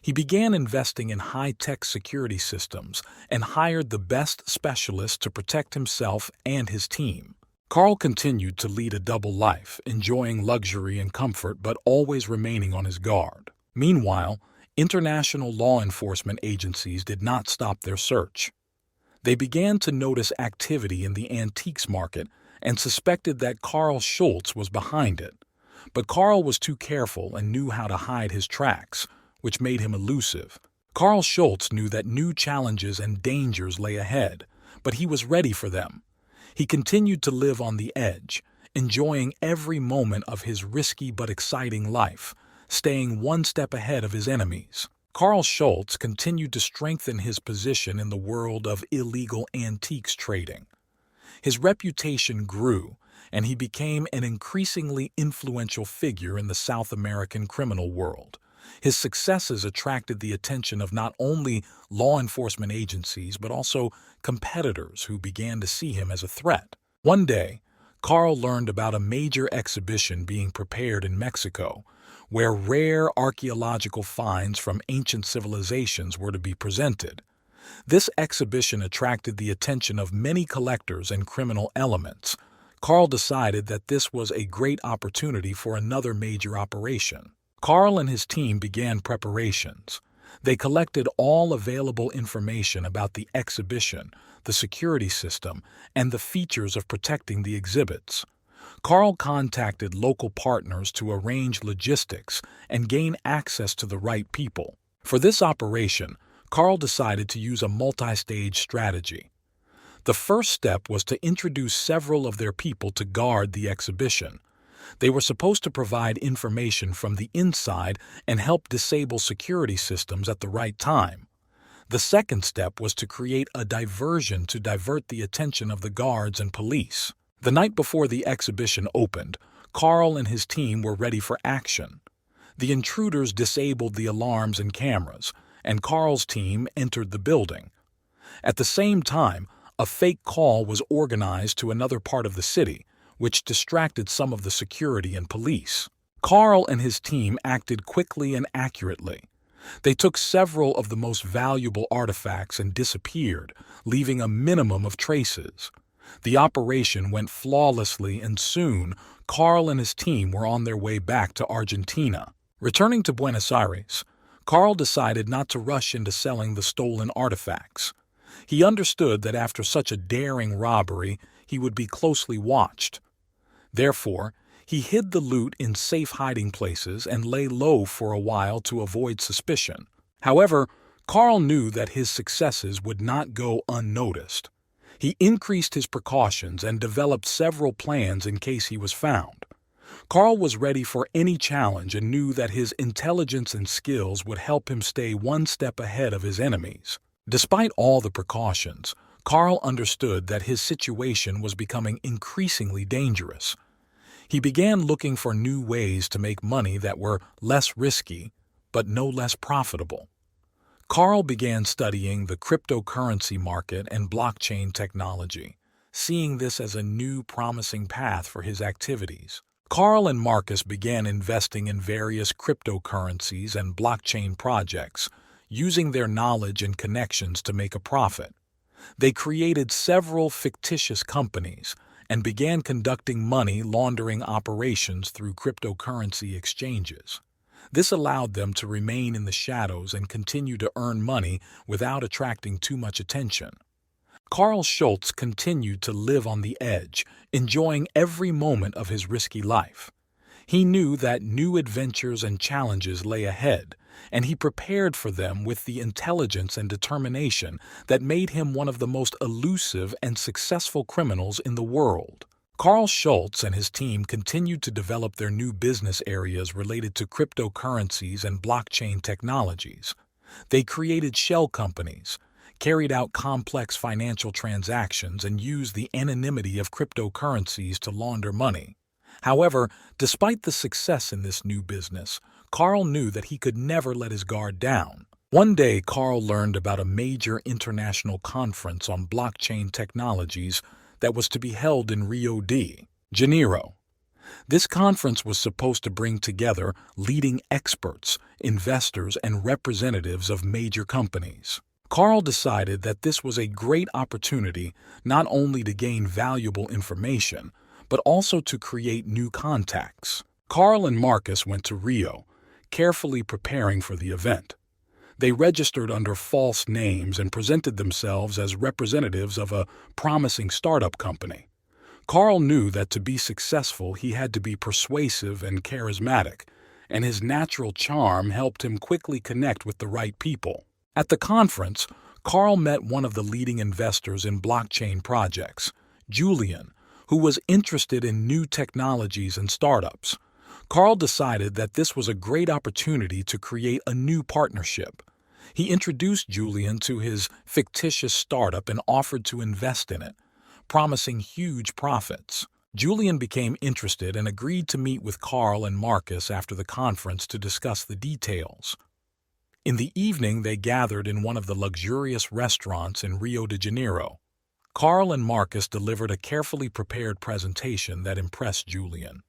He began investing in high-tech security systems and hired the best specialists to protect himself and his team. Carl continued to lead a double life, enjoying luxury and comfort but always remaining on his guard. Meanwhile, international law enforcement agencies did not stop their search. They began to notice activity in the antiques market and suspected that Carl Schultz was behind it. But Carl was too careful and knew how to hide his tracks, which made him elusive. Carl Schultz knew that new challenges and dangers lay ahead, but he was ready for them. He continued to live on the edge, enjoying every moment of his risky but exciting life, staying one step ahead of his enemies. Carl Schultz continued to strengthen his position in the world of illegal antiques trading. His reputation grew, and he became an increasingly influential figure in the South American criminal world. His successes attracted the attention of not only law enforcement agencies but also competitors who began to see him as a threat. One day, Carl learned about a major exhibition being prepared in Mexico, where rare archaeological finds from ancient civilizations were to be presented. This exhibition attracted the attention of many collectors and criminal elements. Carl decided that this was a great opportunity for another major operation. Carl and his team began preparations. They collected all available information about the exhibition, the security system, and the features of protecting the exhibits. Carl contacted local partners to arrange logistics and gain access to the right people. For this operation, Carl decided to use a multi-stage strategy. The first step was to introduce several of their people to guard the exhibition. They were supposed to provide information from the inside and help disable security systems at the right time. The second step was to create a diversion to divert the attention of the guards and police. The night before the exhibition opened, Carl and his team were ready for action. The intruders disabled the alarms and cameras, and Carl's team entered the building. At the same time, a fake call was organized to another part of the city, which distracted some of the security and police. Carl and his team acted quickly and accurately. They took several of the most valuable artifacts and disappeared, leaving a minimum of traces. The operation went flawlessly, and soon Carl and his team were on their way back to Argentina. Returning to Buenos Aires, Carl decided not to rush into selling the stolen artifacts. He understood that after such a daring robbery, he would be closely watched. Therefore, he hid the loot in safe hiding places and lay low for a while to avoid suspicion. However, Carl knew that his successes would not go unnoticed. He increased his precautions and developed several plans in case he was found. Carl was ready for any challenge and knew that his intelligence and skills would help him stay one step ahead of his enemies. Despite all the precautions, Carl understood that his situation was becoming increasingly dangerous. He began looking for new ways to make money that were less risky, but no less profitable. Carl began studying the cryptocurrency market and blockchain technology, seeing this as a new promising path for his activities. Carl and Marcus began investing in various cryptocurrencies and blockchain projects, using their knowledge and connections to make a profit. They created several fictitious companies and began conducting money laundering operations through cryptocurrency exchanges. This allowed them to remain in the shadows and continue to earn money without attracting too much attention. Carl Schultz continued to live on the edge, enjoying every moment of his risky life. He knew that new adventures and challenges lay ahead, and he prepared for them with the intelligence and determination that made him one of the most elusive and successful criminals in the world. Carl Schultz and his team continued to develop their new business areas related to cryptocurrencies and blockchain technologies. They created shell companies, carried out complex financial transactions, and used the anonymity of cryptocurrencies to launder money. However, despite the success in this new business, Carl knew that he could never let his guard down. One day, Carl learned about a major international conference on blockchain technologies that was to be held in Rio de Janeiro. This conference was supposed to bring together leading experts, investors, and representatives of major companies. Carl decided that this was a great opportunity not only to gain valuable information, but also to create new contacts. Carl and Marcus went to Rio, carefully preparing for the event. They registered under false names and presented themselves as representatives of a promising startup company. Carl knew that to be successful he had to be persuasive and charismatic, and his natural charm helped him quickly connect with the right people. At the conference, Carl met one of the leading investors in blockchain projects, Julian, who was interested in new technologies and startups. Carl decided that this was a great opportunity to create a new partnership. He introduced Julian to his fictitious startup and offered to invest in it, promising huge profits. Julian became interested and agreed to meet with Carl and Marcus after the conference to discuss the details. In the evening, they gathered in one of the luxurious restaurants in Rio de Janeiro. Carl and Marcus delivered a carefully prepared presentation that impressed Julian.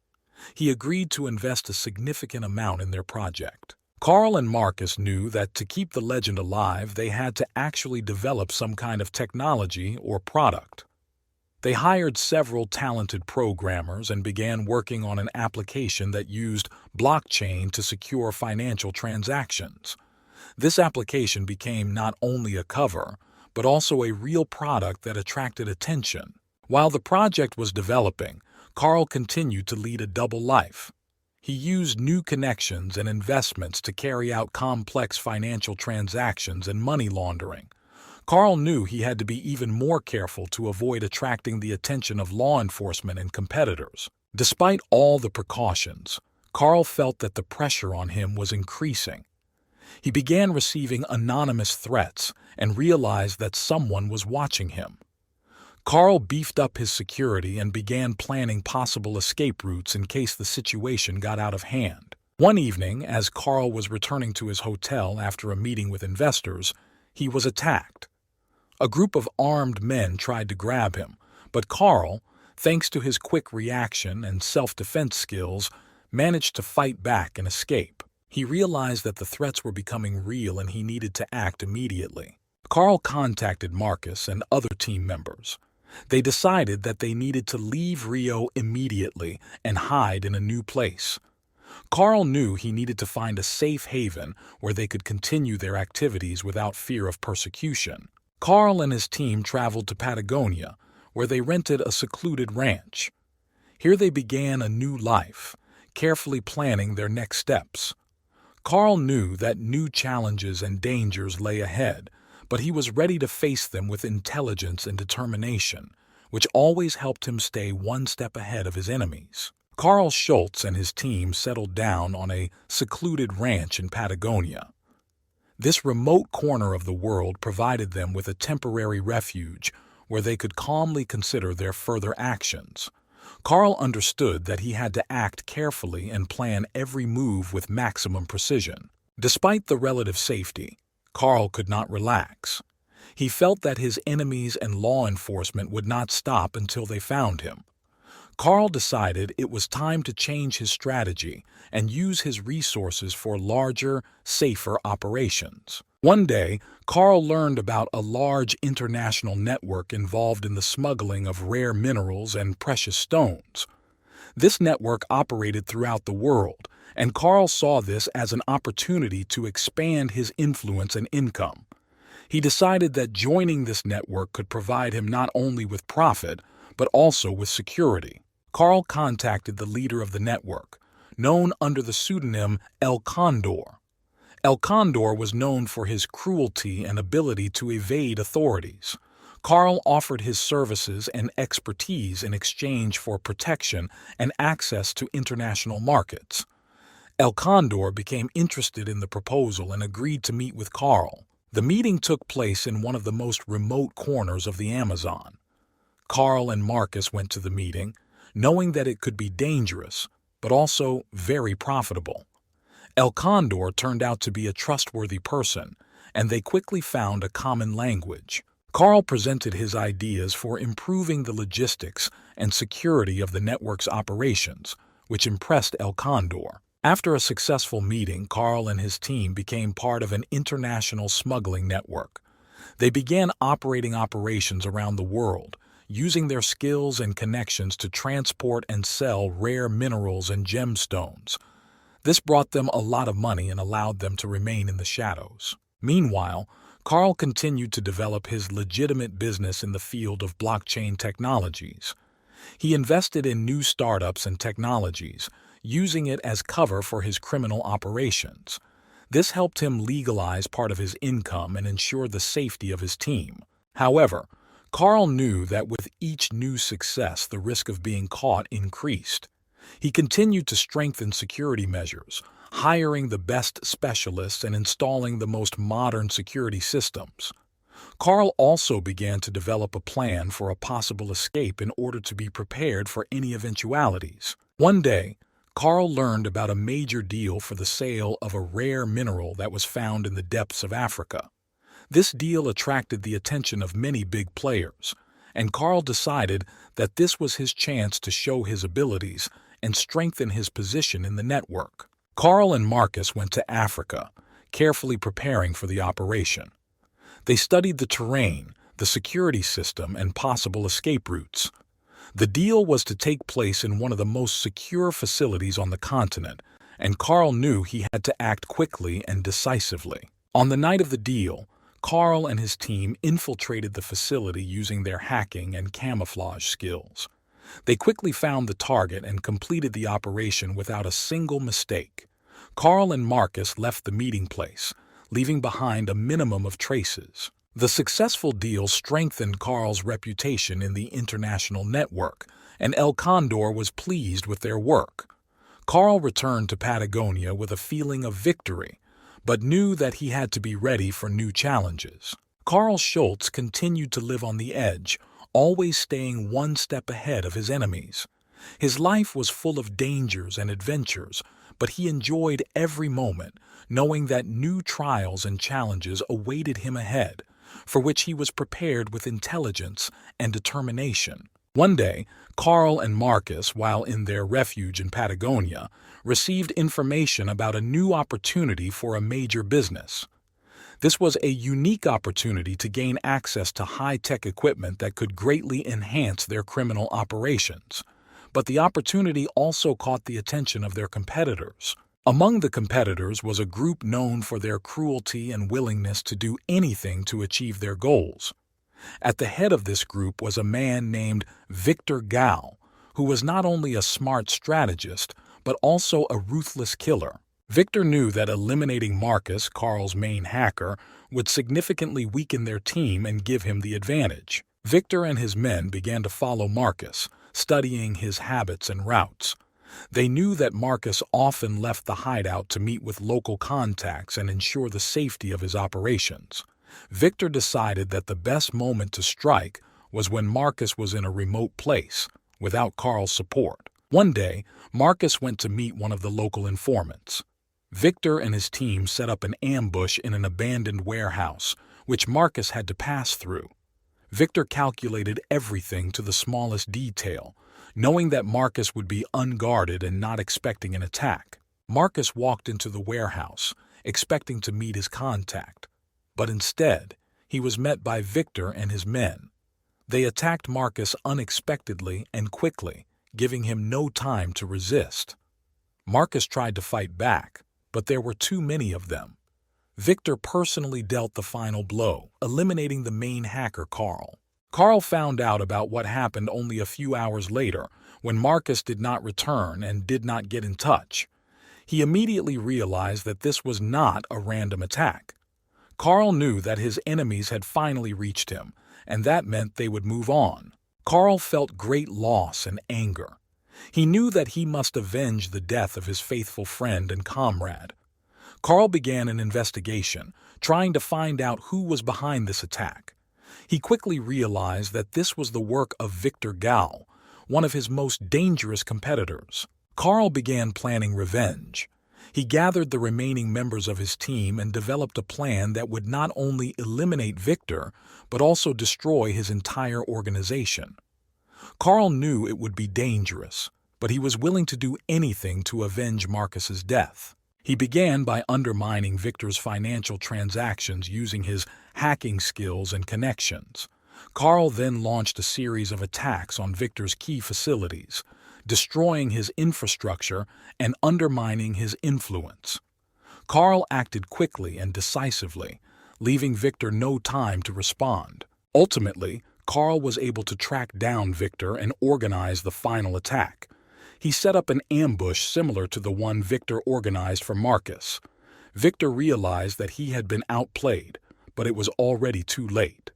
He agreed to invest a significant amount in their project. Carl and Marcus knew that to keep the legend alive, they had to actually develop some kind of technology or product. They hired several talented programmers and began working on an application that used blockchain to secure financial transactions. This application became not only a cover, but also a real product that attracted attention. While the project was developing, Carl continued to lead a double life. He used new connections and investments to carry out complex financial transactions and money laundering. Carl knew he had to be even more careful to avoid attracting the attention of law enforcement and competitors. Despite all the precautions, Carl felt that the pressure on him was increasing. He began receiving anonymous threats and realized that someone was watching him. Carl beefed up his security and began planning possible escape routes in case the situation got out of hand. One evening, as Carl was returning to his hotel after a meeting with investors, he was attacked. A group of armed men tried to grab him, but Carl, thanks to his quick reaction and self-defense skills, managed to fight back and escape. He realized that the threats were becoming real and he needed to act immediately. Carl contacted Marcus and other team members. They decided that they needed to leave Rio immediately and hide in a new place. Carl knew he needed to find a safe haven where they could continue their activities without fear of persecution. Carl and his team traveled to Patagonia, where they rented a secluded ranch. Here they began a new life, carefully planning their next steps. Carl knew that new challenges and dangers lay ahead, but he was ready to face them with intelligence and determination, which always helped him stay one step ahead of his enemies. Carl Schultz and his team settled down on a secluded ranch in Patagonia. This remote corner of the world provided them with a temporary refuge where they could calmly consider their further actions. Carl understood that he had to act carefully and plan every move with maximum precision. Despite the relative safety, Carl could not relax. He felt that his enemies and law enforcement would not stop until they found him. Carl decided it was time to change his strategy and use his resources for larger, safer operations. One day, Carl learned about a large international network involved in the smuggling of rare minerals and precious stones. This network operated throughout the world, and Carl saw this as an opportunity to expand his influence and income. He decided that joining this network could provide him not only with profit, but also with security. Carl contacted the leader of the network, known under the pseudonym El Condor. El Condor was known for his cruelty and ability to evade authorities. Carl offered his services and expertise in exchange for protection and access to international markets. El Condor became interested in the proposal and agreed to meet with Carl. The meeting took place in one of the most remote corners of the Amazon. Carl and Marcus went to the meeting, knowing that it could be dangerous, but also very profitable. El Condor turned out to be a trustworthy person, and they quickly found a common language. Carl presented his ideas for improving the logistics and security of the network's operations, which impressed El Condor. After a successful meeting, Carl and his team became part of an international smuggling network. They began operating operations around the world, using their skills and connections to transport and sell rare minerals and gemstones. This brought them a lot of money and allowed them to remain in the shadows. Meanwhile, Carl continued to develop his legitimate business in the field of blockchain technologies. He invested in new startups and technologies, using it as cover for his criminal operations. This helped him legalize part of his income and ensure the safety of his team. However, Carl knew that with each new success, the risk of being caught increased. He continued to strengthen security measures, hiring the best specialists and installing the most modern security systems. Carl also began to develop a plan for a possible escape in order to be prepared for any eventualities. One day, Carl learned about a major deal for the sale of a rare mineral that was found in the depths of Africa. This deal attracted the attention of many big players, and Carl decided that this was his chance to show his abilities and strengthen his position in the network. Carl and Marcus went to Africa, carefully preparing for the operation. They studied the terrain, the security system, and possible escape routes. The deal was to take place in one of the most secure facilities on the continent, and Carl knew he had to act quickly and decisively. On the night of the deal, Carl and his team infiltrated the facility using their hacking and camouflage skills. They quickly found the target and completed the operation without a single mistake. Carl and Marcus left the meeting place, leaving behind a minimum of traces. The successful deal strengthened Carl's reputation in the international network, and El Condor was pleased with their work. Carl returned to Patagonia with a feeling of victory, but knew that he had to be ready for new challenges. Carl Schultz continued to live on the edge, always staying one step ahead of his enemies. His life was full of dangers and adventures, but he enjoyed every moment, knowing that new trials and challenges awaited him ahead, for which he was prepared with intelligence and determination. One day, Carl and Marcus, while in their refuge in Patagonia, received information about a new opportunity for a major business. This was a unique opportunity to gain access to high-tech equipment that could greatly enhance their criminal operations. But the opportunity also caught the attention of their competitors. Among the competitors was a group known for their cruelty and willingness to do anything to achieve their goals. At the head of this group was a man named Victor Gao, who was not only a smart strategist, but also a ruthless killer. Victor knew that eliminating Marcus, Carl's main hacker, would significantly weaken their team and give him the advantage. Victor and his men began to follow Marcus, studying his habits and routes. They knew that Marcus often left the hideout to meet with local contacts and ensure the safety of his operations. Victor decided that the best moment to strike was when Marcus was in a remote place, without Carl's support. One day, Marcus went to meet one of the local informants. Victor and his team set up an ambush in an abandoned warehouse, which Marcus had to pass through. Victor calculated everything to the smallest detail, knowing that Marcus would be unguarded and not expecting an attack. Marcus walked into the warehouse, expecting to meet his contact. But instead, he was met by Victor and his men. They attacked Marcus unexpectedly and quickly, giving him no time to resist. Marcus tried to fight back, but there were too many of them. Victor personally dealt the final blow, eliminating the main hacker, Carl. Carl found out about what happened only a few hours later, when Marcus did not return and did not get in touch. He immediately realized that this was not a random attack. Carl knew that his enemies had finally reached him, and that meant they would move on. Carl felt great loss and anger. He knew that he must avenge the death of his faithful friend and comrade. Carl began an investigation, trying to find out who was behind this attack. He quickly realized that this was the work of Victor Gao, one of his most dangerous competitors. Carl began planning revenge. He gathered the remaining members of his team and developed a plan that would not only eliminate Victor, but also destroy his entire organization. Carl knew it would be dangerous, but he was willing to do anything to avenge Marcus's death. He began by undermining Victor's financial transactions using his hacking skills and connections. Carl then launched a series of attacks on Victor's key facilities, destroying his infrastructure and undermining his influence. Carl acted quickly and decisively, leaving Victor no time to respond. Ultimately, Carl was able to track down Victor and organize the final attack. He set up an ambush similar to the one Victor organized for Marcus. Victor realized that he had been outplayed, but it was already too late.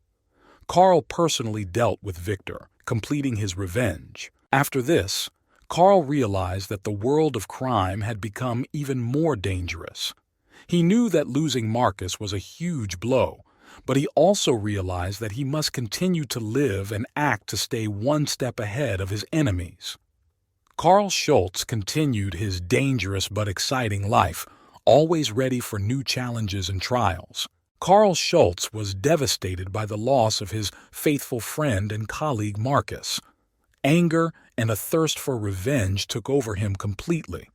Carl personally dealt with Victor, completing his revenge. After this, Carl realized that the world of crime had become even more dangerous. He knew that losing Marcus was a huge blow, but he also realized that he must continue to live and act to stay one step ahead of his enemies. Carl Schultz continued his dangerous but exciting life, always ready for new challenges and trials. Carl Schultz was devastated by the loss of his faithful friend and colleague Marcus. Anger and a thirst for revenge took over him completely.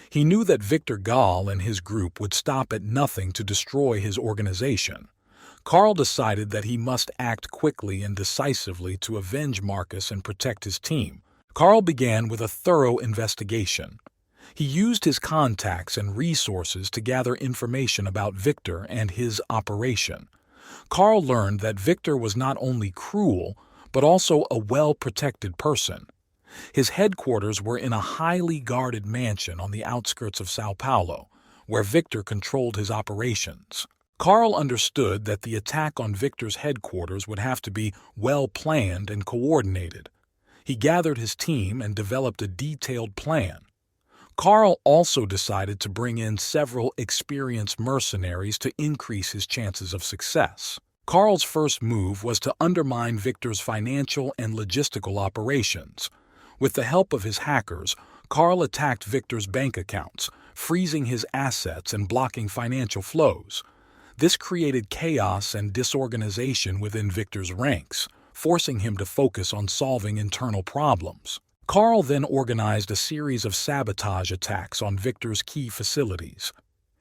He knew that Victor Gall and his group would stop at nothing to destroy his organization. Carl decided that he must act quickly and decisively to avenge Marcus and protect his team. Carl began with a thorough investigation. He used his contacts and resources to gather information about Victor and his operation. Carl learned that Victor was not only cruel, but also a well-protected person. His headquarters were in a highly guarded mansion on the outskirts of Sao Paulo, where Victor controlled his operations. Carl understood that the attack on Victor's headquarters would have to be well-planned and coordinated. He gathered his team and developed a detailed plan. Carl also decided to bring in several experienced mercenaries to increase his chances of success. Carl's first move was to undermine Victor's financial and logistical operations. With the help of his hackers, Carl attacked Victor's bank accounts, freezing his assets and blocking financial flows. This created chaos and disorganization within Victor's ranks, forcing him to focus on solving internal problems. Carl then organized a series of sabotage attacks on Victor's key facilities.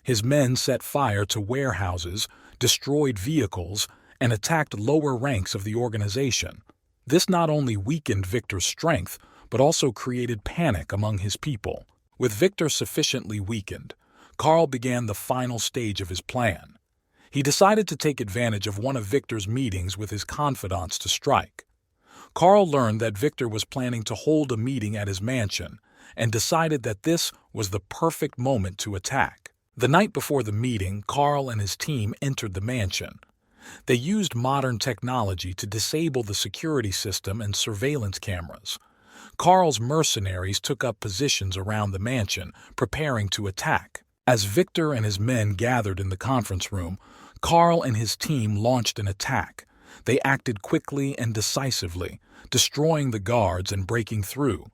His men set fire to warehouses, destroyed vehicles, and attacked lower ranks of the organization. This not only weakened Victor's strength, but also created panic among his people. With Victor sufficiently weakened, Carl began the final stage of his plan. He decided to take advantage of one of Victor's meetings with his confidants to strike. Carl learned that Victor was planning to hold a meeting at his mansion and decided that this was the perfect moment to attack. The night before the meeting, Carl and his team entered the mansion. They used modern technology to disable the security system and surveillance cameras. Carl's mercenaries took up positions around the mansion, preparing to attack. As Victor and his men gathered in the conference room, Carl and his team launched an attack. They acted quickly and decisively, destroying the guards and breaking through.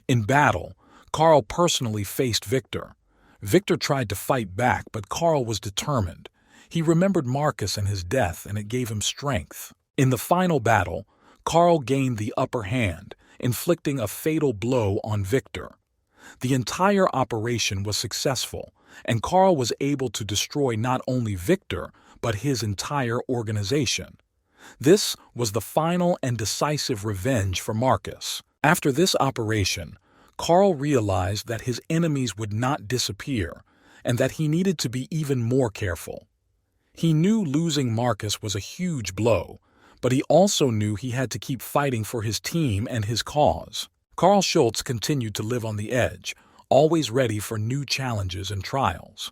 In battle, Carl personally faced Victor. Victor tried to fight back, but Carl was determined. He remembered Marcus and his death, and it gave him strength. In the final battle, Carl gained the upper hand, inflicting a fatal blow on Victor. The entire operation was successful, and Carl was able to destroy not only Victor, but his entire organization. This was the final and decisive revenge for Marcus. After this operation, Carl realized that his enemies would not disappear, and that he needed to be even more careful. He knew losing Marcus was a huge blow, but he also knew he had to keep fighting for his team and his cause. Carl Schultz continued to live on the edge, always ready for new challenges and trials.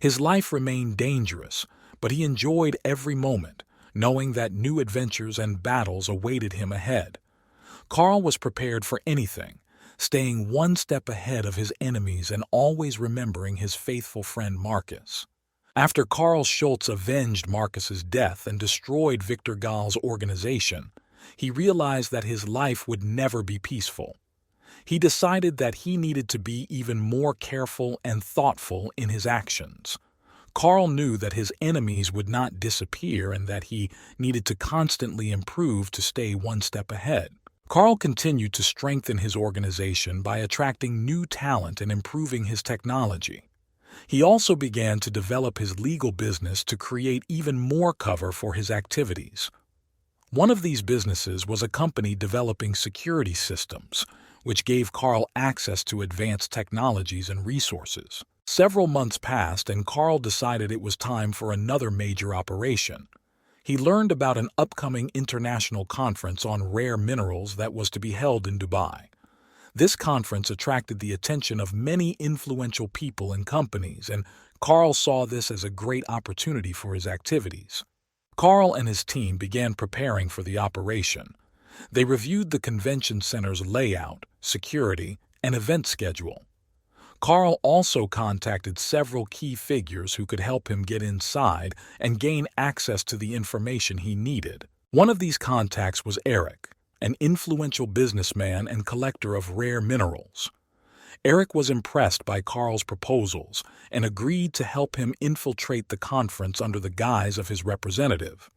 His life remained dangerous, but he enjoyed every moment, knowing that new adventures and battles awaited him ahead. Carl was prepared for anything, staying one step ahead of his enemies and always remembering his faithful friend Marcus. After Carl Schultz avenged Marcus's death and destroyed Victor Gall's organization, he realized that his life would never be peaceful. He decided that he needed to be even more careful and thoughtful in his actions. Carl knew that his enemies would not disappear and that he needed to constantly improve to stay one step ahead. Carl continued to strengthen his organization by attracting new talent and improving his technology. He also began to develop his legal business to create even more cover for his activities. One of these businesses was a company developing security systems, which gave Carl access to advanced technologies and resources. Several months passed, and Carl decided it was time for another major operation. He learned about an upcoming international conference on rare minerals that was to be held in Dubai. This conference attracted the attention of many influential people and companies, and Carl saw this as a great opportunity for his activities. Carl and his team began preparing for the operation. They reviewed the convention center's layout, security, and event schedule. Carl also contacted several key figures who could help him get inside and gain access to the information he needed. One of these contacts was Eric, an influential businessman and collector of rare minerals. Eric was impressed by Carl's proposals and agreed to help him infiltrate the conference under the guise of his representative.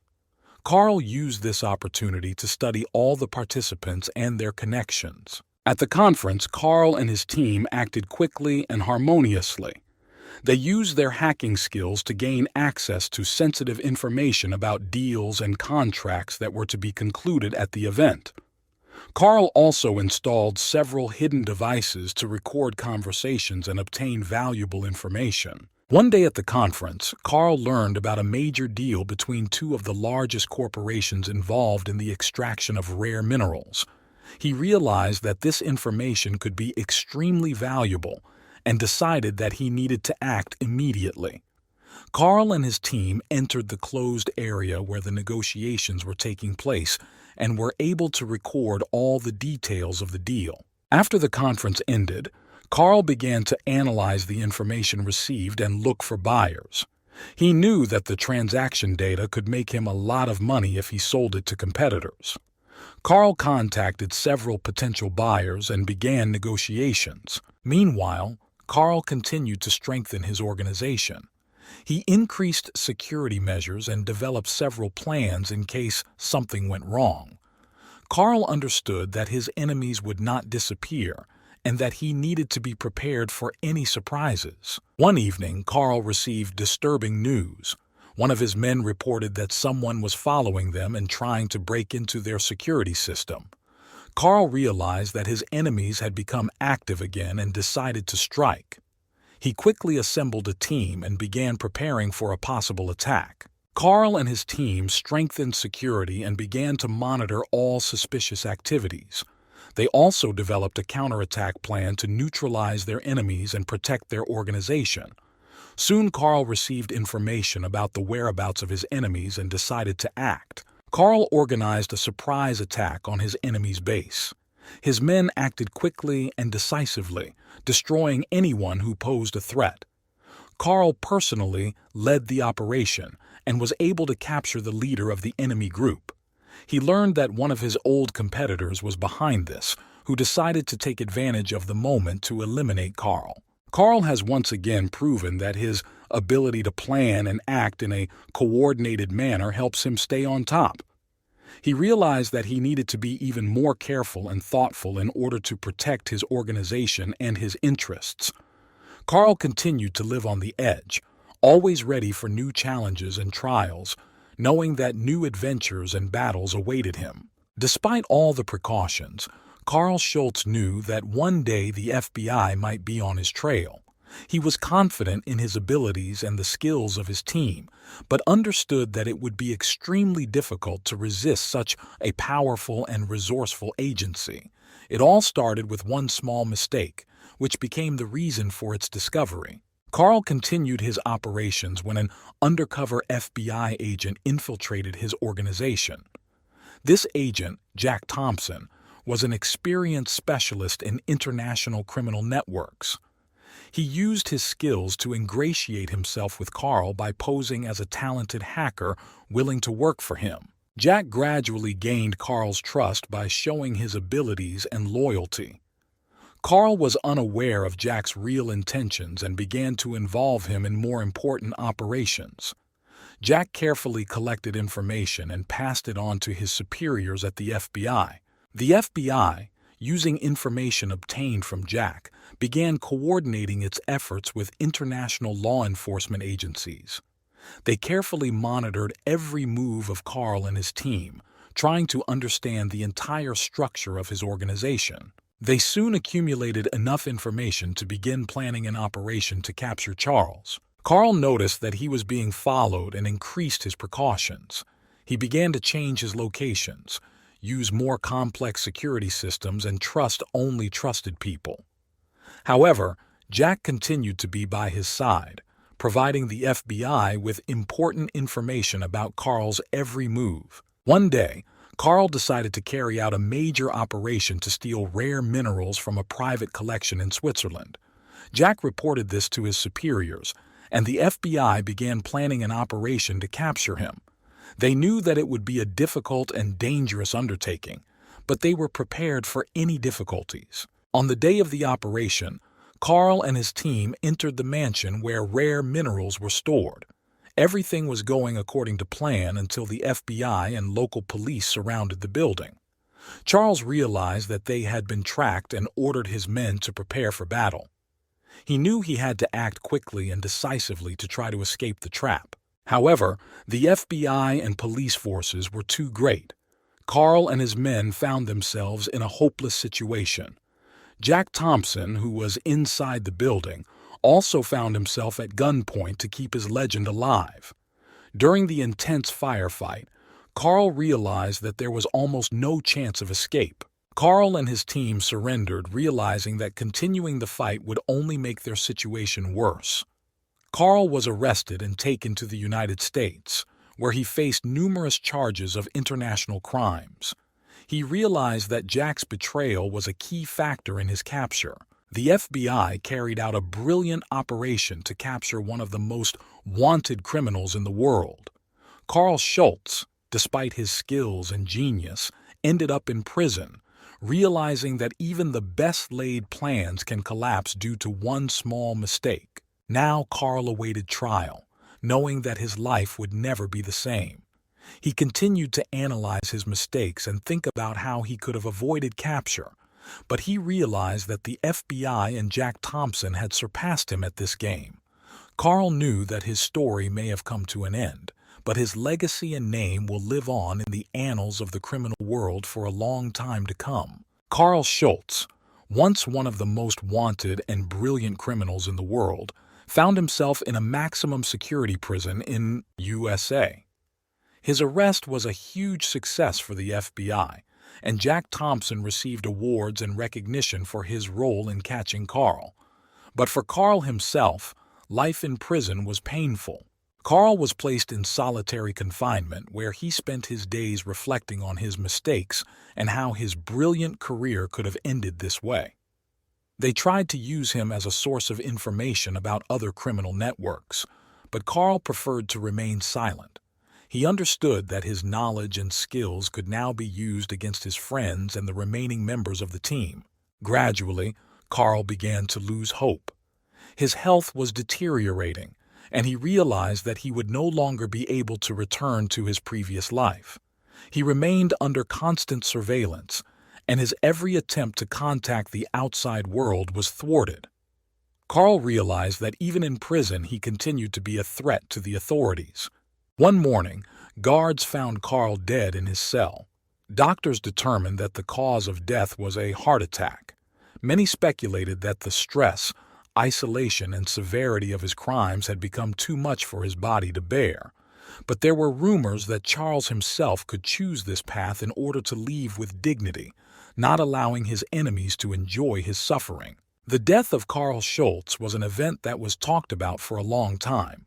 Carl used this opportunity to study all the participants and their connections. At the conference, Carl and his team acted quickly and harmoniously. They used their hacking skills to gain access to sensitive information about deals and contracts that were to be concluded at the event. Carl also installed several hidden devices to record conversations and obtain valuable information. One day at the conference, Carl learned about a major deal between two of the largest corporations involved in the extraction of rare minerals. He realized that this information could be extremely valuable and decided that he needed to act immediately. Carl and his team entered the closed area where the negotiations were taking place and were able to record all the details of the deal. After the conference ended, Carl began to analyze the information received and look for buyers. He knew that the transaction data could make him a lot of money if he sold it to competitors. Carl contacted several potential buyers and began negotiations. Meanwhile, Carl continued to strengthen his organization. He increased security measures and developed several plans in case something went wrong. Carl understood that his enemies would not disappear and that he needed to be prepared for any surprises. One evening, Carl received disturbing news. One of his men reported that someone was following them and trying to break into their security system. Carl realized that his enemies had become active again and decided to strike. He quickly assembled a team and began preparing for a possible attack. Carl and his team strengthened security and began to monitor all suspicious activities. They also developed a counterattack plan to neutralize their enemies and protect their organization. Soon Carl received information about the whereabouts of his enemies and decided to act. Carl organized a surprise attack on his enemy's base. His men acted quickly and decisively, destroying anyone who posed a threat. Carl personally led the operation and was able to capture the leader of the enemy group. He learned that one of his old competitors was behind this, who decided to take advantage of the moment to eliminate Carl. Carl has once again proven that his ability to plan and act in a coordinated manner helps him stay on top. He realized that he needed to be even more careful and thoughtful in order to protect his organization and his interests. Carl continued to live on the edge, always ready for new challenges and trials, knowing that new adventures and battles awaited him. Despite all the precautions, Carl Schultz knew that one day the FBI might be on his trail. He was confident in his abilities and the skills of his team, but understood that it would be extremely difficult to resist such a powerful and resourceful agency. It all started with one small mistake, which became the reason for its discovery. Carl continued his operations when an undercover FBI agent infiltrated his organization. This agent, Jack Thompson, was an experienced specialist in international criminal networks. He used his skills to ingratiate himself with Carl by posing as a talented hacker willing to work for him. Jack gradually gained Carl's trust by showing his abilities and loyalty. Carl was unaware of Jack's real intentions and began to involve him in more important operations. Jack carefully collected information and passed it on to his superiors at the FBI. The FBI, using information obtained from Jack, began coordinating its efforts with international law enforcement agencies. They carefully monitored every move of Carl and his team, trying to understand the entire structure of his organization. They soon accumulated enough information to begin planning an operation to capture Charles. Carl noticed that he was being followed and increased his precautions. He began to change his locations, use more complex security systems, and trust only trusted people. However, Jack continued to be by his side, providing the FBI with important information about Carl's every move. One day, Carl decided to carry out a major operation to steal rare minerals from a private collection in Switzerland. Jack reported this to his superiors, and the FBI began planning an operation to capture him. They knew that it would be a difficult and dangerous undertaking, but they were prepared for any difficulties. On the day of the operation, Carl and his team entered the mansion where rare minerals were stored. Everything was going according to plan until the FBI and local police surrounded the building. Charles realized that they had been tracked and ordered his men to prepare for battle. He knew he had to act quickly and decisively to try to escape the trap. However, the FBI and police forces were too great. Carl and his men found themselves in a hopeless situation. Jack Thompson, who was inside the building, also found himself at gunpoint to keep his legend alive. During the intense firefight, Carl realized that there was almost no chance of escape. Carl and his team surrendered, realizing that continuing the fight would only make their situation worse. Carl was arrested and taken to the United States, where he faced numerous charges of international crimes. He realized that Jack's betrayal was a key factor in his capture. The FBI carried out a brilliant operation to capture one of the most wanted criminals in the world. Carl Schultz, despite his skills and genius, ended up in prison, realizing that even the best-laid plans can collapse due to one small mistake. Now Carl awaited trial, knowing that his life would never be the same. He continued to analyze his mistakes and think about how he could have avoided capture, but he realized that the FBI and Jack Thompson had surpassed him at this game. Carl knew that his story may have come to an end, but his legacy and name will live on in the annals of the criminal world for a long time to come. Carl Schultz, once one of the most wanted and brilliant criminals in the world, found himself in a maximum security prison in USA. His arrest was a huge success for the FBI, and Jack Thompson received awards and recognition for his role in catching Carl. But for Carl himself, life in prison was painful. Carl was placed in solitary confinement, where he spent his days reflecting on his mistakes and how his brilliant career could have ended this way. They tried to use him as a source of information about other criminal networks, but Carl preferred to remain silent. He understood that his knowledge and skills could now be used against his friends and the remaining members of the team. Gradually, Carl began to lose hope. His health was deteriorating, and he realized that he would no longer be able to return to his previous life. He remained under constant surveillance, and his every attempt to contact the outside world was thwarted. Carl realized that even in prison he continued to be a threat to the authorities. One morning, guards found Carl dead in his cell. Doctors determined that the cause of death was a heart attack. Many speculated that the stress, isolation, and severity of his crimes had become too much for his body to bear. But there were rumors that Charles himself could choose this path in order to leave with dignity, not allowing his enemies to enjoy his suffering. The death of Carl Schultz was an event that was talked about for a long time.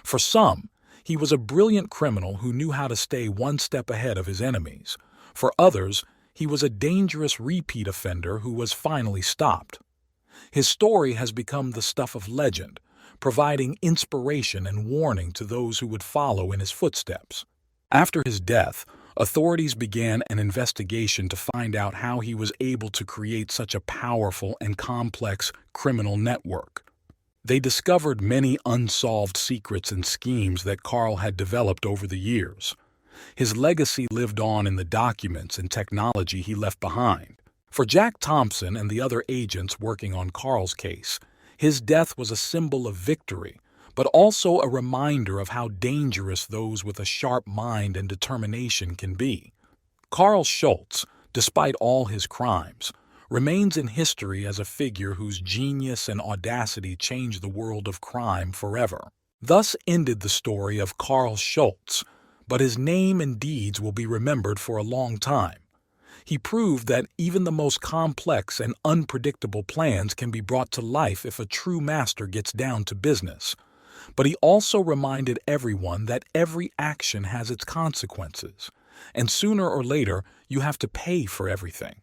For some, he was a brilliant criminal who knew how to stay one step ahead of his enemies. For others, he was a dangerous repeat offender who was finally stopped. His story has become the stuff of legend, providing inspiration and warning to those who would follow in his footsteps. After his death, authorities began an investigation to find out how he was able to create such a powerful and complex criminal network. They discovered many unsolved secrets and schemes that Carl had developed over the years. His legacy lived on in the documents and technology he left behind. For Jack Thompson and the other agents working on Carl's case, his death was a symbol of victory, but also a reminder of how dangerous those with a sharp mind and determination can be. Carl Schultz, despite all his crimes, remains in history as a figure whose genius and audacity changed the world of crime forever. Thus ended the story of Carl Schultz, but his name and deeds will be remembered for a long time. He proved that even the most complex and unpredictable plans can be brought to life if a true master gets down to business. But he also reminded everyone that every action has its consequences, and sooner or later you have to pay for everything.